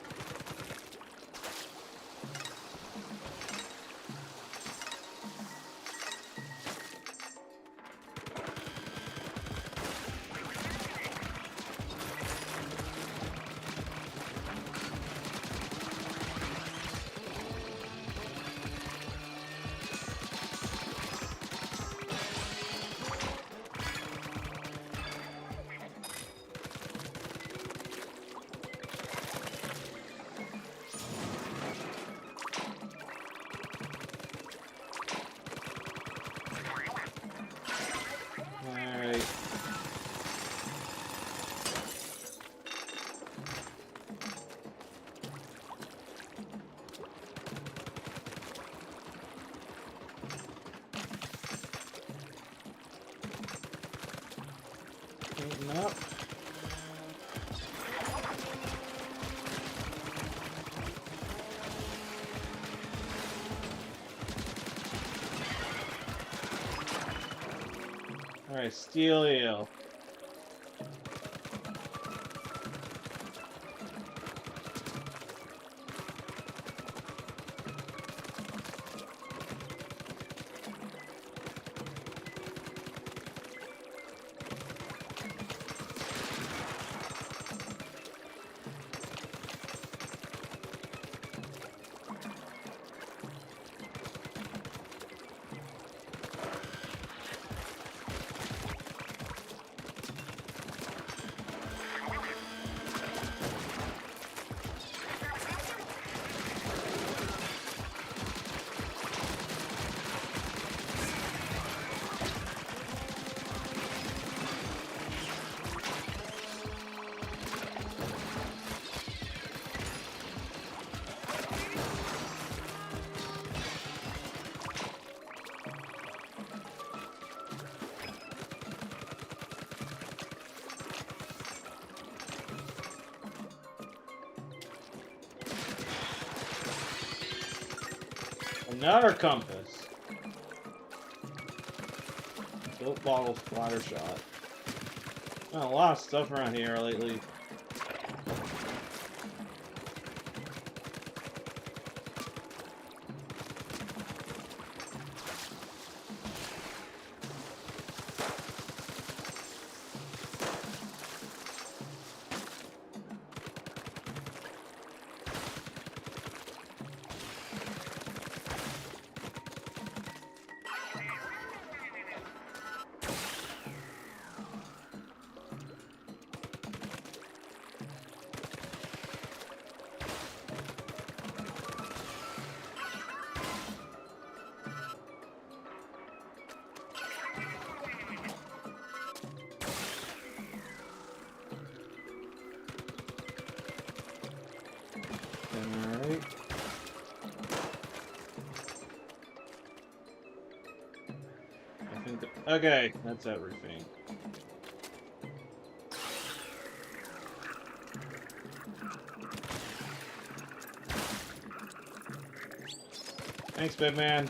Alright. Tighten up. Alright, steel eel. Another compass. Built bottle splatter shot. Got a lot of stuff around here lately. Alright. I think that, okay, that's everything. Thanks, Bitman.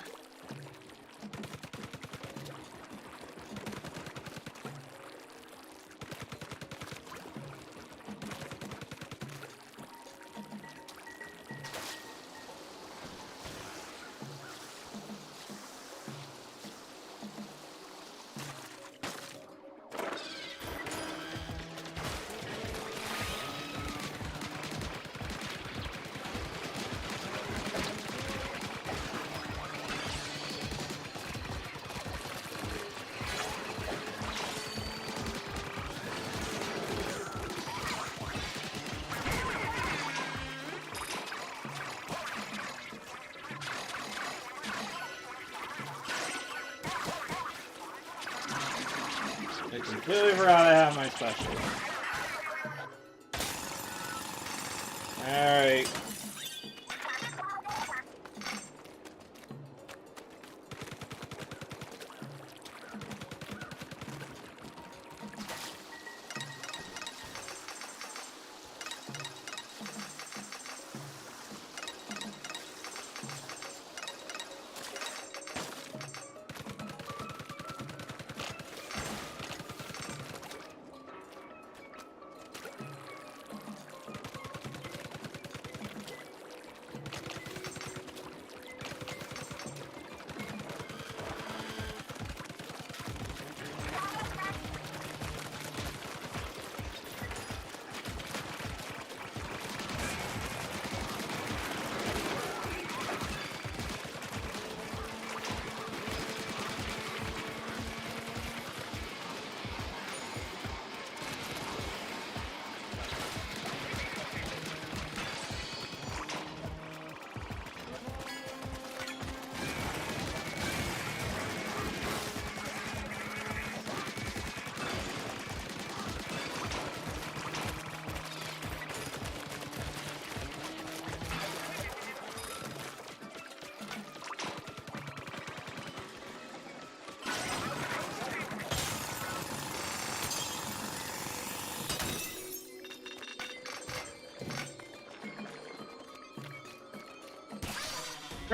I completely forgot I have my special. Alright.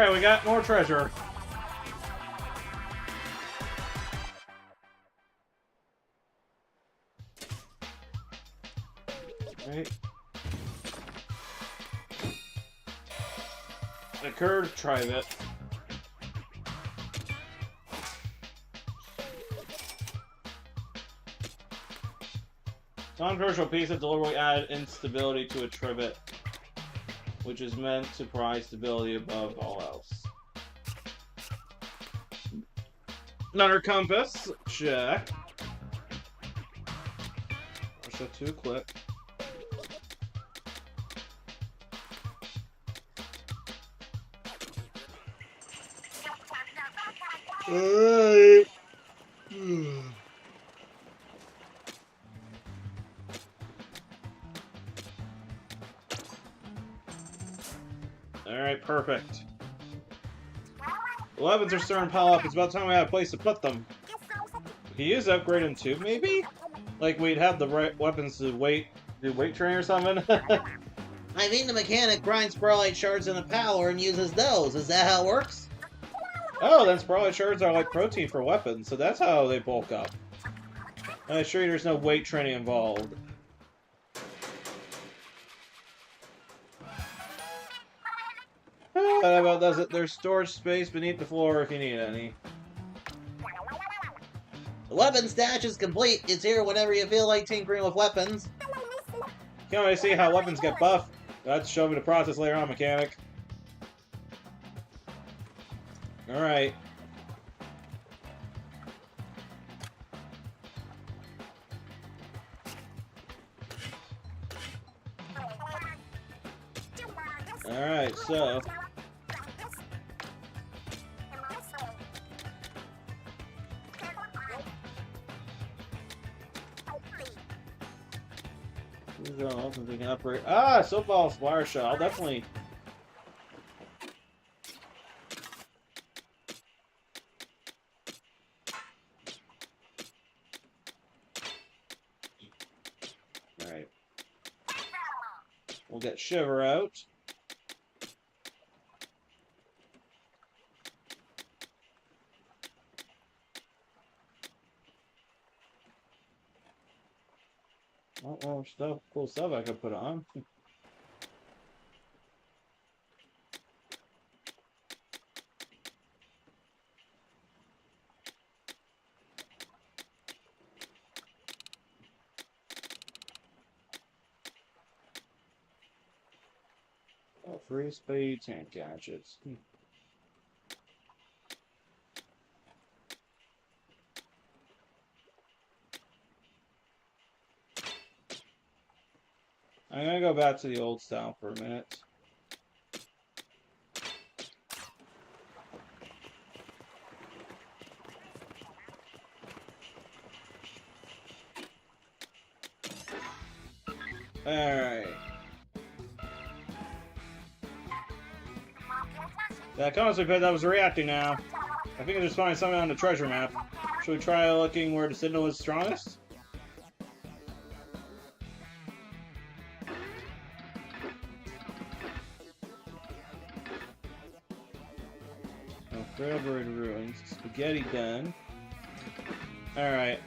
Okay, we got more treasure. Right. The curved trivet. Controversial piece that deliberately added instability to a trivet, which is meant to prize stability above all else. Another compass. Check. Push that to equip. Alright. Alright, perfect. The weapons are starting to pile up. It's about time we have a place to put them. Can you use upgrade them too, maybe? Like we'd have the right weapons to do weight training or something? I think the mechanic grinds SPIRALHITE shards into power and uses those. Is that how it works? Oh, then SPIRALHITE shards are like protein for weapons, so that's how they bulk up. I assure you there's no weight training involved. That about does it. There's storage space beneath the floor if you need any. The weapon stash is complete. It's here whenever you feel like tinkering with weapons. Can't wait to see how weapons get buffed. That's show me the process later on, mechanic. Alright. Alright, so... we can upgrade. Ah, Soapball Splash Shot. I'll definitely. Alright. We'll get Shiver out. Oh, cool stuff I could put on. Oh, free speed tank gadgets. I'm gonna go back to the old style for a minute. Alright. That comments because I was reacting now. I think I just find something on the treasure map. Should we try looking where the signal is strongest? Railroad ruins. Spaghetti den. Alright.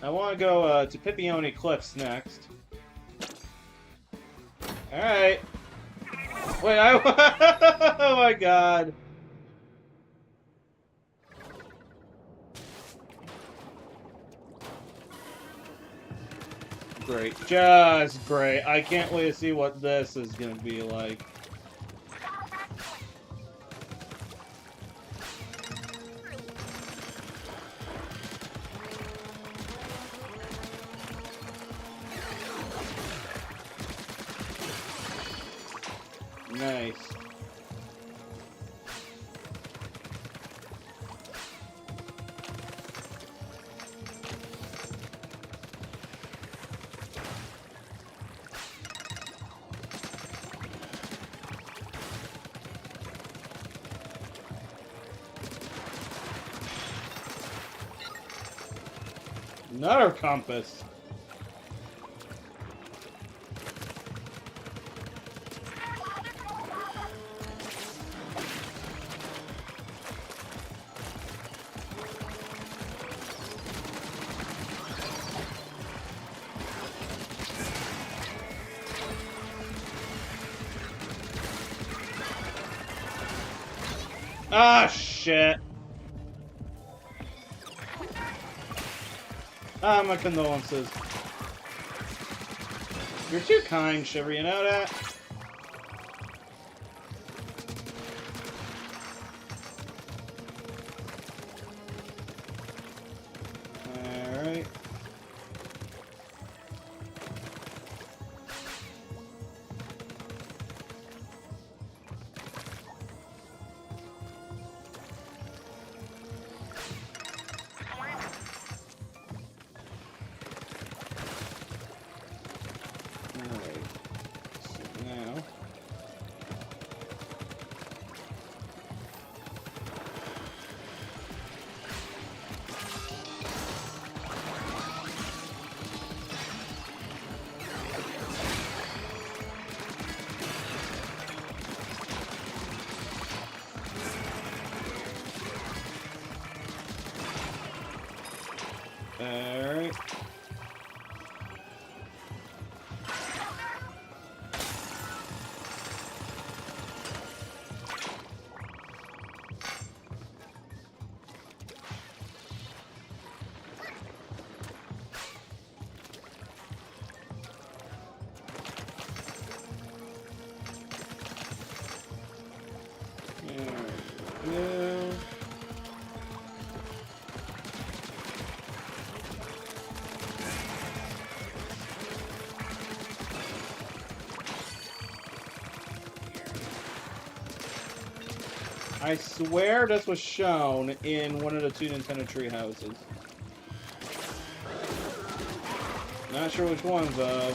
I want to go to Pipione Cliffs next. Alright. Wait, oh my god. Great. Just great. I can't wait to see what this is going to be like. Nice. Another compass. Ah, shit. Ah, my condolences. You're too kind, Shiver, you know that? Alright. Now. Alright. Yeah. I swear this was shown in one of the 2 Nintendo tree houses. Not sure which ones though.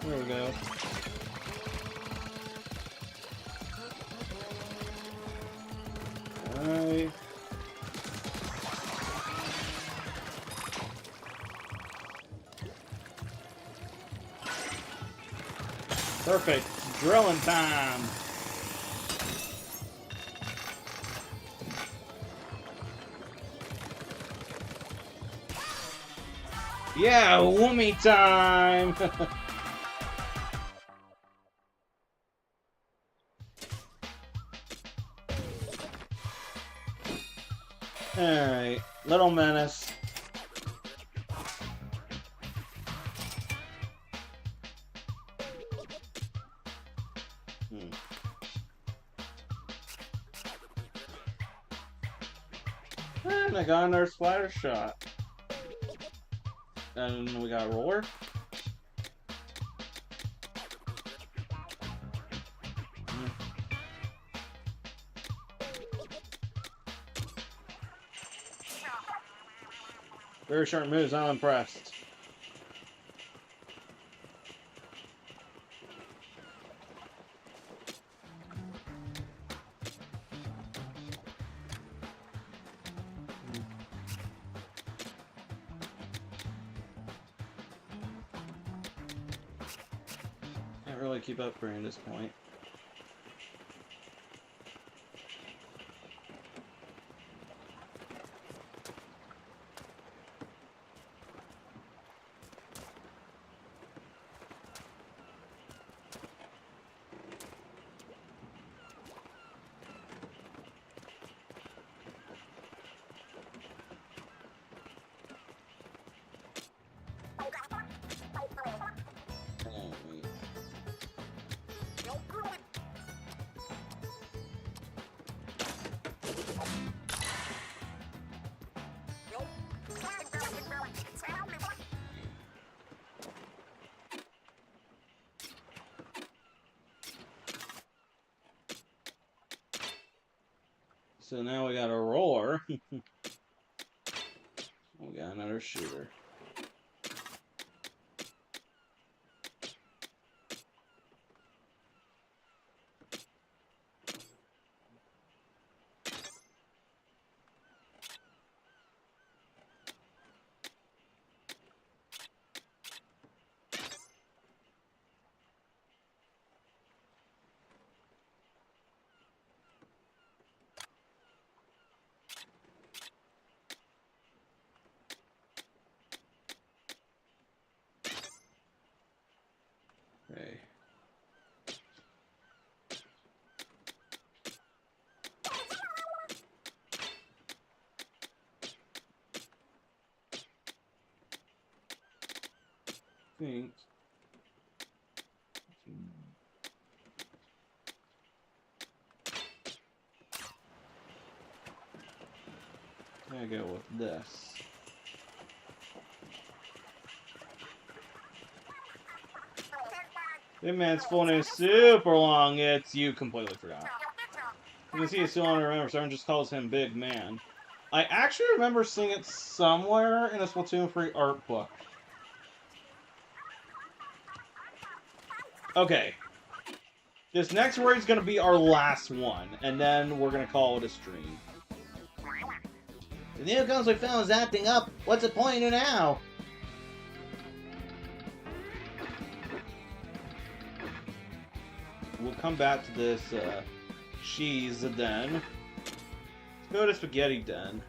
There we go. Alright. Perfect. Drilling time. Yeah, woomy time. Alright, Little Menace. And I got another splatter shot. And we got a roller. Very sharp moves, I'm impressed. Can't really keep up for you at this point. So now we got a roller. We got another shooter. Okay. Think. I go with this. Big Man's full name is super long. It's you completely forgot. You can see it's still on remember, so everyone just calls him Big Man. I actually remember seeing it somewhere in a Splatoon 3 art book. Okay. This next raid is going to be our last one, and then we're going to call it a stream. The new guns we found is acting up. What's the point of now? We'll come back to this cheese den. Let's go to spaghetti den.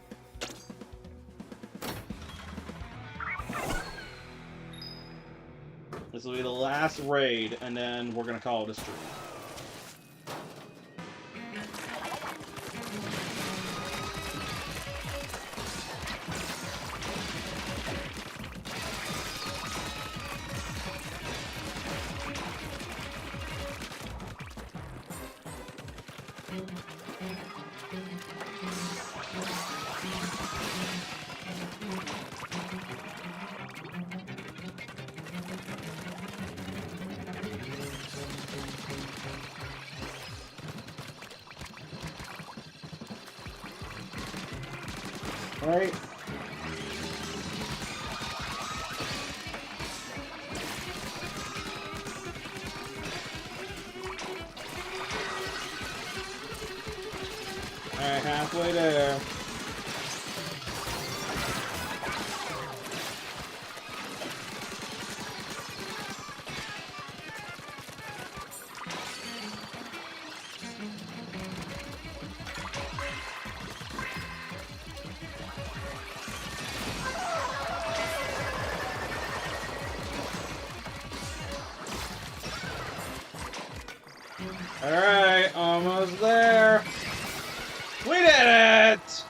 This will be the last raid, and then we're going to call it a stream. Right? Alright, halfway there. Alright, almost there. We did it!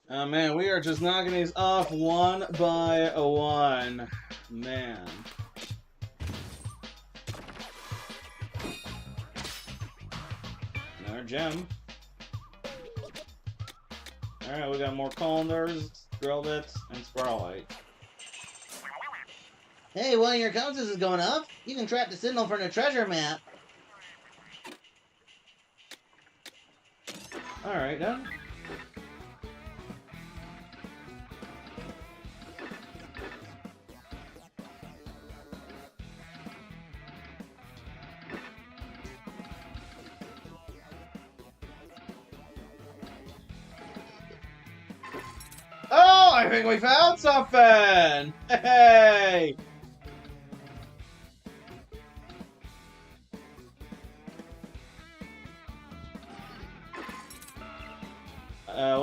Oh man, we are just knocking these off one by one. Man. Another gem. Alright, we got more colanders, drill bits, and SPIRALHITE. Hey, one of your compasses is going up. You can track the signal from the treasure map. Alright, then. Oh, I think we found something! Hey!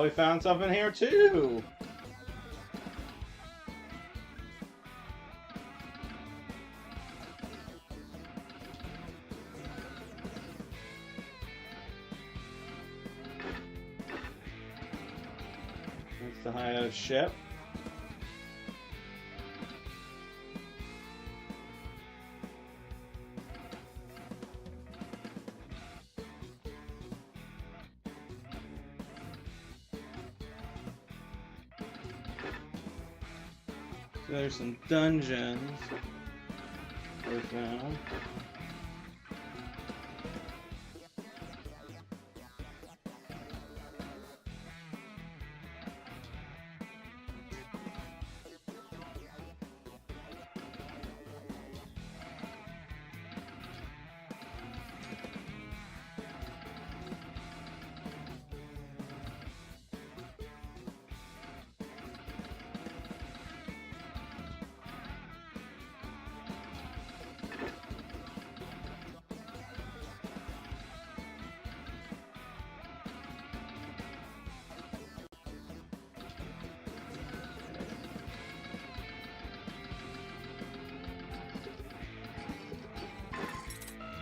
We found something here too. That's the hideout ship. There's some dungeons we found.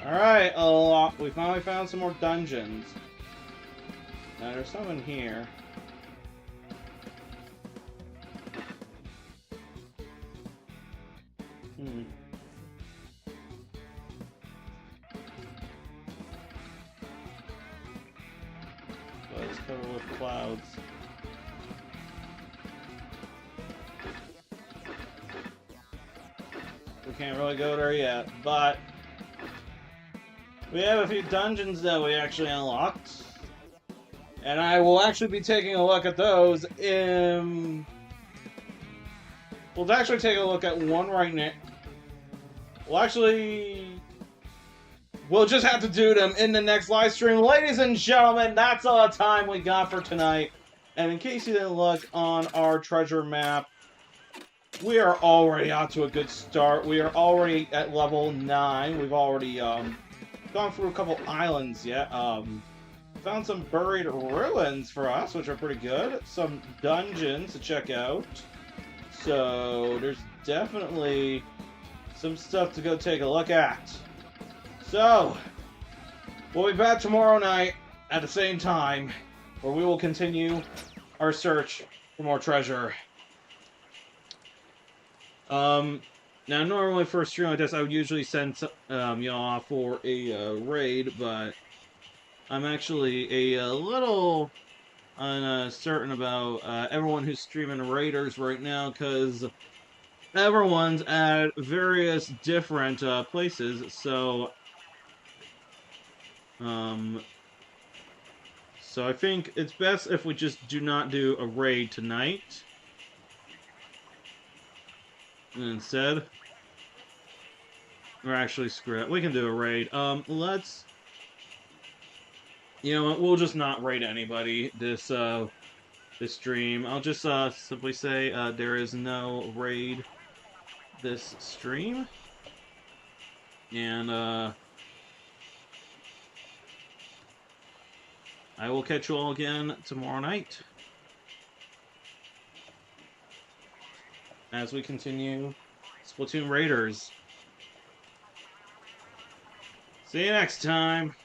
Alright, we finally found some more dungeons. Now there's some in here. But it's covered with clouds. We can't really go there yet, but we have a few dungeons that we actually unlocked. And I will actually be taking a look at those in... We'll actually take a look at one right now. We'll just have to do them in the next live stream. Ladies and gentlemen, that's all the time we got for tonight. And in case you didn't look on our treasure map, we are already out to a good start. We are already at level 9. We've already gone through a couple islands yet. Found some buried ruins for us, which are pretty good. Some dungeons to check out. So there's definitely some stuff to go take a look at. So we'll be back tomorrow night at the same time, where we will continue our search for more treasure. Now, normally for a stream like this, I would usually send y'all off for a raid, but I'm actually a little uncertain about everyone who's streaming raiders right now, because everyone's at various different places. So I think it's best if we just do not do a raid tonight. And instead, or actually, screw it. We can do a raid. Let's. You know what? We'll just not raid anybody this stream. I'll just simply say there is no raid this stream, and I will catch you all again tomorrow night as we continue Splatoon Raiders. See you next time.